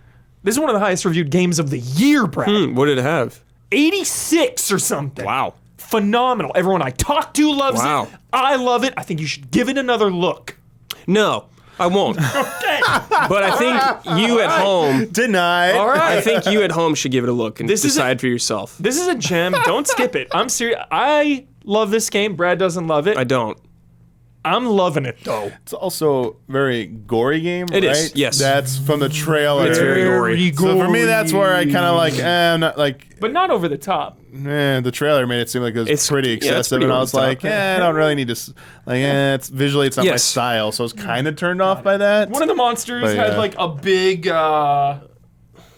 This is one of the highest reviewed games of the year, Brad. What did it have? 86 or something. Wow. Phenomenal. Everyone I talk to loves Wow. it. I love it. I think you should give it another look. No, I won't. Okay. But I think you at home, Denied. All right. I think you at home should give it a look and This is decide for yourself. This is a gem. Don't skip it. I'm serious. I love this game. Brad doesn't love it. I don't. I'm loving it though. It's also a very gory game, It right? is, yes. That's from the trailer. It's very gory. So for me, that's where I kind of like, I'm not like, But not over the top. the trailer made it seem like it was It's- pretty yeah, it's excessive, pretty and I over was the top. like, I don't really need to, it's visually, it's not my Yes. style, so I was kind of turned off by that. One of the monsters But, had yeah. like a big Yeah.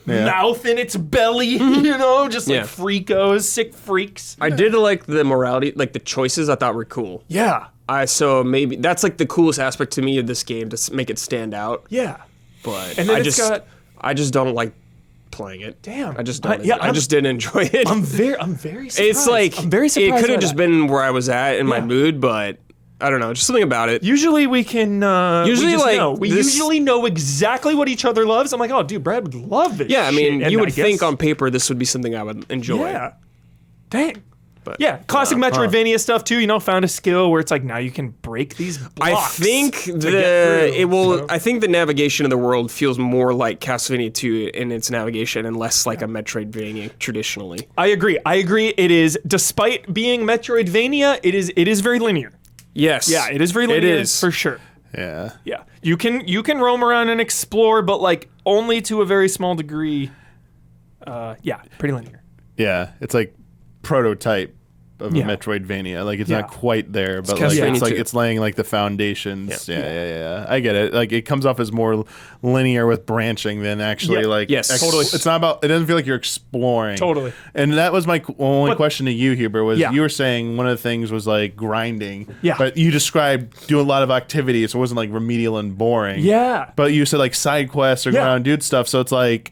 mouth in its belly, just like Yeah. freakos, sick freaks. I did like the morality, like the choices I thought were cool. Yeah. So maybe that's like the coolest aspect to me of this game to make it stand out. Yeah. But And then I it's got- I just don't like playing it. Damn. I just don't. Yeah, I just didn't enjoy it. I'm very surprised. It's like I'm very surprised. it could by have just that. been where I was at in my Yeah. mood, but I don't know, just something about it. Usually we can. Usually, we just like, know. We this- usually know exactly what each other loves. I'm like, oh, dude, Brad would love this. Yeah, I mean, shit. And you would I guess- think on paper this would be something I would enjoy. Yeah. Dang. But Yeah, classic Metroidvania stuff too. Found a skill where it's like now you can break these I blocks. think to get through, it will. so. I think the navigation of the world feels more like Castlevania 2 in its navigation, and less like a Metroidvania traditionally. I agree. It is, despite being Metroidvania, it is very linear. Yes. Yeah, it is very linear. It is for sure. Yeah. Yeah, you can roam around and explore, but like only to a very small degree. Yeah, pretty linear. Yeah. It's like prototype of a Yeah. Metroidvania. Like it's Yeah. not quite there, but It's like Castlevania it's like 2. it's laying like the foundations. Yeah. I get it. Like it comes off as more linear with branching than actually Yeah. like Yes. Totally. It's not about. It doesn't feel like you're exploring. Totally. And that was my only But- question to you, Huber. Was Yeah. you were saying one of the things was like grinding. Yeah. But you described doing a lot of activity, so it wasn't like remedial and boring. Yeah. But you said like side quests or go Yeah. around and do stuff. So it's like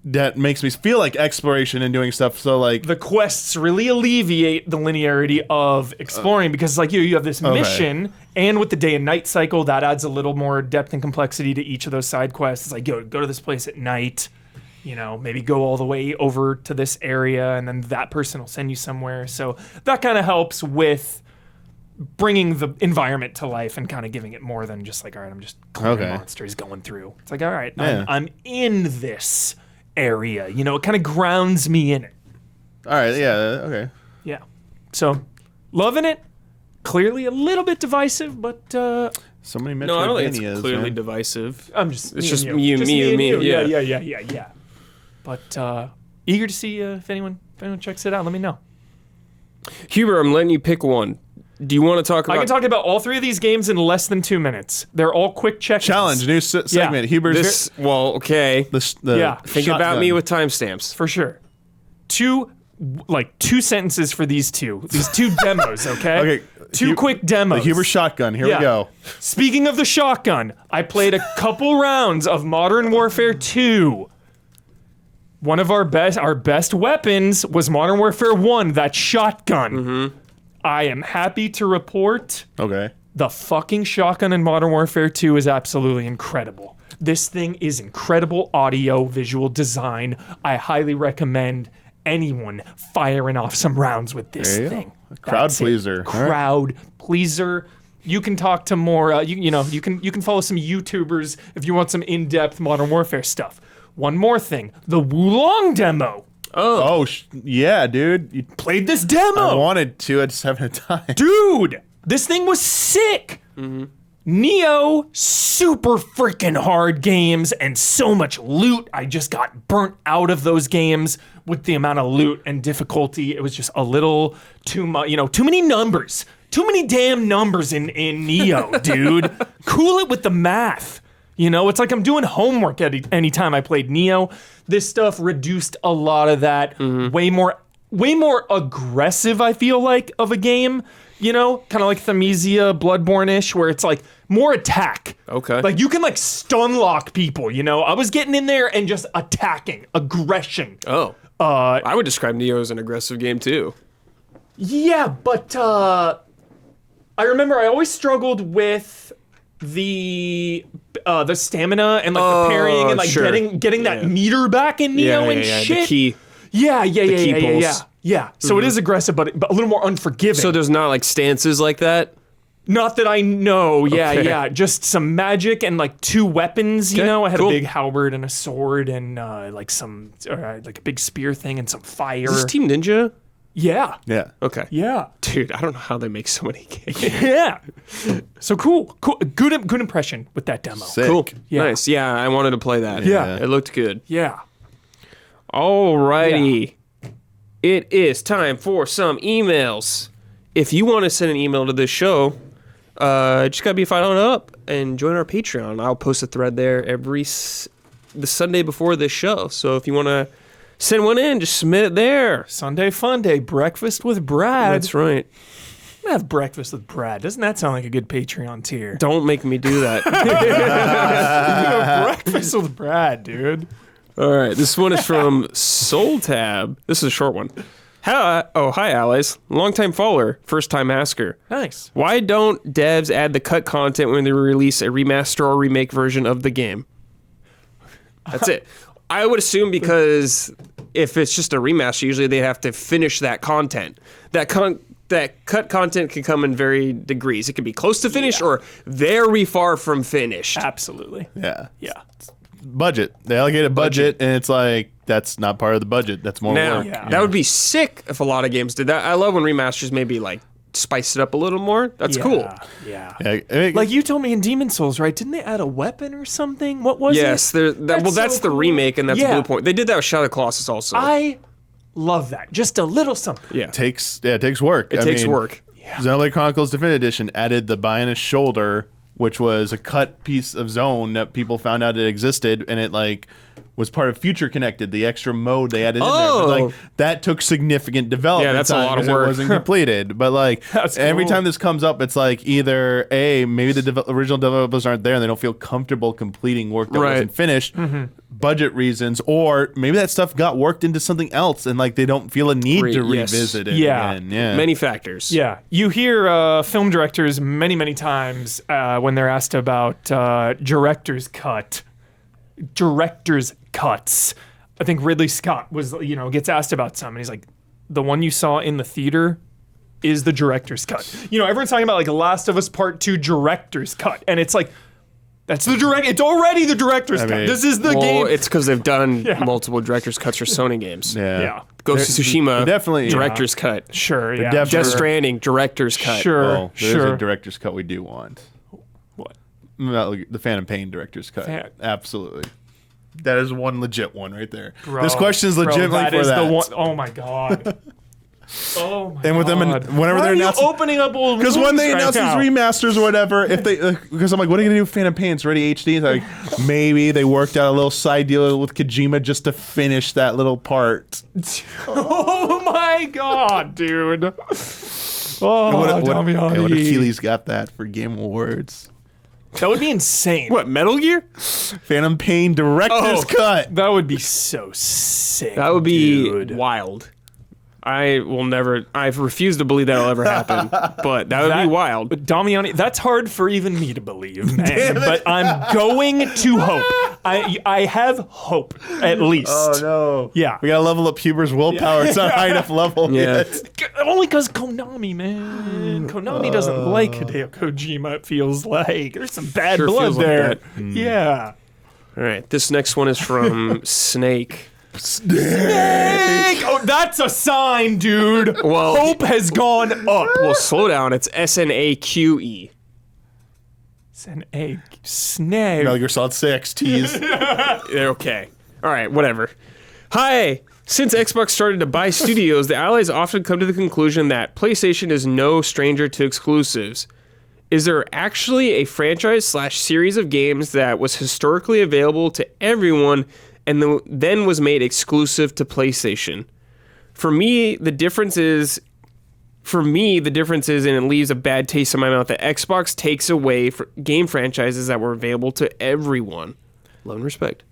that makes me feel like exploration and doing stuff. So like The quests really alleviate the linearity of exploring because like you have this mission, and with the day and night cycle, that adds a little more depth and complexity to each of those side quests. It's like, go to this place at night, maybe go all the way over to this area, and then that person will send you somewhere. So that kind of helps with bringing the environment to life and kind of giving it more than just like, all right, I'm just clearing monsters going through. It's like, all right, I'm in this area. It kind of grounds me in it. all right, yeah, okay. Yeah. So, loving it. Clearly a little bit divisive, but So many Metroidvanias. No, I don't think it's clearly man. divisive. I'm just. It's me just and you, Just me, and me, you. yeah. Yeah. But eager to see if anyone checks it out. Let me know. Huber, I'm letting you pick one. Do you want to talk about I can talk about all three of these games in less than 2 minutes. They're all quick check Challenge, new segment. Huber's this? Well, okay. the Yeah. Think about me with timestamps. for sure. Two sentences for these two demos. Okay. Okay, Two quick demos. the Huber shotgun. Here Yeah. we go. Speaking of the shotgun, I played a couple rounds of Modern Warfare 2. One of our best weapons was Modern Warfare 1, that shotgun. Mm-hmm. I am happy to report Okay. the fucking shotgun in Modern Warfare 2 is absolutely incredible. This thing is incredible audio, visual design. I highly recommend anyone firing off some rounds with this There you thing. go. Crowd That's it. pleaser. All right. Crowd pleaser. You can talk to more. You can follow some YouTubers if you want some in-depth Modern Warfare stuff. One more thing: the Wulong demo. Oh, yeah, dude. You Played this demo. I wanted to. I just haven't had time. Dude, this thing was sick. Neo, super freaking hard games and so much loot. I just got burnt out of those games with the amount of loot and difficulty. It was just a little too much, too many numbers. Too many damn numbers in Neo, dude. Cool it with the math. It's like I'm doing homework anytime I played Neo. This stuff reduced a lot of that. Way more aggressive, I feel like, of a game. Kind of like Thamisia, Bloodborne-ish, where it's like more attack. Okay. Like you can like stun lock people, I was getting in there and just attacking, aggression. Oh. I would describe Neo as an aggressive game too. Yeah, but I remember I always struggled with the stamina and like the parrying and like sure. getting that meter back in Neo and shit. The key. Yeah. key pulls. Yeah. So it is aggressive, but a little more unforgiving. So there's not like stances like that? Not that I know. Yeah, Okay. yeah. Just some magic and like two weapons. Okay, I had cool. a big halberd and a sword and like a big spear thing and some fire. Is this Team Ninja? Yeah. Yeah. Okay. Yeah. Dude, I don't know how they make so many games. Yeah. So cool. Good impression with that demo. Sick. Cool. Yeah. Nice. Yeah, I wanted to play that. Yeah. It looked good. Yeah. Alrighty. It is time for some emails. If you want to send an email to this show, just gotta be followed up and join our Patreon. I'll post a thread there the Sunday before this show. So if you want to send one in, just submit it there. Sunday fun day. Breakfast with Brad. That's right. I'm gonna have breakfast with Brad. Doesn't that sound like a good Patreon tier? Don't make me do that. Breakfast with Brad, dude. All right, this one is from Soul Tab. This is a short one. Hi, allies. Longtime follower, first time asker. Nice. Why don't devs add the cut content when they release a remaster or remake version of the game? That's it. I would assume because if it's just a remaster, usually they have to finish that content. That cut content can come in varying degrees. It can be close to finished or very far from finished. Absolutely. Yeah. Yeah. Budget. They allocate a budget, and it's like that's not part of the budget. That's more Now, work. Yeah. that would be sick if a lot of games did that. I love when remasters maybe like spice it up a little more. That's cool. Yeah. Yeah, I mean, Like you told me in Demon Souls, right? Didn't they add a weapon or something? What was Yes, it? that's so the cool. remake, and that's Yeah. Blue Point. They did that with Shadow of the Colossus also. I Love that. Just a little something. Yeah. It takes work. It takes work. Xenoblade Chronicles Definitive Edition added the Bionis shoulder, which was a cut piece of Zone that people found out it existed, and it like was part of Future Connected, the extra mode they added in there. But, like, that took significant development. Yeah, that's a time lot of 'cause work. It wasn't completed. But like every cool. time this comes up, it's like either maybe the original developers aren't there and they don't feel comfortable completing work that wasn't finished, budget reasons, or maybe that stuff got worked into something else and like they don't feel a need to revisit it again. Yeah, many factors. Yeah, you hear film directors many times when they're asked about director's cuts. I think Ridley Scott gets asked about some, and he's like, the one you saw in the theater is the director's cut. Everyone's talking about like Last of Us Part 2 director's cut, and it's like, that's the direct. It's already the director's cut. This is the game. It's because they've done multiple director's cuts for Sony games. Yeah. Ghost of Tsushima, definitely director's cut. Sure. Yeah. definitely- Death Stranding, director's cut. Sure. there's Sure. a director's cut we do want. What? The Phantom Pain director's cut. Absolutely. That is one legit one right there. Bro, this question is legitimately that for is that. the one. Oh my god. Oh my And with them, god. whenever Why they're are you announcing, opening up old because when they wounds announce right these now? remasters or whatever, if they, because I'm like, what are you gonna do with Phantom Pain? It's already HD. It's like maybe they worked out a little side deal with Kojima just to finish that little part. Oh my god, dude. Oh, Damiani. What if Keely's got that for Game Awards? That would be insane. What, Metal Gear? Phantom Pain director's cut. That would be so sick. That would be dude. wild. I refuse to believe that'll ever happen, but that would be wild. Damiani, that's hard for even me to believe, man. But I'm going to hope. I have hope, at least. Oh no. Yeah. We gotta level up Huber's willpower. It's not high enough level yet. Only because Konami, man. Konami doesn't like Hideo Kojima, it feels like. There's some bad Sure blood feels like there. that. Yeah. All right, this next one is from Snake. Snake! Oh, that's a sign, dude. Well, Hope has gone up. Well, slow down. It's SNAQE. It's an egg. Snake. Metal Gear Solid 6 tease. They're okay. All right, whatever. Hi. Since Xbox started to buy studios, the allies often come to the conclusion that PlayStation is no stranger to exclusives. Is there actually a franchise/series of games that was historically available to everyone and then was made exclusive to PlayStation? For me, the difference is, and it leaves a bad taste in my mouth, that Xbox takes away game franchises that were available to everyone. Love and respect.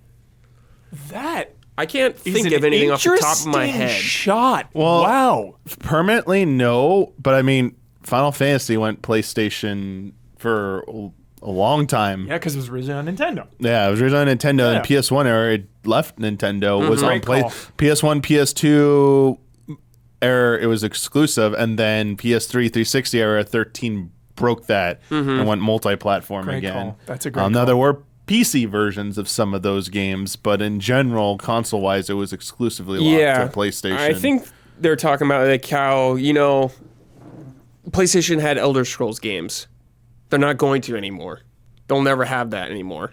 That I can't think of anything off the top of my head. Shot. Well, Wow. Permanently, no. But I mean, Final Fantasy went PlayStation for a long time. Yeah, because it was originally on Nintendo. Yeah, it was originally on Nintendo. Yeah. And PS1 era, it left Nintendo. Was on Great call. PS1, PS2 era, it was exclusive. And then PS3, 360 era, 13 broke that and went multi-platform Great again. call. That's a great Now, call. there were PC versions of some of those games, but in general, console-wise, it was exclusively locked to PlayStation. I think they're talking about like how, PlayStation had Elder Scrolls games. They're not going to anymore. They'll never have that anymore.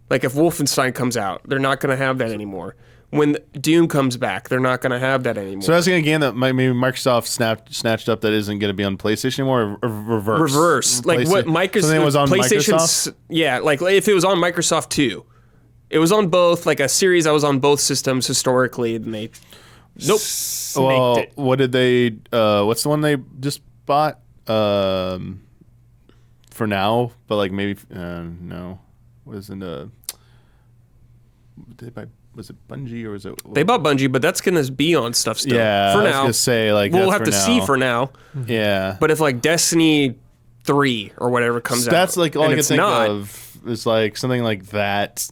Like if Wolfenstein comes out, they're not going to have that anymore. When Doom comes back, they're not going to have that anymore. So that's a game that maybe Microsoft snatched up that isn't going to be on PlayStation anymore, or reverse. Like what Microsoft, Something was on PlayStation's, Microsoft? Yeah, like if it was on Microsoft too. It was on both, like a series that was on both systems historically, and they Well, it. what did they? What's the one they just bought? For now, but like maybe no. Wasn't did they buy? Was it Bungie or was it? They bought Bungie, but that's gonna be on stuff still. Yeah, for I was now. gonna say like We'll that's have to for see now. for now. Yeah, But if like Destiny 3 or whatever comes out, that's like all and I can it's think not, of is like something like that,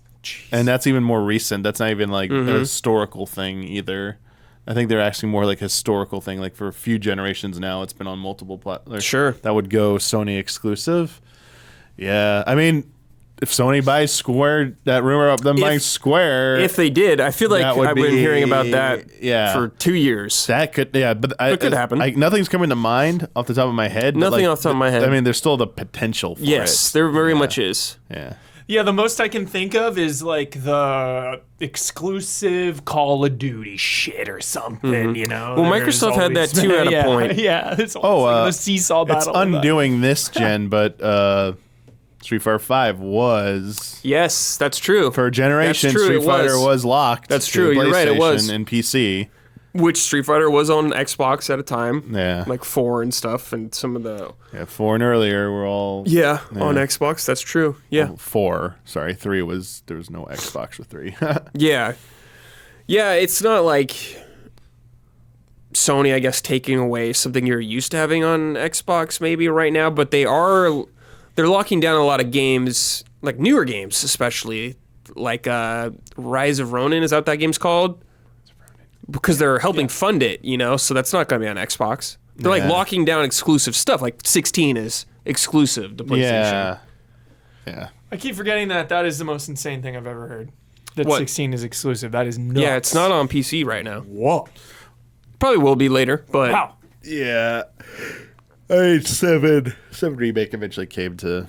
and that's even more recent. That's not even like a historical thing either. I think they're asking more like historical thing. Like for a few generations now, it's been on multiple platforms. Sure. That would go Sony exclusive. Yeah, I mean, if Sony buys Square, that rumor of them buying Square, If they did, I feel like that would I've been be- hearing about that yeah. for 2 years. that could, yeah, but It could happen. Nothing's coming to mind off the top of my head. but, Nothing like, off the top of my head. I mean, there's still the potential for Yes, it. there very much is. Yeah. Yeah, the most I can think of is like the exclusive Call of Duty shit or something, you know? Well, There's Microsoft had that always- too at a point. Yeah, it's always the seesaw battle. It's of that. undoing this gen, but Street Fighter 5 was Yes, that's true. for a generation. That's true, Street it Fighter was locked. That's to true, you're right, it was. PlayStation and PC. Which Street Fighter was on Xbox at a time. Yeah, Like 4 and stuff, and some of the... 4 and earlier were all on Xbox, that's true. Yeah. 4. Sorry, 3 was there was no Xbox with 3. Yeah. Yeah, it's not like Sony, I guess, taking away something you're used to having on Xbox maybe right now, but they're locking down a lot of games, like newer games especially, like Rise of Ronin, is that what that game's called? Because they're helping fund it, you know, so that's not going to be on Xbox. They're like locking down exclusive stuff, like 16 is exclusive to PlayStation. Yeah. I keep forgetting that is the most insane thing I've ever heard. That What? 16 is exclusive. That is nuts. Yeah, it's not on PC right now. Whoa. Probably will be later, but Wow. Yeah. I mean, 7 Remake eventually came to...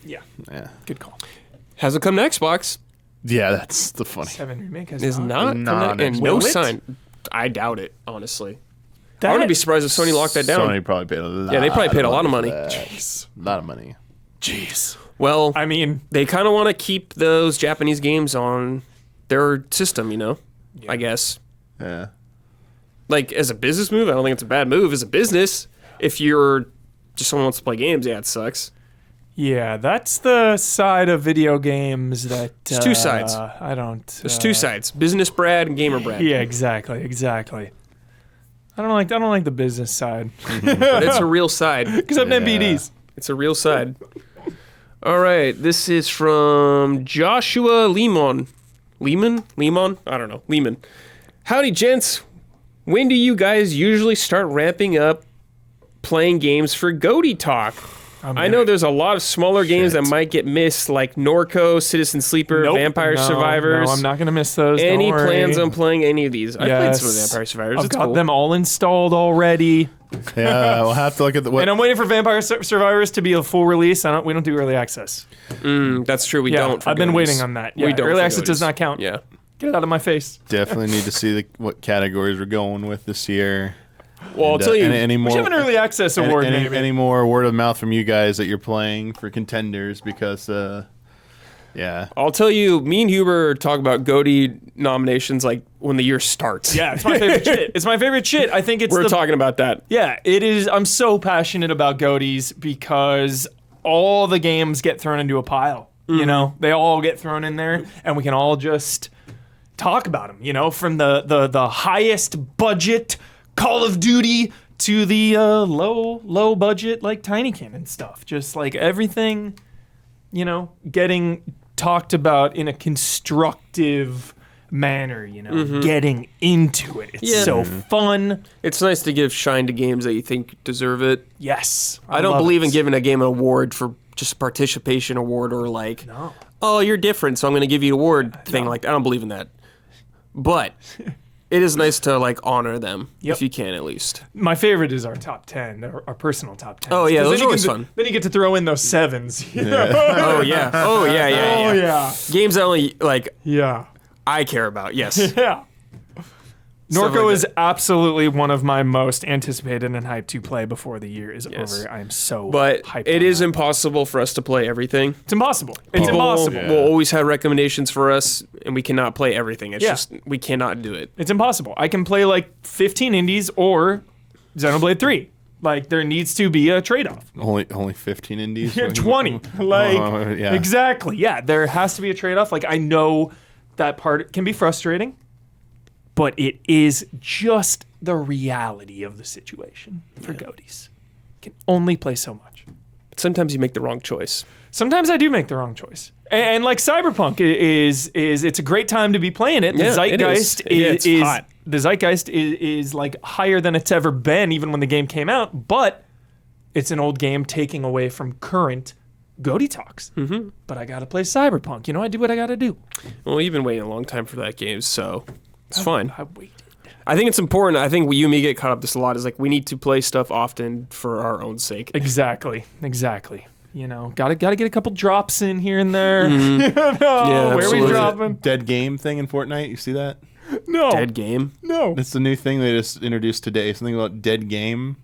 Yeah. Yeah. Good call. hasn't come to Xbox. Yeah, that's the funny. 7 Remake has Is not Not come on to, and Xbox. no Will it? sign. I doubt it, honestly. That, I wouldn't be surprised if Sony locked that down. Sony probably paid a lot. Yeah, they probably paid a lot of money. for that. Jeez. A lot of money. Jeez. Well, I mean, they kind of want to keep those Japanese games on their system, you know, I guess. Yeah. Like, as a business move, I don't think it's a bad move. As a business, if you're just someone who wants to play games, yeah, it sucks. yeah, that's the side of video games that... There's two sides. I don't... There's two sides, business Brad and gamer Brad. Yeah, exactly. I don't like the business side. But it's a real side. Because I'm MBDs. It's a real side. All right, this is from Joshua Lemon. Lemon? I don't know. Lehman. Howdy, gents. When do you guys usually start ramping up playing games for Goaty Talk? I know there's a lot of smaller games that might get missed, like Norco, Citizen Sleeper, Nope. Vampire No, Survivors. No, I'm not going to miss those. Any Don't worry. plans on playing any of these? I played some of Yes. Vampire Survivors. I've It's got cool. them all installed already. Yeah, we'll have to look at the... And I'm waiting for Vampire Survivors to be a full release. We don't do early access. That's true. We don't. For I've been Goaties. waiting on that. Yeah, We don't. early for access does Goaties. not count. Yeah. Get it out of my face. Definitely need to see what categories we're going with this year. Well, I'll And, tell you. any We more, should have an early access award, maybe. any more word of mouth from you guys that you're playing for contenders because, yeah. I'll tell you. Me and Huber talk about Goaty nominations like when the year starts. Yeah, it's my favorite shit. It's my favorite shit. I think it's We're talking about that. Yeah, it is. I'm so passionate about Goaties because all the games get thrown into a pile. You know, they all get thrown in there, and we can all just talk about them. You know, from the highest budget Call of Duty to the low budget like Tinykin and stuff. Just like everything, you know, getting talked about in a constructive manner. You know, getting into it. It's so fun. It's nice to give shine to games that you think deserve it. Yes, I don't love believe in it. giving a game an award for just participation award or like, oh, you're different, so I'm going to give you an award thing. Like, I don't believe in that. But it is nice to like honor them if you can at least. My favorite is our top 10, our personal top 10. Oh, yeah, those are always fun. Then you get to throw in those sevens. Oh yeah. Oh yeah. Oh, yeah. Games that only like Yeah. I care about. Yes. Yeah. Stuff Norco like is that. absolutely one of my most anticipated and hyped to play before the year is Yes. over. I am so But hyped. it on is that. impossible for us to play everything. It's impossible. It's People impossible. will always have recommendations for us, and we cannot play everything. It's Yeah. just we cannot do it. It's impossible. I can play like 15 indies or Xenoblade 3. Like there needs to be a trade-off. Only 15 indies? 20. Like yeah. exactly. Yeah, there has to be a trade-off. Like I know that part can be frustrating, but it is just the reality of the situation for Goaties. Can only play so much. Sometimes you make the wrong choice. Sometimes I do make the wrong choice. And like Cyberpunk is it's a great time to be playing it. The Yeah, it zeitgeist is. Yeah, it's hot. The zeitgeist is like higher than it's ever been, even when the game came out. But it's an old game taking away from current Goaty talks. Mm-hmm. But I gotta play Cyberpunk. You know, I do what I gotta do. Well, you've been waiting a long time for that game, so it's fine. I waited. I think it's important. I think you and me get caught up this a lot. Is like we need to play stuff often for our own sake. Exactly. You know, gotta get a couple drops in here and there. Yeah, where we absolutely. dropping? Dead game thing in Fortnite. You see that? No, Dead game. no. That's the new thing they just introduced today. Something about dead game.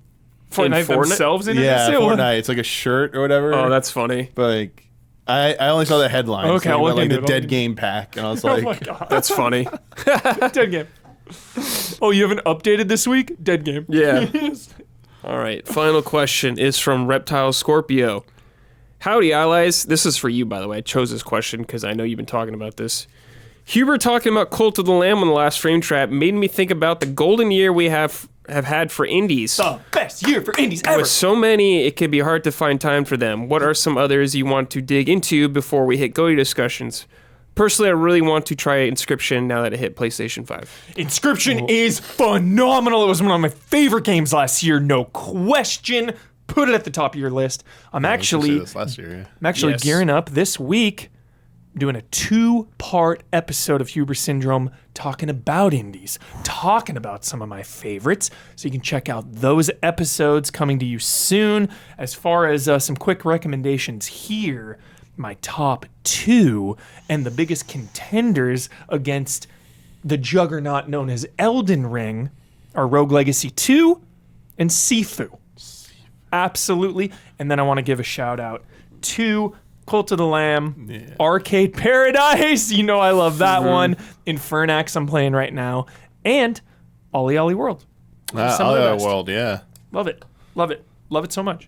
Fortnite Fortnite? themselves in Yeah, it. Fortnite. It's like a shirt or whatever. Oh, that's funny. But like, I only saw the headline. Okay, Okay, I'll look like into the it, I'll dead look game pack, and I was Oh like, my god, That's funny. dead game. Oh, you haven't updated this week? Dead game. Yeah. All right. Final question is from Reptile Scorpio. Howdy, allies. This is for you, by the way. I chose this question because I know you've been talking about this. Huber talking about Cult of the Lamb on the last frame trap made me think about the golden year we have had for indies. The best year for indies ever. With so many, it can be hard to find time for them. What are some others you want to dig into before we hit GOTY discussions? Personally, I really want to try Inscription now that it hit PlayStation 5. Inscription is phenomenal. It was one of my favorite games last year, no question. Put it at the top of your list. I'm I actually this last year. Yeah. I'm actually Yes. gearing up this week, doing a 2-part episode of Huber Syndrome talking about indies, talking about some of my favorites. So you can check out those episodes coming to you soon. As far as some quick recommendations here, my top 2 and the biggest contenders against the juggernaut known as Elden Ring are Rogue Legacy 2 and Sifu. Absolutely. And then I want to give a shout out to Cult of the Lamb, Arcade Paradise. You know I love that one. Infernax I'm playing right now. And Ollie Ollie World. Some of the Other best. World, yeah. Love it. Love it. Love it so much.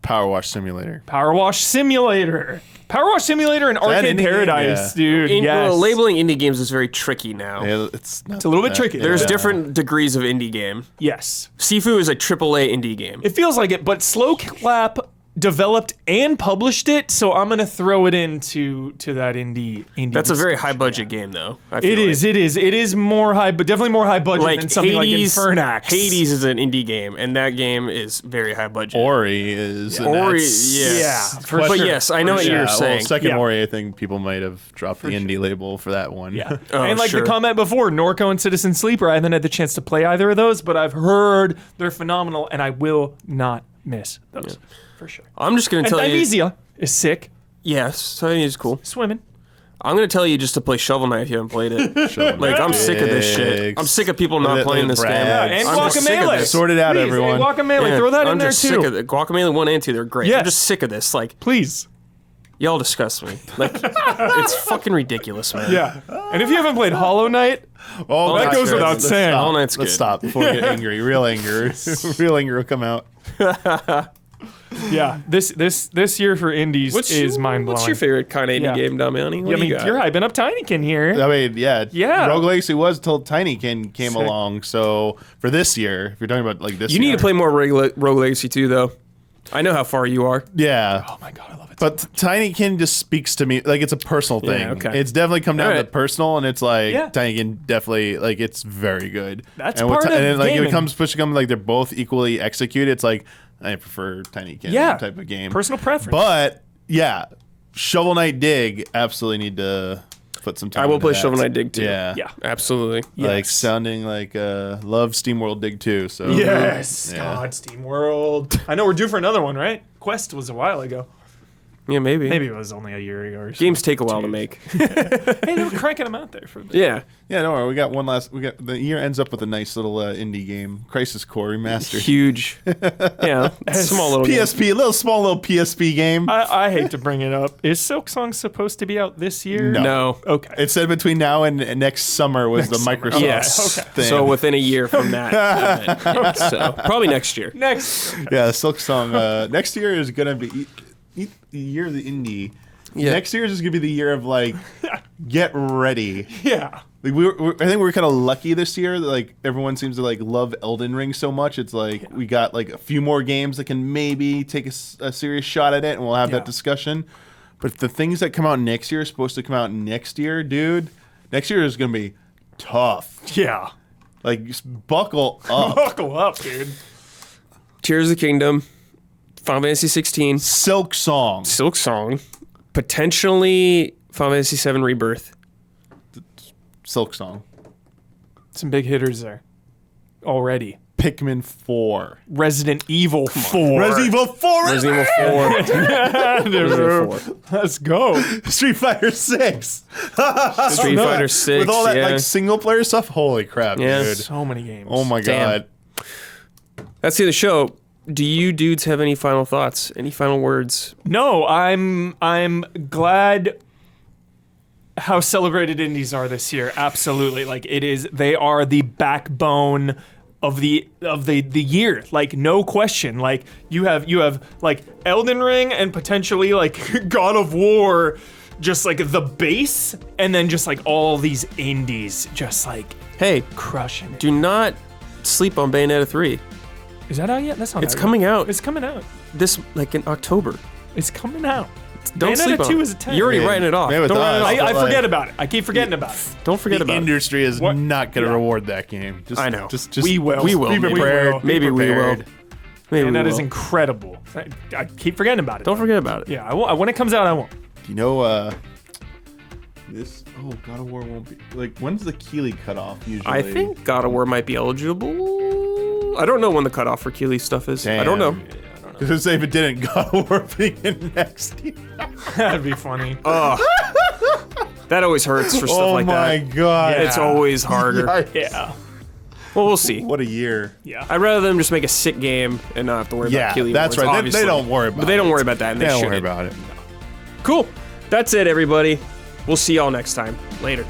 Power Wash Simulator. Power Wash Simulator. Power Wash Simulator and that Arcade indie game? Paradise, Yeah. dude. Yes. Well, labeling indie games is very tricky now. Yeah, it's not It's a little bit tricky. There's Yeah. different degrees of indie game. Yes. Sifu is a AAA indie game. It feels like it, but Slow Clap developed and published it, so I'm gonna throw it into that indie. That's a very discussion. high budget game, though. I feel It is. like. It is more high, but definitely more high budget Like than something Hades, like Infernax. Hades is an indie game, and that game is very high budget. Ori is. and Ori, that's- yes. Yeah, for But sure. yes, I know what Yeah, you're well, saying. second Yeah. Ori, I think people might have dropped the indie label for that one. Yeah. Oh, and like sure. the comment before, Norco and Citizen Sleeper, I haven't had the chance to play either of those, but I've heard they're phenomenal, and I will not miss those for sure. I'm just gonna And tell you. Dynasty is sick. Yes, so is cool. Swimming. I'm gonna tell you just to play Shovel Knight if you haven't played it. Like I'm sick of this shit. I'm sick of people not playing this game. Brad. And I'm just sick of Guacamelee. this. Sort it out, Please, everyone. And Guacamelee. Yeah, Throw that I'm in there just sick of too. it. Guacamelee 1 and 2, they're great. Yes. I'm just sick of this. Like, Please. y'all disgust me. Like, it's fucking ridiculous, man. Yeah. And if you haven't played Hollow Knight, Oh, that that's goes good. without Let's saying. Hollow Knight's Let's good. stop before we get angry. Real anger. Real anger will come out. Yeah, this year for indies is mind blowing. What's your favorite kind of indie Yeah. game, Damiani? What I do mean, you got? you're hyping up Tinykin here. I mean, yeah. Yeah. Rogue Legacy was till Tinykin came Sick. along. So for this year, if you're talking about like this You year. need to play more Rogue Legacy 2, though. I know how far you are. Yeah. Oh my god, I love it. But Tinykin just speaks to me like it's a personal thing. Yeah, okay. It's definitely come down to Alright. personal, and it's like Yeah. Tinykin definitely like it's very good. That's and part of and then, like if gaming. it comes push to come like they're both equally executed. It's like I prefer Tinykin Yeah. type of game. Personal preference. But yeah, Shovel Knight Dig absolutely need to put some time. I will into play that. Shovel Knight Dig 2. Yeah. yeah. Absolutely. Like Yes. sounding like love SteamWorld Dig 2. So Yes. Yeah. God, Steam World. I know we're due for another one, right? Quest was a while ago. Yeah, maybe. Maybe it was only a year ago or so. Games take a while to make. Hey, they were cranking them out there for a bit. Yeah. Yeah, no worry. We got one last. We got the year ends up with a nice little indie game, Crisis Core remastered. Huge. Yeah. Small little game. PSP, small little PSP game. I hate to bring it up. Is Silk Song supposed to be out this year? No. No. Okay. It said between now and next summer was the summer. Microsoft Yes. thing. So within a year from that. event. Yeah, so probably next year. Next. yeah, Silk Song. Next year is gonna be the year of the indie. Yeah. Next year is just gonna be the year of like, get ready. Yeah. Like I think we were kind of lucky this year that like everyone seems to like love Elden Ring so much. It's like we got like a few more games that can maybe take a serious shot at it, and we'll have Yeah. that discussion. But the things that come out next year are supposed to come out next year, dude. Next year is gonna be tough. Yeah. Like just buckle up. Buckle up, dude. Tears of the Kingdom. Final Fantasy 16. Silk Song. Silk Song. Potentially Final Fantasy 7 Rebirth. Silk Song. Some big hitters there. Already. Pikmin 4. Resident Evil 4. Resident Evil 4. Resident Evil 4. Resident Evil 4. Let's go. Street Fighter 6. Street Fighter 6. With all that yeah. like single player stuff. Holy crap, Yeah. dude. So many games. Oh my Damn. god. That's the end of the show. Do you dudes have any final thoughts? Any final words? No, I'm glad how celebrated indies are this year. Absolutely. Like they are the backbone of the year. Like no question. Like you have like Elden Ring and potentially like God of War, just like the base, and then just like all these indies just like Hey, crushing it. do not sleep on Bayonetta 3. Is that out yet? That's not It's out coming yet. out It's coming out. this like in October. It's coming out. Don't Bayonetta sleep on 2 it. is a 10. You're already Man, writing it off. man, with Don't write it us, off. I like- forget about it. I keep forgetting about it. Don't forget The about it. industry is What? not going to Yeah. reward that game. Just, I know. Just We will. We will. Be Maybe prepared. we will. Be Maybe we will. prepared. Maybe And we that is will. incredible. I keep forgetting about it. Don't forget about it. Yeah, I won't, when it comes out, I won't. You know, this. Oh, God of War won't be. Like, when's the Keeley cutoff usually? I think God of War might be eligible. I don't know when the cutoff for Keeley stuff is. I don't know. Damn. Because if it didn't, God of War being in next year. That'd be funny. That always hurts for stuff Oh like my that. god. It's always harder. Yikes. Yeah. Well, we'll see. What a year. Yeah. I'd rather them just make a sick game and not have to worry Yeah, about Keeley that's Awards, right. They obviously. don't worry about it. But they don't worry about that, and They they don't worry shouldn't. about it. Cool. That's it, everybody. We'll see y'all next time. Later.